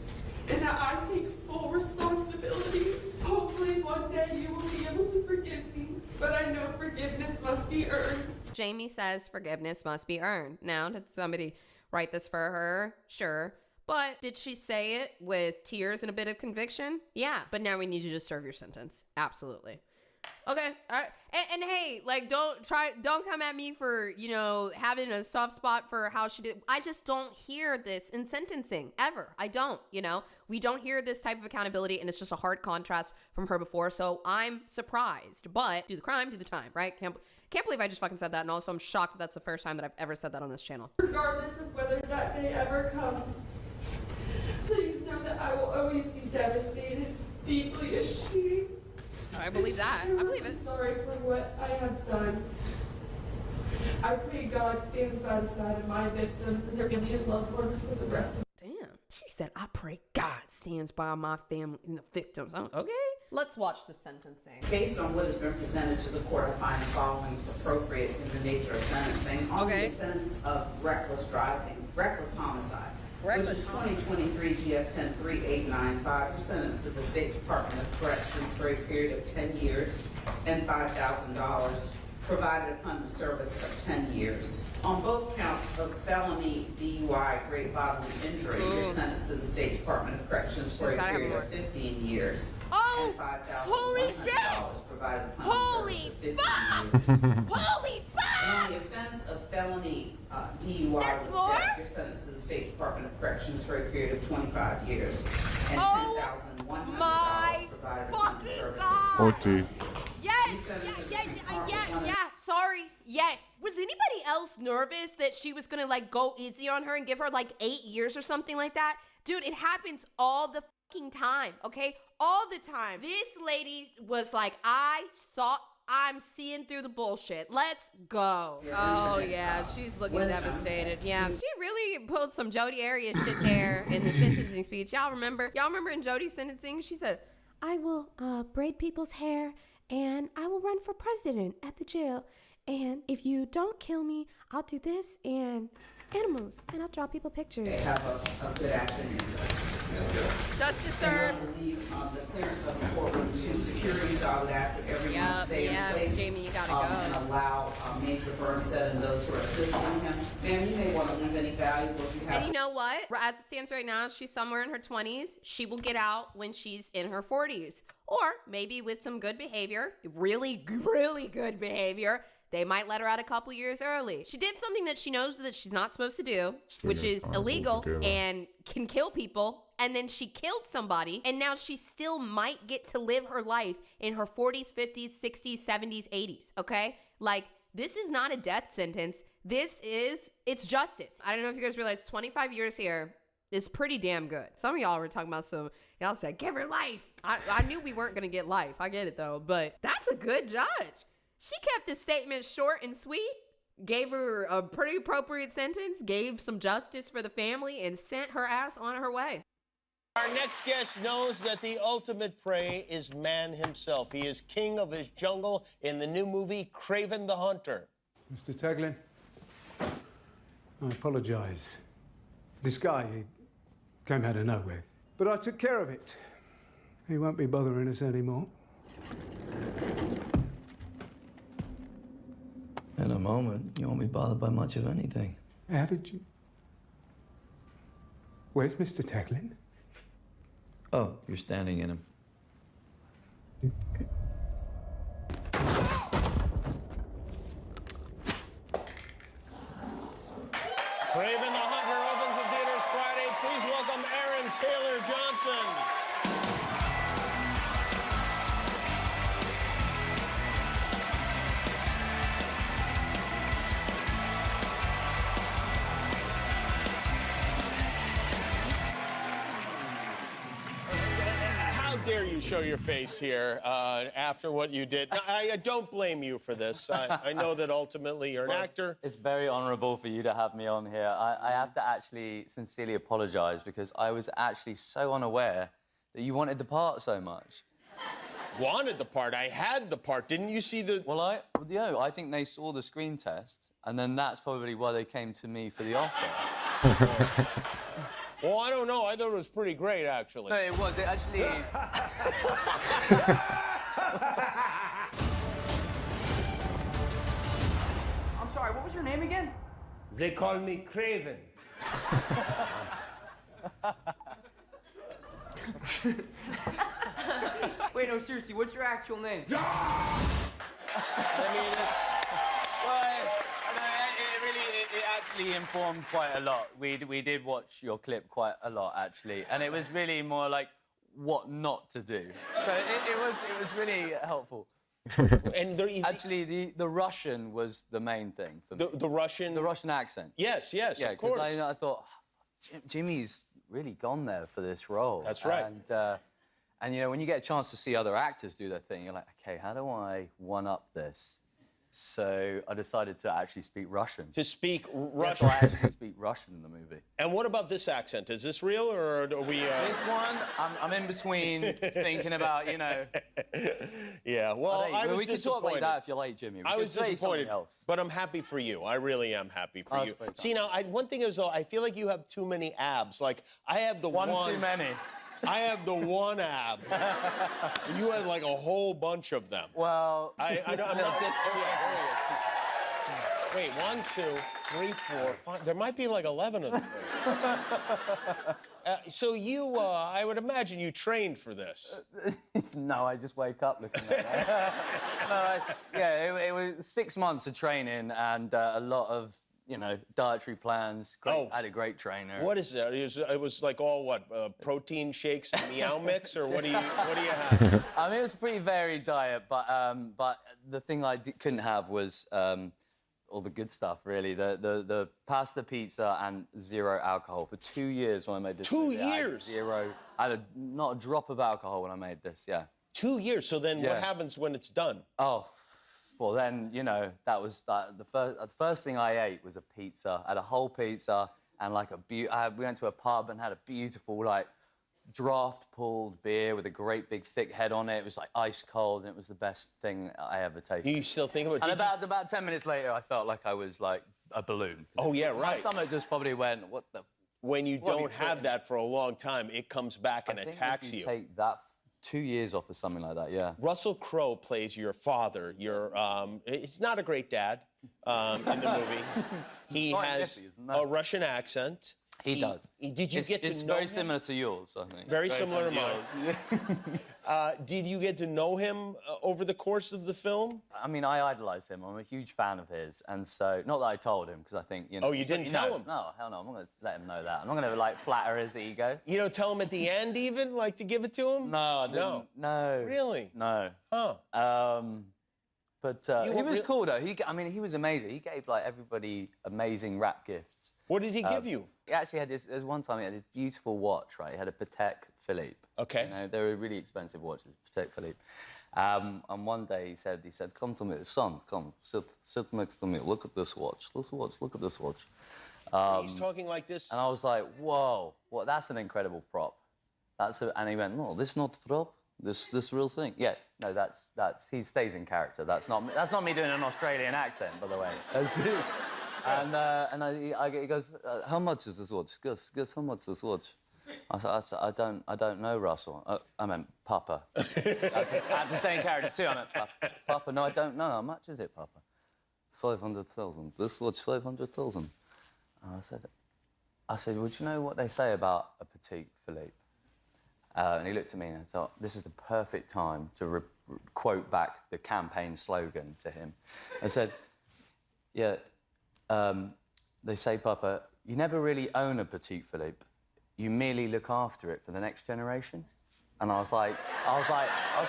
and that I take full responsibility. Hopefully one day you will be able to forgive me, but I know forgiveness must be earned. Jamie says forgiveness must be earned. Now, did somebody write this for her? Sure. But did she say it with tears and a bit of conviction? Yeah. But now we need you to serve your sentence. Absolutely. Okay. All right. And hey, like, don't come at me for, having a soft spot for how she did. I just don't hear this in sentencing ever. I don't, we don't hear this type of accountability, and it's just a hard contrast from her before. So I'm surprised, but do the crime, do the time, right? Can't believe I just fucking said that. And also I'm shocked that that's the first time that I've ever said that on this channel. Regardless of whether that day ever comes, please know that I will always be devastated, deeply ashamed. I believe that. I believe it. I'm sorry for what I have done. I pray God stands by the side of my victims and their family and loved ones for the rest of. Damn. She said, I pray God stands by my family and the victims. Okay. Let's watch the sentencing. Based on what has been presented to the court, I find the following appropriate in the nature of sentencing. On the offense of reckless driving, reckless homicide, which is 2023 GS 103895. You're sentenced to the State Department of Corrections for a period of 10 years and $5,000 provided upon the service of 10 years. On both counts of felony DUI, great bodily injury, you're sentenced to the State Department of Corrections for a period of 15 years. Oh, and holy $5,100 shit! provided upon Holy the service fuck! of 15 years. Holy fuck! On the offense of felony DUI There's with more? death, you're sentenced to the State Department of Corrections for a period of 25 years and Oh $10,100 my provided upon the fucking service God! of 20 years. Yes, yeah, sorry, yes. Was anybody else nervous that she was gonna like go easy on her and give her like 8 years or something like that? Dude, it happens all the fucking time, okay? All the time. This lady was like, I'm seeing through the bullshit. Let's go. Oh yeah, she's looking devastated. Yeah, she really pulled some Jodi Arias shit there in the sentencing speech. Y'all remember in Jodi's sentencing? She said, I will braid people's hair and I will run for president at the jail. And if you don't kill me, I'll do this and animals, and I'll draw people pictures. They have a good afternoon. Justice, sir. And we'll leave the clearance of the courtroom to security, so I would ask that everyone stay in place. Jamie, you gotta go. And allow Major Bernstead and those who are assisting him. Ma'am, you may want to leave any valuables you have. And you know what? As it stands right now, she's somewhere in her 20s. She will get out when she's in her 40s. Or maybe with some good behavior, really, really good behavior, they might let her out a couple years early. She did something that she knows that she's not supposed to do, which is illegal and can kill people. And then she killed somebody, and now she still might get to live her life in her 40s, 50s, 60s, 70s, 80s, okay? Like, this is not a death sentence. It's justice. I don't know if you guys realize 25 years here is pretty damn good. Some of y'all were talking about y'all said, give her life. I knew we weren't gonna get life. I get it though, but that's a good judge. She kept the statement short and sweet, gave her a pretty appropriate sentence, gave some justice for the family, and sent her ass on her way. Our next guest knows that the ultimate prey is man himself. He is king of his jungle in the new movie Kraven the Hunter. Mr. Teglin, I apologize. This guy, he came out of nowhere. But I took care of it. He won't be bothering us anymore. In a moment, you won't be bothered by much of anything. How did you... Where's Mr. Teglin? Oh, you're standing in him. Kraven the Hunter opens in theaters Friday. Please welcome Aaron Taylor Johnson. How dare you show your face here after what you did? I don't blame you for this. I know that ultimately you're an actor. It's very honorable for you to have me on here. I have to actually sincerely apologize because I was actually so unaware that you wanted the part so much. Wanted the part? I had the part. Didn't you see the... Well, I think they saw the screen test, and then that's probably why they came to me for the offer. Well, I don't know. I thought it was pretty great, actually. No, it was. It actually... I'm sorry, what was your name again? They call me Kraven. Wait, no, seriously, what's your actual name? I mean, it's... Well, it actually informed quite a lot. We did watch your clip quite a lot, actually, and it was really more like what not to do. So it was really helpful. And actually, the Russian was the main thing for me. The Russian? The Russian accent. Yes, yeah, of course. Because I thought, Jimmy's really gone there for this role. That's right. And you know, when you get a chance to see other actors do their thing, you're like, okay, how do I one-up this So I decided to actually speak Russian. To speak Yeah, Russian. so I actually speak Russian in the movie. And what about this accent? Is this real, or are we... This one, I'm in between thinking about, you know... Yeah, well, I was we can talk like that if you like, Jimmy. I was disappointed, but I'm happy for you. I really am happy for you. See, now, one thing is, though, I feel like you have too many abs. Like, I have the one... One too many. I have the one ab. And you have, like, a whole bunch of them. Well... I'm not... Wait, 1, 2, 3, 4, 5. There might be like 11 of them. So you, I would imagine you trained for this. No, I just wake up looking at that. It was 6 months of training and a lot of, you know, dietary plans. I had a great trainer. What is that? It was like all what? Protein shakes and meow mix, or what do you have? I mean, it was a pretty varied diet, but the thing I couldn't have was all the good stuff, really. The pasta, pizza, and zero alcohol for 2 years when I made this. 2 movie. years? I had not a drop of alcohol when I made this. Yeah. 2 years. So then, what happens when it's done? Oh. Well, then, you know, that was the first thing I ate was a pizza. I had a whole pizza and like we went to a pub and had a beautiful like draft pulled beer with a great big thick head on it. It was like ice cold and it was the best thing I ever tasted. You still think about it? And about 10 minutes later, I felt like I was like a balloon. Oh yeah, right. My stomach just probably went, what the? When you don't have that for a long time, it comes back and attacks you. Take that 2 years off of something like that, yeah. Russell Crowe plays your father. He's not a great dad in the movie. He has a Russian accent. He does. Did you get to know him? It's very similar to yours, I think. Very similar to mine. Did you get to know him over the course of the film? I mean, I idolized him. I'm a huge fan of his. And so, not that I told him, because I think, you know... Oh, you didn't tell him? No, hell no. I'm not going to let him know that. I'm not going to, like, flatter his ego. You don't tell him at the end, even, like, to give it to him? No, I didn't. No. Really? No. Huh. But he was cool, though. He was amazing. He gave, like, everybody amazing rap gifts. What did he give you? He actually had this... There's one time he had this beautiful watch, right? He had a Patek Philippe. Okay. You know, they were really expensive watches, Patek Philippe. And one day he said, come to me, son, come, sit next to me. Look at this watch. Look at this watch. He's talking like this? And I was like, whoa, that's an incredible prop. And he went, no, this is not a prop. This real thing. Yeah, no, he stays in character. That's not me doing an Australian accent, by the way. And he goes, how much is this watch? Guess how much is this watch? I said, I don't know, Russell. I meant Papa. I had to stay in character too. I meant Papa. No, I don't know. How much is it, Papa? 500,000. This watch, 500,000. I said, well, do you know what they say about a Patek Philippe? And he looked at me and I thought, this is the perfect time to quote back the campaign slogan to him. I said, yeah, they say, Papa, you never really own a Patek Philippe. You merely look after it for the next generation. And I was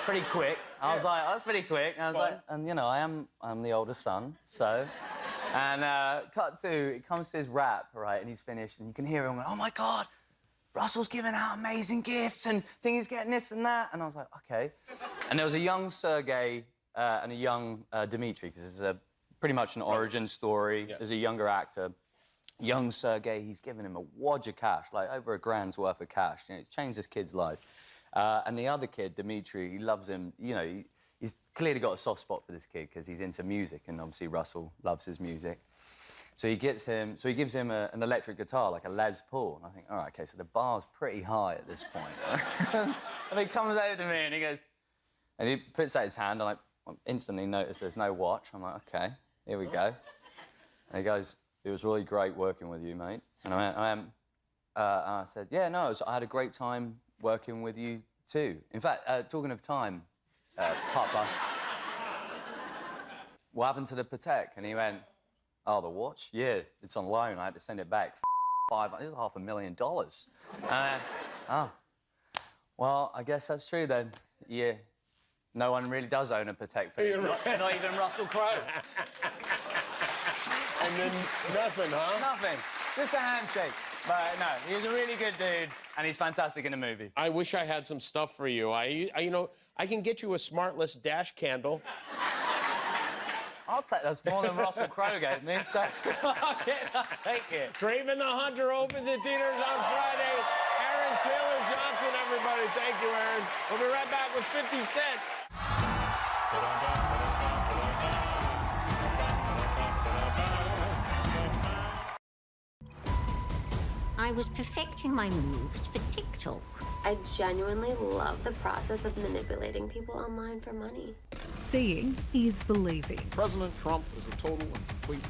pretty quick. I was pretty quick. And I was like, and you know, I'm the older son, so. And cut to, it comes to his rap, right, and he's finished, and you can hear him going, oh my God, Russell's giving out amazing gifts and he's getting this and that. And I was like, okay. And there was a young Sergei and a young Dmitri, because this is pretty much an origin story. There's a younger actor. Young Sergei, he's given him a wad of cash, like over $1,000's worth of cash. You know, it's changed this kid's life. And the other kid, Dmitri, he loves him. You know, he's clearly got a soft spot for this kid because he's into music, and obviously Russell loves his music. So he gives him an electric guitar, like a Les Paul. And I think, all right, okay, so the bar's pretty high at this point. And he comes over to me and he goes, and he puts out his hand, and I instantly notice there's no watch. I'm like, okay, here we go. And he goes, it was really great working with you, mate. And I said, yeah, no, I had a great time working with you too. In fact, talking of time, Papa, what happened to the Patek? And he went, oh, the watch? Yeah, it's on loan. I had to send it back. This is $500,000. Oh, well, I guess that's true then. Yeah, no one really does own a Patek Philippe. Right. Not even Russell Crowe. And then nothing, huh? Nothing. Just a handshake. But no, he's a really good dude, and he's fantastic in the movie. I wish I had some stuff for you. You know, I can get you a Smartless dash candle. I'll take that's more than Russell Crowe gave me, so I'll take it. Craven the Hunter opens in theaters on Friday. Aaron Taylor Johnson, everybody. Thank you, Aaron. We'll be right back with 50 Cent. I was perfecting my moves for TikTok. I genuinely love the process of manipulating people online for money. Seeing is believing. President Trump is a total and complete.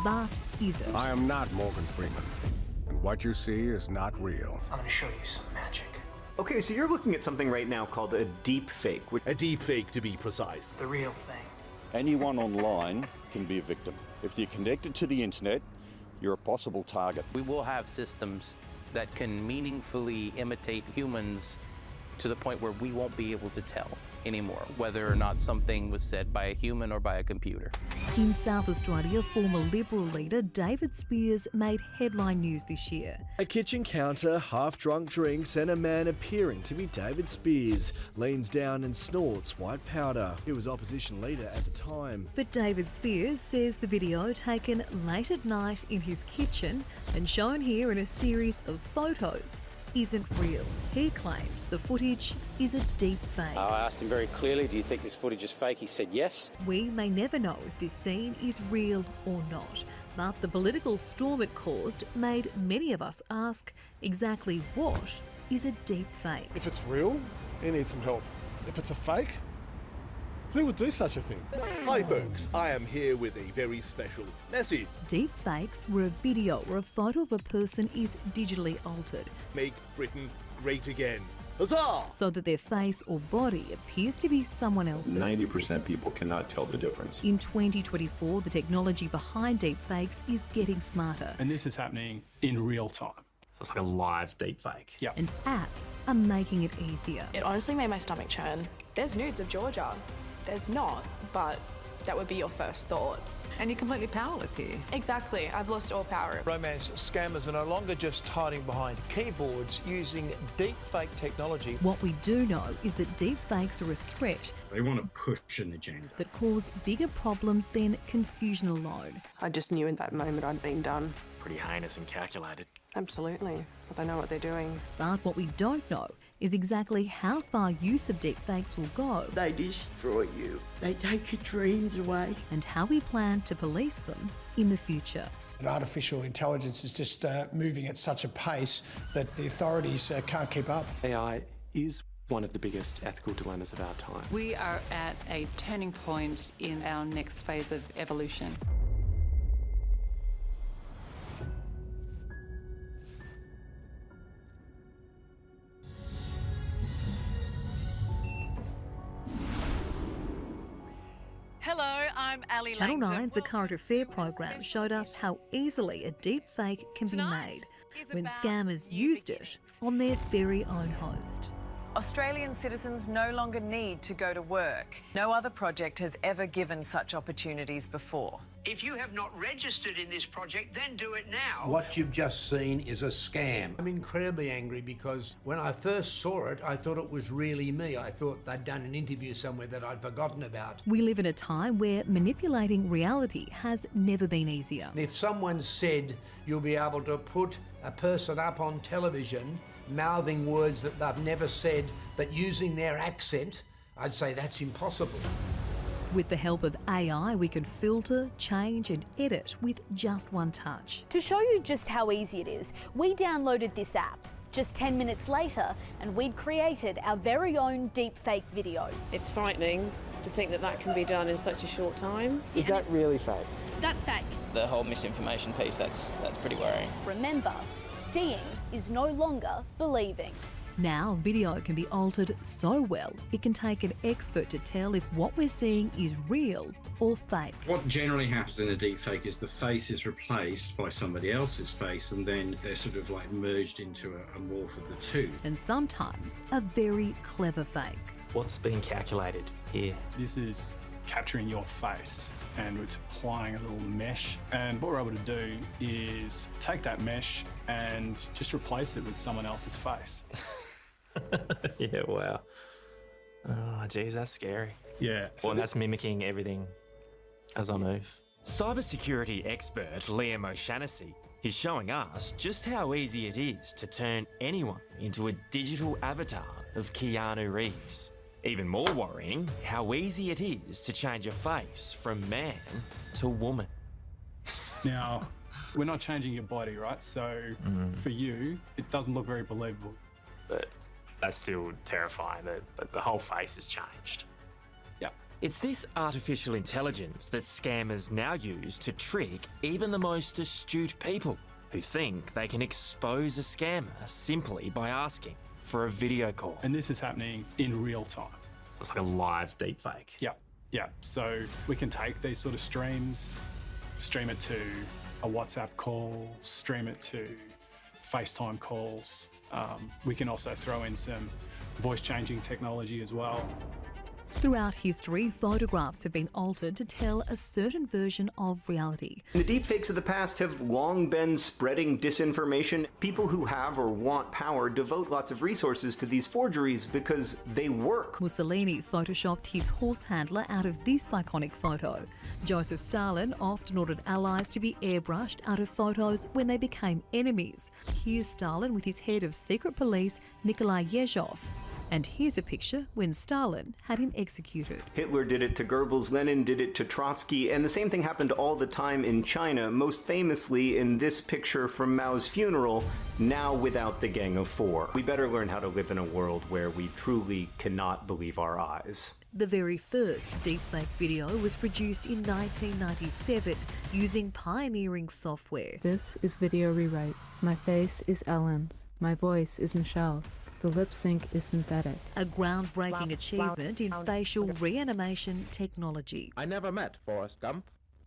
But is it? I am not Morgan Freeman. And what you see is not real. I'm gonna show you some magic. Okay, so you're looking at something right now called a deep fake. A deep fake, to be precise. The real thing. Anyone online can be a victim. If you're connected to the internet, you're a possible target. We will have systems that can meaningfully imitate humans to the point where we won't be able to tell anymore whether or not something was said by a human or by a computer. In South Australia, former Liberal leader David Spears made headline news this year. A kitchen counter, half-drunk drinks and a man appearing to be David Spears leans down and snorts white powder. He was opposition leader at the time. But David Spears says the video taken late at night in his kitchen and shown here in a series of photos isn't real. He claims the footage is a deep fake. I asked him very clearly, do you think this footage is fake? He said yes. We may never know if this scene is real or not, but the political storm it caused made many of us ask exactly what is a deep fake. If it's real, he needs some help. If it's a fake, who would do such a thing? Hi folks, I am here with a very special message. Deep fakes where a video or a photo of a person is digitally altered. Make Britain great again. Huzzah! So that their face or body appears to be someone else's. 90% people cannot tell the difference. In 2024, the technology behind deep fakes is getting smarter. And this is happening in real time. So it's like a live deep fake. Yeah. And apps are making it easier. It honestly made my stomach churn. There's nudes of Georgia. There's not, but that would be your first thought. And you're completely powerless here. Exactly. I've lost all power. Romance scammers are no longer just hiding behind keyboards using deepfake technology. What we do know is that deepfakes are a threat. They want to push an agenda that cause bigger problems than confusion alone. I just knew in that moment I'd been done. Pretty heinous and calculated. Absolutely. But they know what they're doing. But what we don't know is exactly how far use of deepfakes will go. They destroy you. They take your dreams away. And how we plan to police them in the future. And artificial intelligence is just moving at such a pace that the authorities can't keep up. AI is one of the biggest ethical dilemmas of our time. We are at a turning point in our next phase of evolution. Hello, I'm Ali Channel Langdon. 9's A Current Affair program showed us how easily a deep fake can be made when scammers used it on their very own host. Australian citizens no longer need to go to work. No other project has ever given such opportunities before. If you have not registered in this project, then do it now. What you've just seen is a scam. I'm incredibly angry because when I first saw it, I thought it was really me. I thought they'd done an interview somewhere that I'd forgotten about. We live in a time where manipulating reality has never been easier. If someone said you'll be able to put a person up on television mouthing words that they've never said but using their accent, I'd say that's impossible. With the help of AI, we can filter, change and edit with just one touch. To show you just how easy it is, we downloaded this app. Just 10 minutes later, and we'd created our very own deepfake video. It's frightening to think that that can be done in such a short time. Is that really fake? That's fake. The whole misinformation piece, that's pretty worrying. Remember, seeing is no longer believing. Now, video can be altered so well, it can take an expert to tell if what we're seeing is real or fake. What generally happens in a deepfake is the face is replaced by somebody else's face and then they're sort of like merged into a morph of the two. And sometimes a very clever fake. What's being calculated here? This is capturing your face and it's applying a little mesh. And what we're able to do is take that mesh and just replace it with someone else's face. Yeah, wow. Oh, geez, that's scary. Yeah. Well, and that's mimicking everything as I move. Cybersecurity expert Liam O'Shaughnessy is showing us just how easy it is to turn anyone into a digital avatar of Keanu Reeves. Even more worrying, how easy it is to change a face from man to woman. Now, we're not changing your body, right? So for you, it doesn't look very believable. But that's still terrifying that the whole face has changed. Yeah. It's this artificial intelligence that scammers now use to trick even the most astute people who think they can expose a scammer simply by asking for a video call. And this is happening in real time. So it's like a live deepfake. Yeah. So we can take these sort of streams, stream it to a WhatsApp call, stream it to FaceTime calls. We can also throw in some voice changing technology as well. Throughout history, photographs have been altered to tell a certain version of reality. The deepfakes of the past have long been spreading disinformation. People who have or want power devote lots of resources to these forgeries because they work. Mussolini photoshopped his horse handler out of this iconic photo. Joseph Stalin often ordered allies to be airbrushed out of photos when they became enemies. Here's Stalin with his head of secret police, Nikolai Yezhov. And here's a picture when Stalin had him executed. Hitler did it to Goebbels, Lenin did it to Trotsky, and the same thing happened all the time in China, most famously in this picture from Mao's funeral, now without the Gang of Four. We better learn how to live in a world where we truly cannot believe our eyes. The very first deepfake video was produced in 1997 using pioneering software. This is video rewrite. My face is Ellen's. My voice is Michelle's. The lip sync is synthetic. A groundbreaking achievement in facial reanimation technology. I never met Forrest Gump.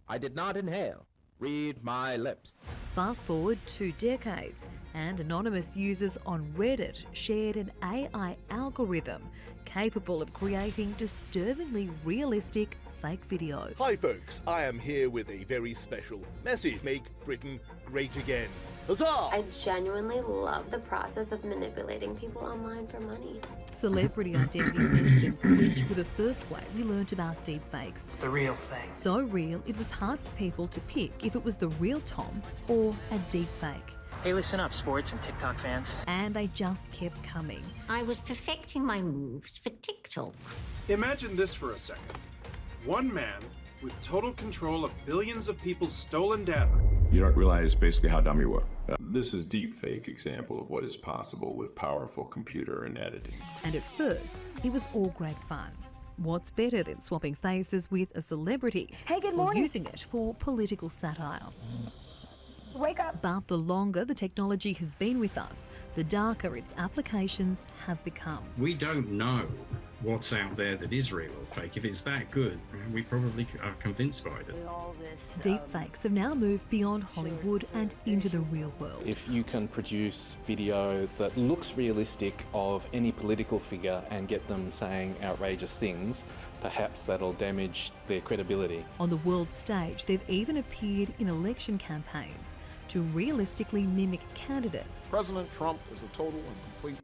I did not inhale. Read my lips. Fast forward 2 decades, and anonymous users on Reddit shared an AI algorithm capable of creating disturbingly realistic fake videos. Hi folks, I am here with a very special message. Make Britain great again. Huzzah! I genuinely love the process of manipulating people online for money. Celebrity identity lift and switch were the first way we learnt about deepfakes. The real thing. So real, it was hard for people to pick if it was the real Tom or a deepfake. Hey, listen up, sports and TikTok fans. And they just kept coming. I was perfecting my moves for TikTok. Imagine this for a second. One man with total control of billions of people's stolen data. You don't realize basically how dumb you were. This is deepfake example of what is possible with powerful computer and editing. And at first, it was all great fun. What's better than swapping faces with a celebrity? Hey, good or morning. using it for political satire. Wake up. But the longer the technology has been with us, the darker its applications have become. We don't know what's out there that is real or fake. If it's that good, we probably are convinced by it. Deepfakes have now moved beyond Hollywood and into the real world. If you can produce video that looks realistic of any political figure and get them saying outrageous things, perhaps that'll damage their credibility. On the world stage, they've even appeared in election campaigns to realistically mimic candidates. President Trump is a total and complete.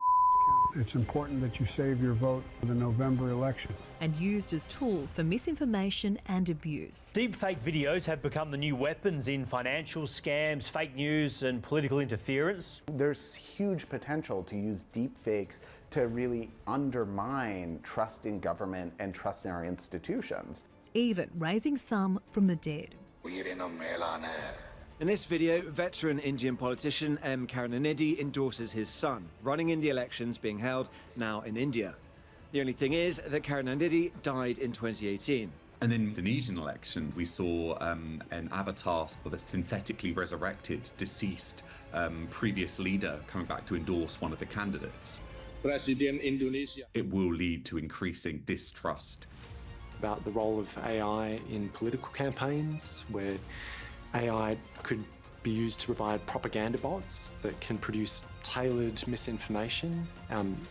It's important that you save your vote for the November election. And used as tools for misinformation and abuse. Deepfake videos have become the new weapons in financial scams, fake news and political interference. There's huge potential to use deepfakes to really undermine trust in government and trust in our institutions. Even raising some from the dead. In this video, veteran Indian politician M. Karunanidhi endorses his son, running in the elections being held now in India. The only thing is that Karunanidhi died in 2018. And in Indonesian elections, we saw an avatar of a synthetically resurrected, deceased previous leader coming back to endorse one of the candidates. President Indonesia. It will lead to increasing distrust. About the role of AI in political campaigns, where AI could be used to provide propaganda bots that can produce tailored misinformation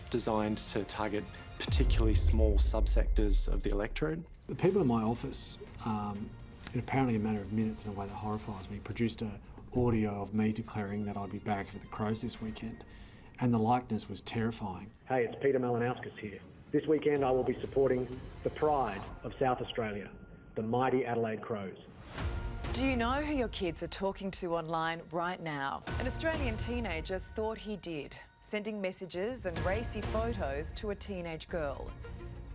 designed to target particularly small subsectors of the electorate. The people in my office, in apparently a matter of minutes in a way that horrifies me, produced an audio of me declaring that I'd be back for the Crows this weekend, and the likeness was terrifying. Hey, it's Peter Malinauskas here. This weekend I will be supporting the pride of South Australia, the mighty Adelaide Crows. Do you know who your kids are talking to online right now? An Australian teenager thought he did, sending messages and racy photos to a teenage girl.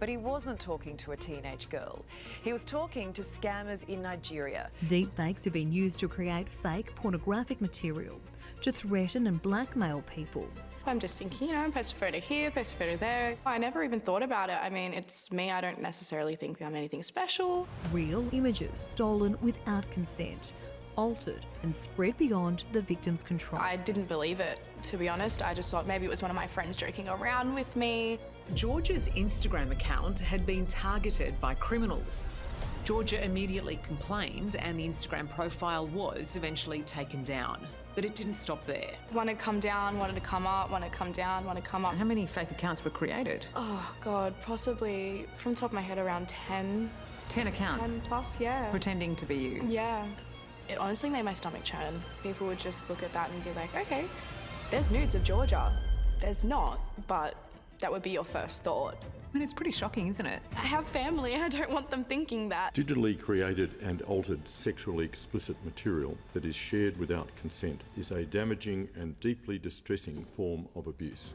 But he wasn't talking to a teenage girl. He was talking to scammers in Nigeria. Deepfakes have been used to create fake pornographic material, to threaten and blackmail people. I'm just thinking, post a photo here, post a photo there. I never even thought about it. I mean, it's me. I don't necessarily think I'm anything special. Real images stolen without consent, altered and spread beyond the victim's control. I didn't believe it, to be honest. I just thought maybe it was one of my friends joking around with me. Georgia's Instagram account had been targeted by criminals. Georgia immediately complained and the Instagram profile was eventually taken down. But it didn't stop there. Wanted to come down, wanted to come up, wanted to come down, wanted to come up. How many fake accounts were created? Oh, God, possibly, from the top of my head, around 10. 10 accounts? 10 plus, yeah. Pretending to be you? Yeah. It honestly made my stomach churn. People would just look at that and be like, okay, there's nudes of Georgia. There's not, but that would be your first thought. I mean, it's pretty shocking, isn't it? I have family. I don't want them thinking that. Digitally created and altered sexually explicit material that is shared without consent is a damaging and deeply distressing form of abuse.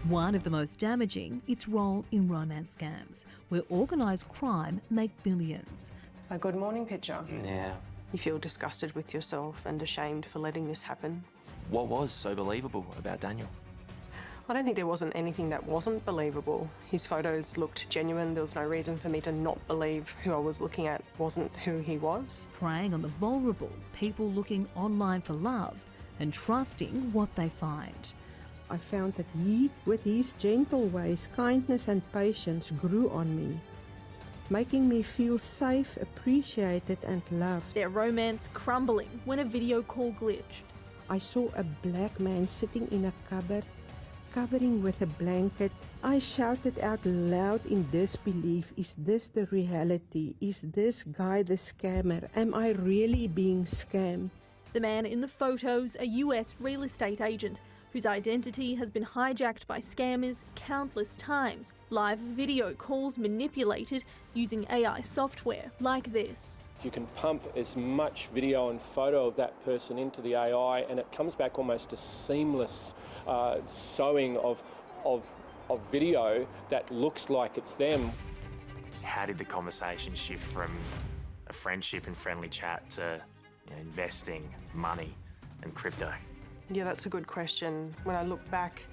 One of the most damaging, its role in romance scams, where organised crime make billions. A good morning picture. Yeah. You feel disgusted with yourself and ashamed for letting this happen. What was so believable about Daniel? I don't think there wasn't anything that wasn't believable. His photos looked genuine. There was no reason for me to not believe who I was looking at wasn't who he was. Preying on the vulnerable, people looking online for love and trusting what they find. I found that he, with his gentle ways, kindness and patience, grew on me, making me feel safe, appreciated and loved. Their romance crumbling when a video call glitched. I saw a black man sitting in a cupboard, covering with a blanket. I shouted out loud in disbelief, is this the reality? Is this guy the scammer? Am I really being scammed? The man in the photos, a US real estate agent whose identity has been hijacked by scammers countless times. Live video calls manipulated using AI software like this. You can pump as much video and photo of that person into the AI and it comes back almost a seamless sewing of video that looks like it's them. How did the conversation shift from a friendship and friendly chat to investing, money and crypto? Yeah, that's a good question. When I look back,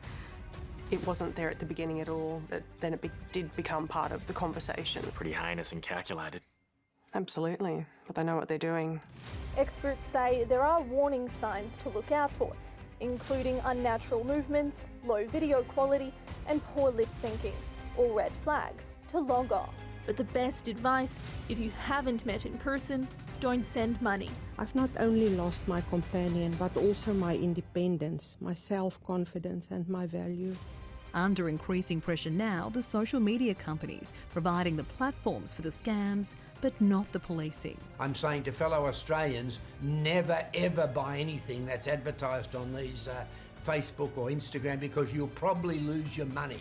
it wasn't there at the beginning at all, but then it did become part of the conversation. Pretty heinous and calculated. Absolutely, but they know what they're doing. Experts say there are warning signs to look out for, including unnatural movements, low video quality, and poor lip syncing, all red flags to log off. But the best advice, if you haven't met in person, don't send money. I've not only lost my companion, but also my independence, my self-confidence and my value. Under increasing pressure now, the social media companies providing the platforms for the scams, but not the policing. I'm saying to fellow Australians, never ever buy anything that's advertised on these Facebook or Instagram because you'll probably lose your money.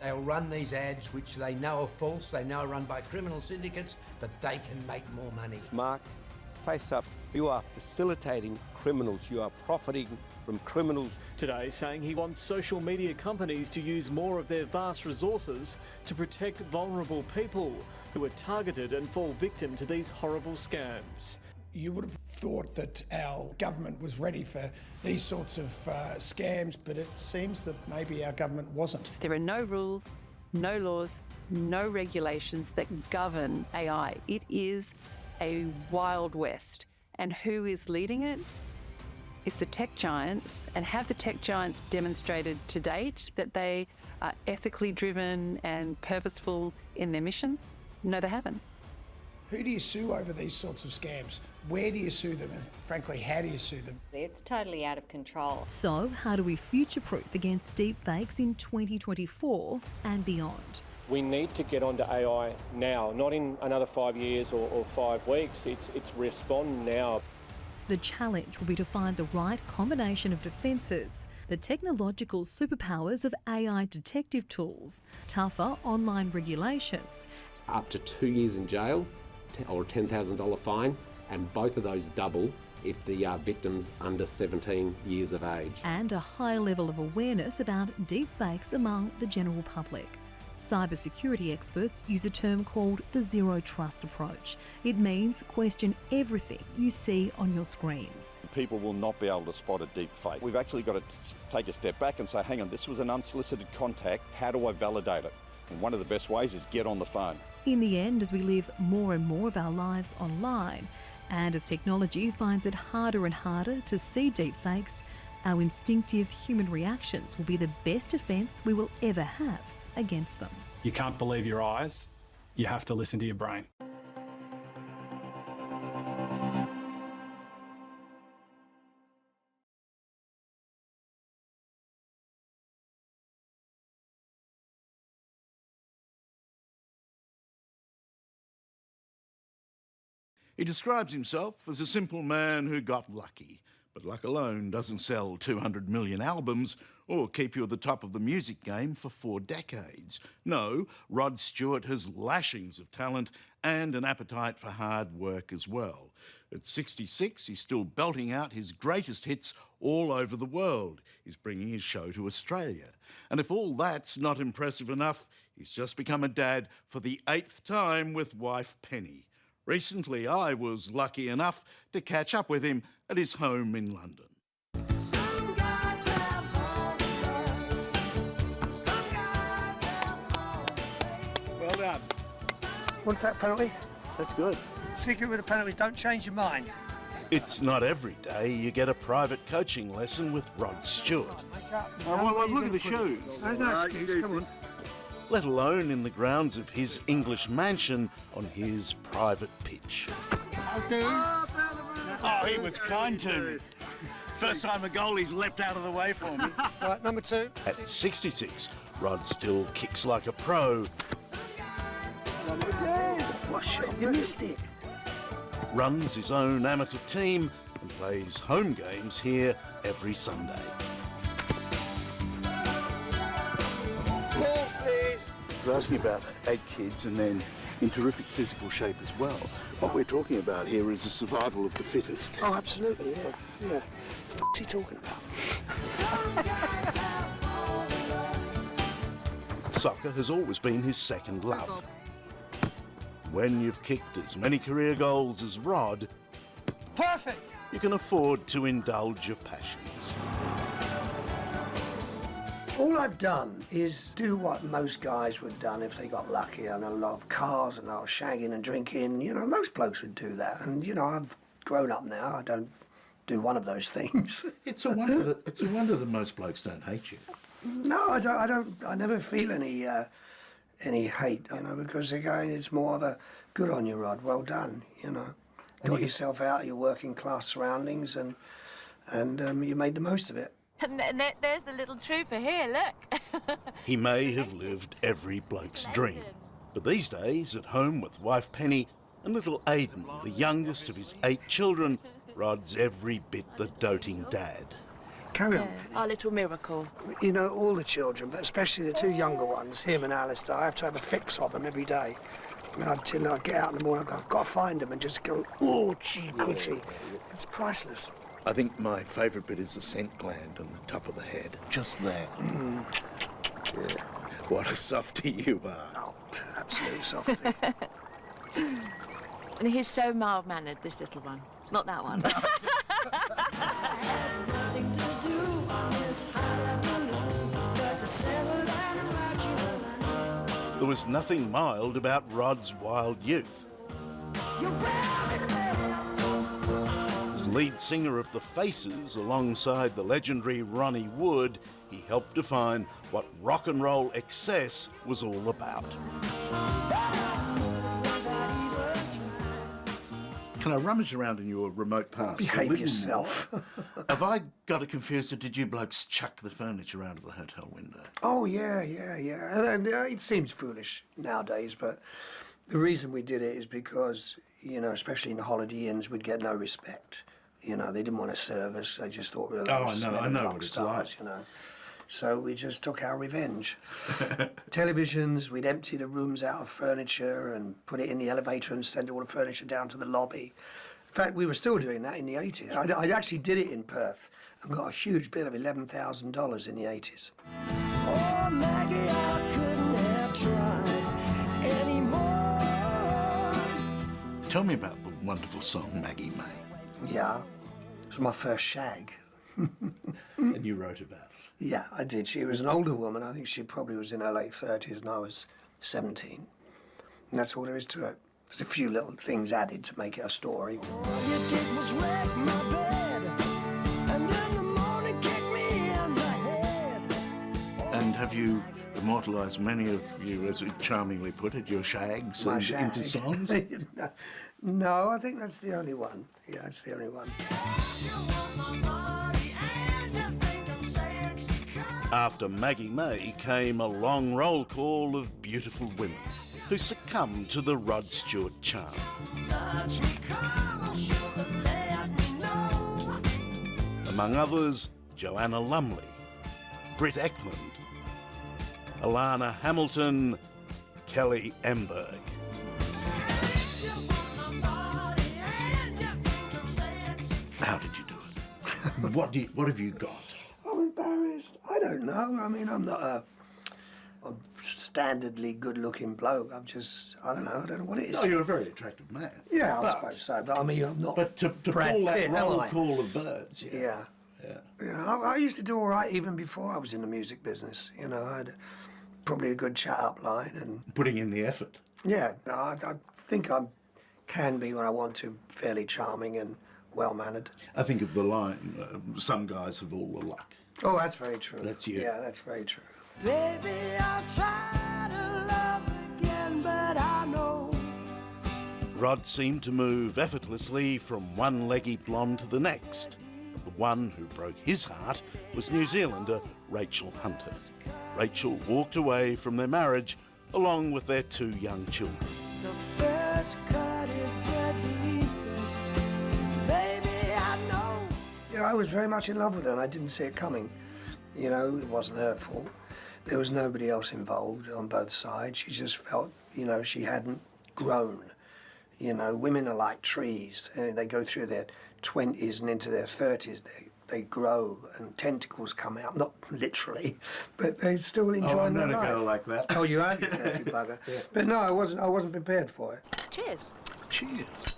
They'll run these ads which they know are false, they know are run by criminal syndicates, but they can make more money. Mark, face up, you are facilitating criminals, you are profiting from criminals. Today saying he wants social media companies to use more of their vast resources to protect vulnerable people who are targeted and fall victim to these horrible scams. You would have thought that our government was ready for these sorts of scams, but it seems that maybe our government wasn't. There are no rules, no laws, no regulations that govern AI. It is a wild west. And who is leading it? It's the tech giants. And have the tech giants demonstrated to date that they are ethically driven and purposeful in their mission? No, they haven't. Who do you sue over these sorts of scams? Where do you sue them? And frankly, how do you sue them? It's totally out of control. So, how do we future-proof against deepfakes in 2024 and beyond? We need to get onto AI now, not in another 5 years or 5 weeks. It's respond now. The challenge will be to find the right combination of defences, the technological superpowers of AI detective tools, tougher online regulations, up to 2 years in jail or a $10,000 fine, and both of those double if the victim's under 17 years of age. And a high level of awareness about deepfakes among the general public. Cybersecurity experts use a term called the zero trust approach. It means question everything you see on your screens. People will not be able to spot a deep fake. We've actually got to take a step back and say, hang on, this was an unsolicited contact. How do I validate it? And one of the best ways is get on the phone. In the end, as we live more and more of our lives online, and as technology finds it harder and harder to see deepfakes, our instinctive human reactions will be the best defence we will ever have against them. You can't believe your eyes, you have to listen to your brain. He describes himself as a simple man who got lucky, but luck alone doesn't sell 200 million albums or keep you at the top of the music game for 4 decades. No, Rod Stewart has lashings of talent and an appetite for hard work as well. At 66, he's still belting out his greatest hits all over the world. He's bringing his show to Australia. And if all that's not impressive enough, he's just become a dad for the 8th time with wife Penny. Recently, I was lucky enough to catch up with him at his home in London. Well done. What's that penalty? That's good. Secret with the penalties, don't change your mind. It's not every day you get a private coaching lesson with Rod Stewart. Well, look at the shoes. There's no excuse, come on. Let alone in the grounds of his English mansion on his private pitch. Oh, he was kind to me. First time a goalie's leapt out of the way for me. Right, number 2. At 66, Rod still kicks like a pro. What shot? You missed it. Runs his own amateur team and plays home games here every Sunday. I was asking about 8 kids and then in terrific physical shape as well. What we're talking about here is the survival of the fittest. Oh, absolutely, yeah. What's he talking about? Soccer has always been his second love. When you've kicked as many career goals as Rod, Perfect! You can afford to indulge your passions. All I've done is do what most guys would have done if they got lucky. I know a lot of cars and I was shagging and drinking. You know, most blokes would do that. And, you know, I've grown up now. I don't do one of those things. It's a wonder that most blokes don't hate you. No, I don't. I never feel any hate, you know, because again, it's more of a good on you, Rod. Well done, you know. Got yourself out of your working class surroundings and you made the most of it. And there's the little trooper here, look. He may have lived every bloke's dream, but these days, at home with wife Penny and little Aidan, the youngest of his 8 children, Rod's every bit the doting dad. Carry on. Our little miracle. You know, all the children, but especially the 2 younger ones, him and Alistair, I have to have a fix of them every day. I mean, until I get out in the morning, I've got to find them and just go, oh, gee, coochie. It's priceless. I think my favourite bit is the scent gland on the top of the head. Just there. Mm. Yeah. What a softy you are. Oh, absolute softy. And he's so mild-mannered, this little one. Not that one. There was nothing mild about Rod's wild youth. As lead singer of The Faces, alongside the legendary Ronnie Wood, he helped define what rock and roll excess was all about. Can I rummage around in your remote past? Behave yourself. Have I got it confused, or did you blokes chuck the furniture out of the hotel window? Oh, yeah. And it seems foolish nowadays, but the reason we did it is because, you know, especially in the Holiday Inns, we'd get no respect. You know, they didn't want to serve us. They just thought we were I know what it's like. You know. So we just took our revenge. Televisions, we'd empty the rooms out of furniture and put it in the elevator and send all the furniture down to the lobby. In fact, we were still doing that in the 80s. I actually did it in Perth and got a huge bill of $11,000 in the 80s. Oh, Maggie, I couldn't have tried anymore. Tell me about the wonderful song Maggie May. Yeah, it was my first shag. And you wrote about it. Yeah, I did. She was an older woman. I think she probably was in her late 30s and I was 17. And that's all there is to it. There's a few little things added to make it a story. All you did was wreck my bed, and in the morning kick me in the head. And have you immortalised many of you, as you charmingly put it, your shags My shag. into songs? No, I think that's the only one. Yeah, that's the only one. After Maggie May came a long roll call of beautiful women who succumbed to the Rod Stewart charm. Among others, Joanna Lumley, Britt Ekland, Alana Hamilton, Kelly Emberg. How did you do it? What have you got? I'm embarrassed. I don't know. I mean, I'm not a standardly good-looking bloke. I don't know what it is. No, you're a very attractive man. Yeah, I But- suppose so. But I mean, I'm not. But to Brad pull that Pitt, am roll I? call of birds, Yeah. I used to do all right even before I was in the music business. You know, I had probably a good chat-up line and. Putting in the effort. Yeah, I think I can be when I want to, fairly charming and well-mannered. I think of the line, some guys have all the luck. Oh, that's very true. That's you. Yeah, that's very true. Baby, I'll try to love again, but I know. Rod seemed to move effortlessly from one leggy blonde to the next. But the one who broke his heart was New Zealander Rachel Hunter. Rachel walked away from their marriage along with their 2 young children. The first cut is the deepest. Baby, I know. Yeah, I was very much in love with her and I didn't see it coming. You know, it wasn't her fault. There was nobody else involved on both sides. She just felt, you know, she hadn't grown. You know, women are like trees. They go through their 20s and into their 30s. They grow and tentacles come out, not literally, but they still enjoy I'm their not a life. girl like that. Oh, you are, you dirty bugger. But no, I wasn't prepared for it. Cheers. Cheers.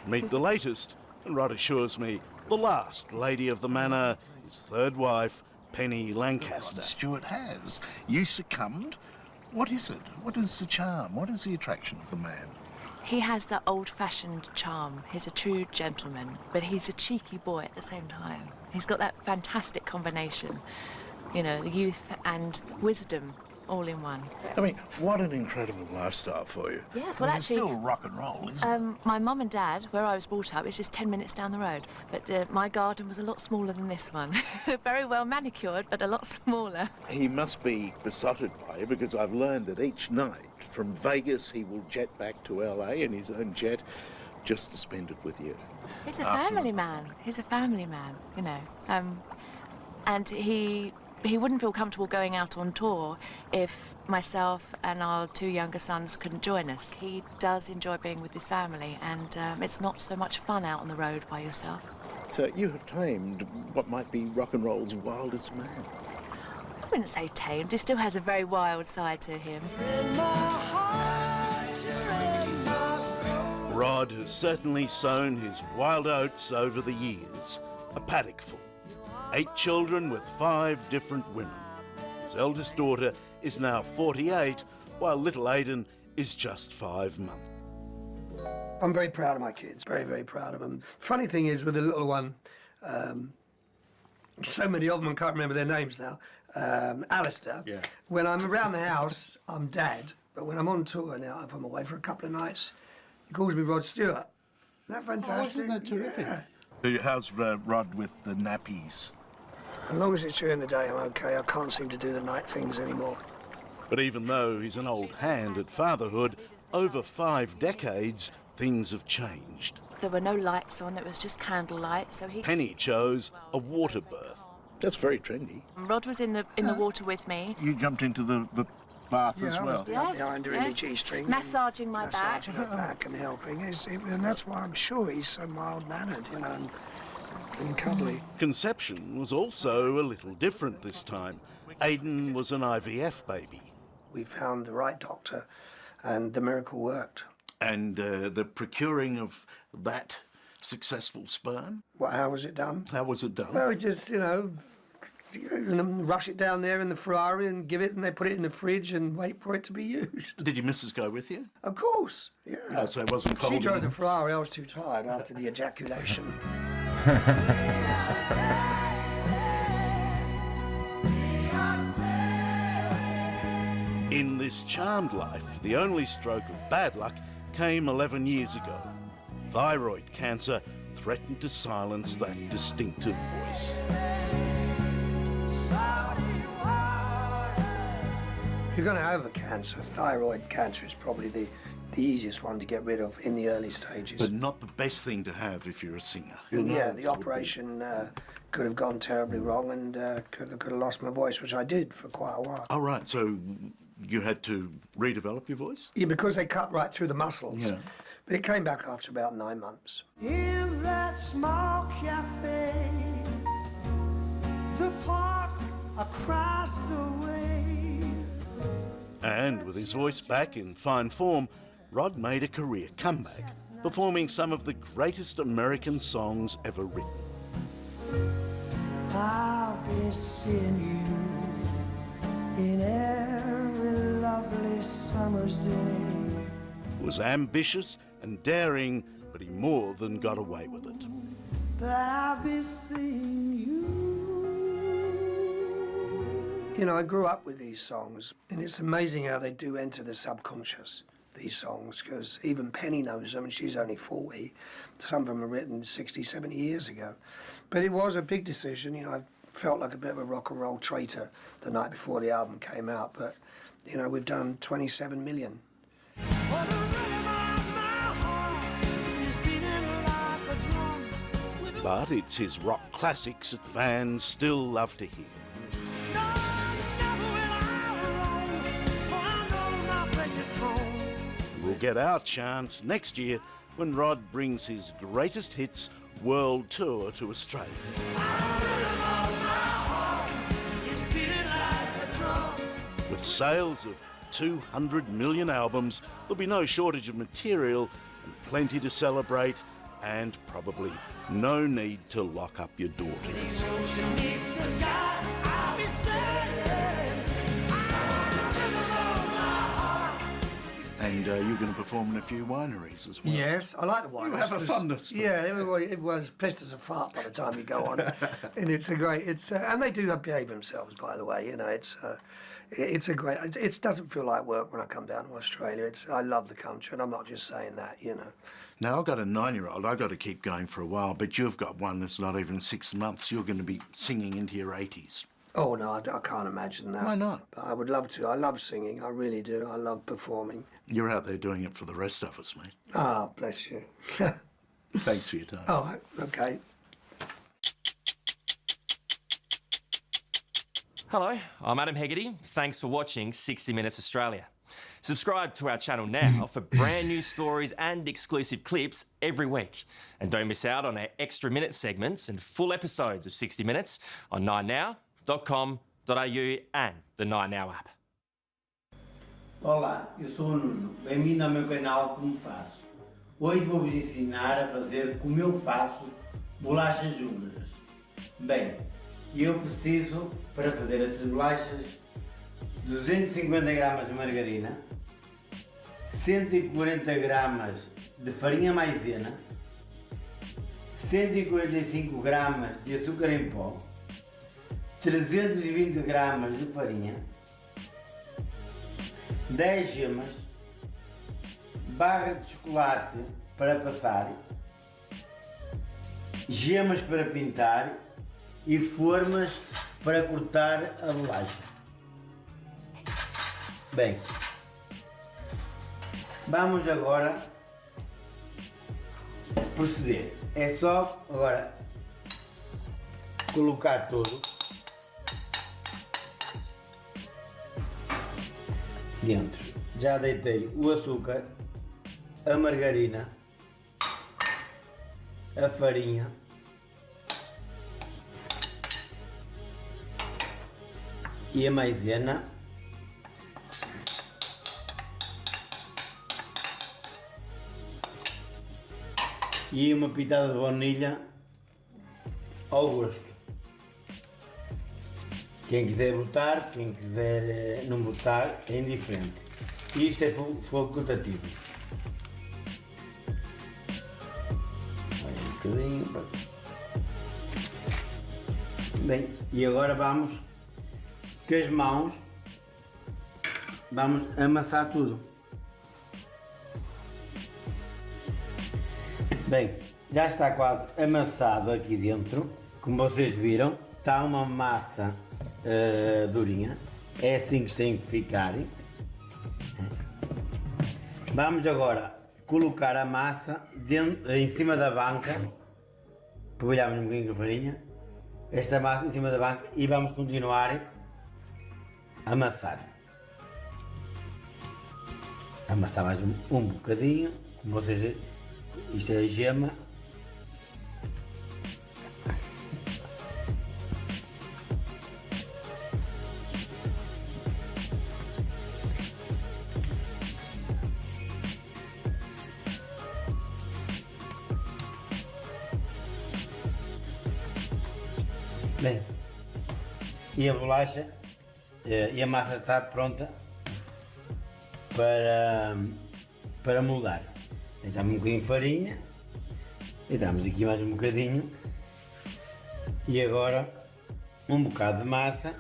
Meet the latest, and Rod assures me, the last lady of the manor, his third wife, Penny Lancaster. Stewart has. You succumbed? What is it? What is the charm? What is the attraction of the man? He has that old-fashioned charm. He's a true gentleman, but he's a cheeky boy at the same time. He's got that fantastic combination, you know, youth and wisdom all in one. I mean, what an incredible lifestyle for you. Yes, I well, mean, it's actually, still rock and roll, isn't it? my mum and dad, where I was brought up, is just 10 minutes down the road. But my garden was a lot smaller than this one. Very well manicured, but a lot smaller. He must be besotted by you because I've learned that each night from Vegas he will jet back to LA in his own jet just to spend it with you. He's a family man. He's a family man, you know. And he wouldn't feel comfortable going out on tour if myself and our 2 younger sons couldn't join us. He does enjoy being with his family, and it's not so much fun out on the road by yourself. So you have tamed what might be rock and roll's wildest man. I wouldn't say tamed. He still has a very wild side to him. Rod has certainly sown his wild oats over the years. A paddock full. 8 children with 5 different women. His eldest daughter is now 48, while little Aidan is just 5 months. I'm very proud of my kids, very, very proud of them. Funny thing is, with the little one, so many of them, I can't remember their names now, Alistair. Yeah. When I'm around the house, I'm Dad, but when I'm on tour now, if I'm away for a couple of nights, he calls me Rod Stewart. Isn't that fantastic? isn't that terrific? Yeah. How's Rod with the nappies? As long as it's during the day, I'm okay. I can't seem to do the night things anymore. But even though he's an old hand at fatherhood, over 5 decades, things have changed. There were no lights on. It was just candlelight, so he... Penny chose a water birth. That's very trendy. Rod was in the water with me. You jumped into the bath as well. Yes, behind her in the G-string. Massaging my back. Massaging her back and helping. And that's why I'm sure he's so mild-mannered, you know, and cuddly. Conception was also a little different this time. Aidan was an IVF baby. We found the right doctor and the miracle worked. And the procuring of that successful sperm? How was it done? How was it done? Well, we just, you know, rush it down there in the Ferrari and give it, and they put it in the fridge and wait for it to be used. Did your missus go with you? Of course, yeah. Oh, so it wasn't cold? She drove the Ferrari. I was too tired after the ejaculation. In this charmed life, the only stroke of bad luck came 11 years ago. Thyroid cancer threatened to silence that distinctive voice. If you're going to have a cancer, thyroid cancer is probably the easiest one to get rid of in the early stages. But not the best thing to have if you're a singer. Yeah, the operation could have gone terribly wrong and could have lost my voice, which I did for quite a while. Oh, right, so you had to redevelop your voice? Yeah, because they cut right through the muscles. Yeah. But it came back after about 9 months. In that small cafe, the park across the way. And with his voice back in fine form, Rod made a career comeback, performing some of the greatest American songs ever written. I'll be seeing you in every lovely summer's day. Was ambitious and daring, but he more than got away with it. But I'll be seeing you. You know, I grew up with these songs, and it's amazing how they do enter the subconscious, these songs, because even Penny knows them, and she's only 40. Some of them are written 60, 70 years ago. But it was a big decision. You know, I felt like a bit of a rock and roll traitor the night before the album came out, but, you know, we've done 27 million. But it's his rock classics that fans still love to hear. We'll get our chance next year when Rod brings his greatest hits world tour to Australia. With sales of 200 million albums, there'll be no shortage of material and plenty to celebrate, and probably no need to lock up your daughters. And you're going to perform in a few wineries as well. Yes, I like the wineries. You have a fondness for Yeah, everyone's pissed as a fart by the time you go on. And it's a great, and they do behave themselves, by the way. You know, it's a great, it doesn't feel like work when I come down to Australia. I love the country, and I'm not just saying that, you know. Now, I've got a 9-year-old. I've got to keep going for a while, but you've got one that's not even 6 months. You're going to be singing into your 80s. Oh, no, I can't imagine that. Why not? But I would love to. I love singing. I really do. I love performing. You're out there doing it for the rest of us, mate. Ah, bless you. Thanks for your time. Oh, OK. Hello, I'm Adam Hegarty. Thanks for watching 60 Minutes Australia. Subscribe to our channel now for brand new stories and exclusive clips every week. And don't miss out on our extra minute segments and full episodes of 60 Minutes on 9now.com.au and the 9Now app. Olá, eu sou o Nuno. Bem-vindo ao meu canal Como Faço. Hoje vou-vos ensinar a fazer como eu faço bolachas húngaras. Bem, eu preciso, para fazer essas bolachas, 250 gramas de margarina, 140 gramas de farinha maisena, 145 gramas de açúcar em pó, 320 gramas de farinha, 10 gemas, barra de chocolate para passar, gemas para pintar e formas para cortar a bolacha. Bem, vamos agora proceder. É só agora colocar tudo dentro. Já deitei o açúcar, a margarina, a farinha, e a maisena. E uma pitada de baunilha ao gosto. Quem quiser botar, quem quiser não botar, é indiferente. Isto é facultativo. Olha um bocadinho. Bem, e agora vamos com as mãos, vamos amassar tudo. Bem, já está quase amassado aqui dentro, como vocês viram, está uma massa durinha, é assim que tem que ficar. Vamos agora colocar a massa em cima da banca, polvilhamos um bocadinho de farinha, esta massa em cima da banca e vamos continuar a amassar. Amassar mais um bocadinho, como vocês veem. Isto é a gema. Bem, e a bolacha e a massa está pronta para moldar. Deitamos um bocadinho de farinha, deitamos aqui mais um bocadinho e agora um bocado de massa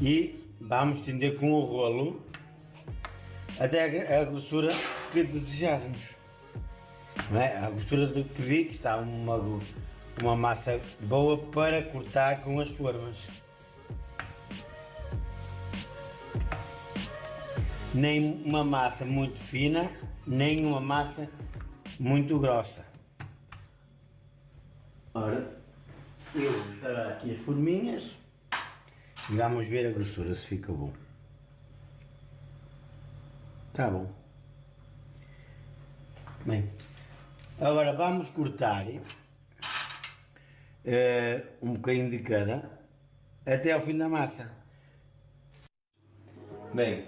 e vamos estender com o rolo até a grossura que desejarmos. Não é? A grossura do que vi que está uma massa boa para cortar com as formas. Nem uma massa muito fina, nem uma massa muito grossa. Ora, eu vou buscar aqui as forminhas e vamos ver a grossura se fica bom. Tá bom. Bem, agora vamos cortar um bocadinho de cada até ao fim da massa. Bem,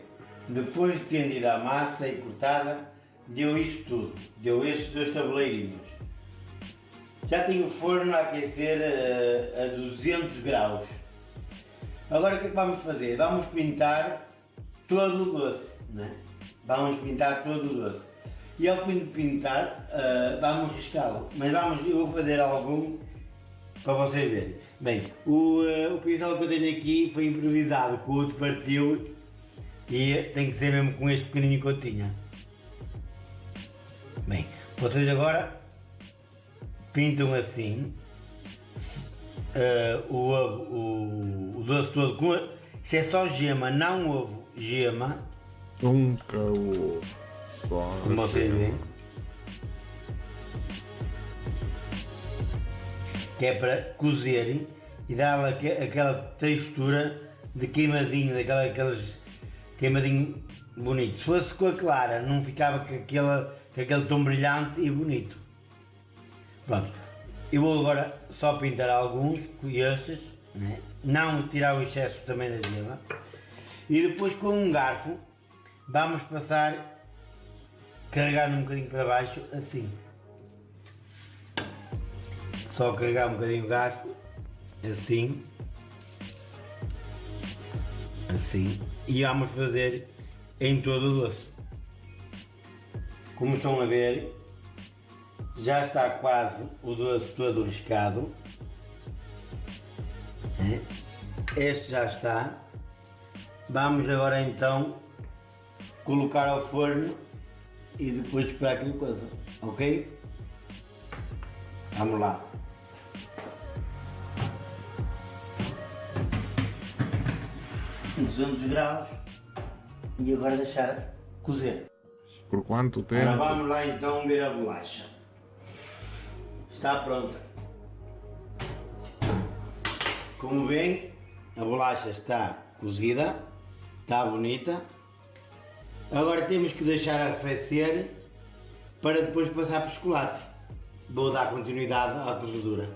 depois de tendida a massa e cortada, deu isto tudo, deu estes 2 tabuleirinhos. Já tenho o forno a aquecer a 200 graus. Agora o que é que vamos fazer? Vamos pintar todo o doce, né? Vamos pintar todo o doce. E ao fim de pintar, vamos riscá-lo. Mas eu vou fazer algum para vocês verem. Bem, o pincel que eu tenho aqui foi improvisado, que o outro partiu e tem que ser mesmo com este pequenininho que eu tinha. Bem, vocês agora pintam assim o doce todo com isto é só gema, não ovo, gema. Nunca ovo, só como vocês veem. Que é para cozerem e dar aquela textura de queimadinho, aqueles queimadinho bonito. Se fosse com a clara não ficava com aquele tom brilhante e bonito. Pronto, eu vou agora só pintar alguns com estes, né? Não tirar o excesso também da gema. E depois com um garfo vamos passar, carregar um bocadinho para baixo, assim. Só carregar um bocadinho o garfo, assim. Assim. E vamos fazer em todo o doce. Como estão a ver, já está quase o doce todo riscado. Este já está. Vamos agora então colocar ao forno e depois esperar aquilo coisa, ok? Vamos lá. Em 200 graus e agora deixar cozer. Por quanto tempo? Agora vamos lá então ver a bolacha. Está pronta. Como veem, a bolacha está cozida, Está bonita. Agora temos que deixar arrefecer para depois passar para o chocolate. Vou dar continuidade à cozedura.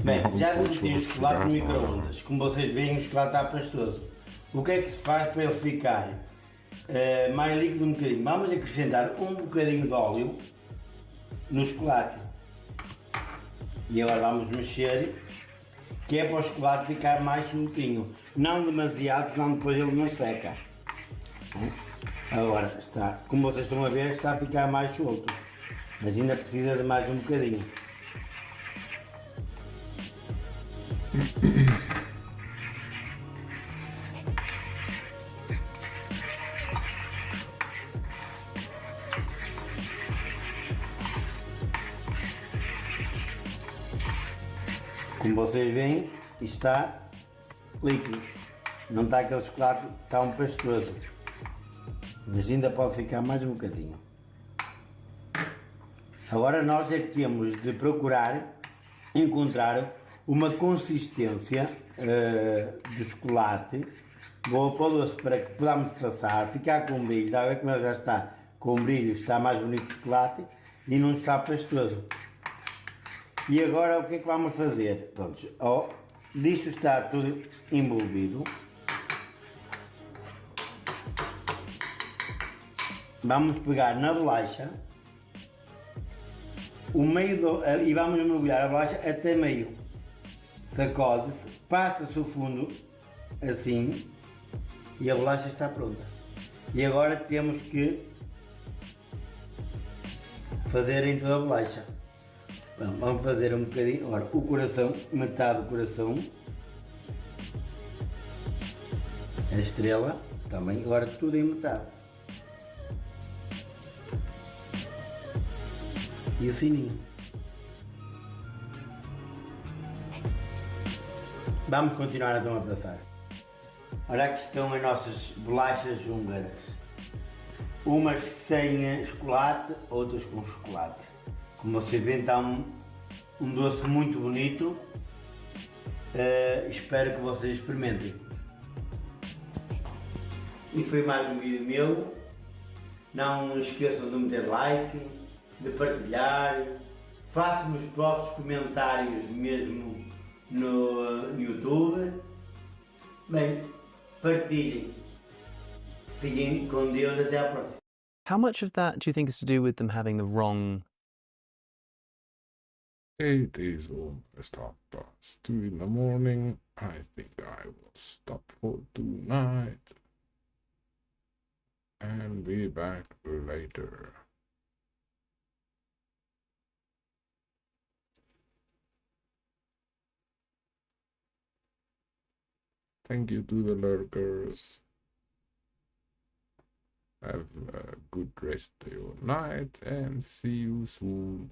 Bem, já derreti o chocolate no micro-ondas. Como vocês veem, o chocolate está pastoso. O que é que se faz para ele ficar mais líquido um bocadinho? Vamos acrescentar um bocadinho de óleo no chocolate. E agora vamos mexer, que é para o chocolate ficar mais soltinho. Não demasiado, senão depois ele não seca. Agora está, como vocês estão a ver, está a ficar mais solto. Mas ainda precisa de mais um bocadinho. Como vocês veem, está líquido. Não está aquele chocolate tão pastoso. Mas ainda pode ficar mais um bocadinho. Agora nós é que temos de procurar encontrar uma consistência do chocolate boa para o doce, para que podamos passar, ficar com brilho. Está a ver como ele já está com brilho, está mais bonito o chocolate e não está pastoso. E agora o que é que vamos fazer? Pronto, disto está tudo envolvido. Vamos pegar na bolacha o meio e vamos mergulhar a bolacha até meio. Sacode-se, passa-se o fundo assim e a bolacha está pronta. E agora temos que fazer em toda a bolacha. Vamos fazer um bocadinho, agora o coração, metade do coração, a estrela também, agora tudo em metade. E o sininho. Vamos continuar então a passar. Olha, aqui estão as nossas bolachas húngaras. Umas sem chocolate, outras com chocolate. Como vocês veem, está um doce muito bonito. Espero que vocês experimentem. E foi mais um vídeo meu. Não esqueçam de meter like, de partilhar. Façam os vossos comentários mesmo no YouTube. Bem, partilhem. Fiquem com Deus, até à próxima. How much of that do you think is to do with them having the wrong? It is almost 2:30 in the morning. I think I will stop for tonight and be back later. Thank you to the lurkers. Have a good rest of your night and see you soon.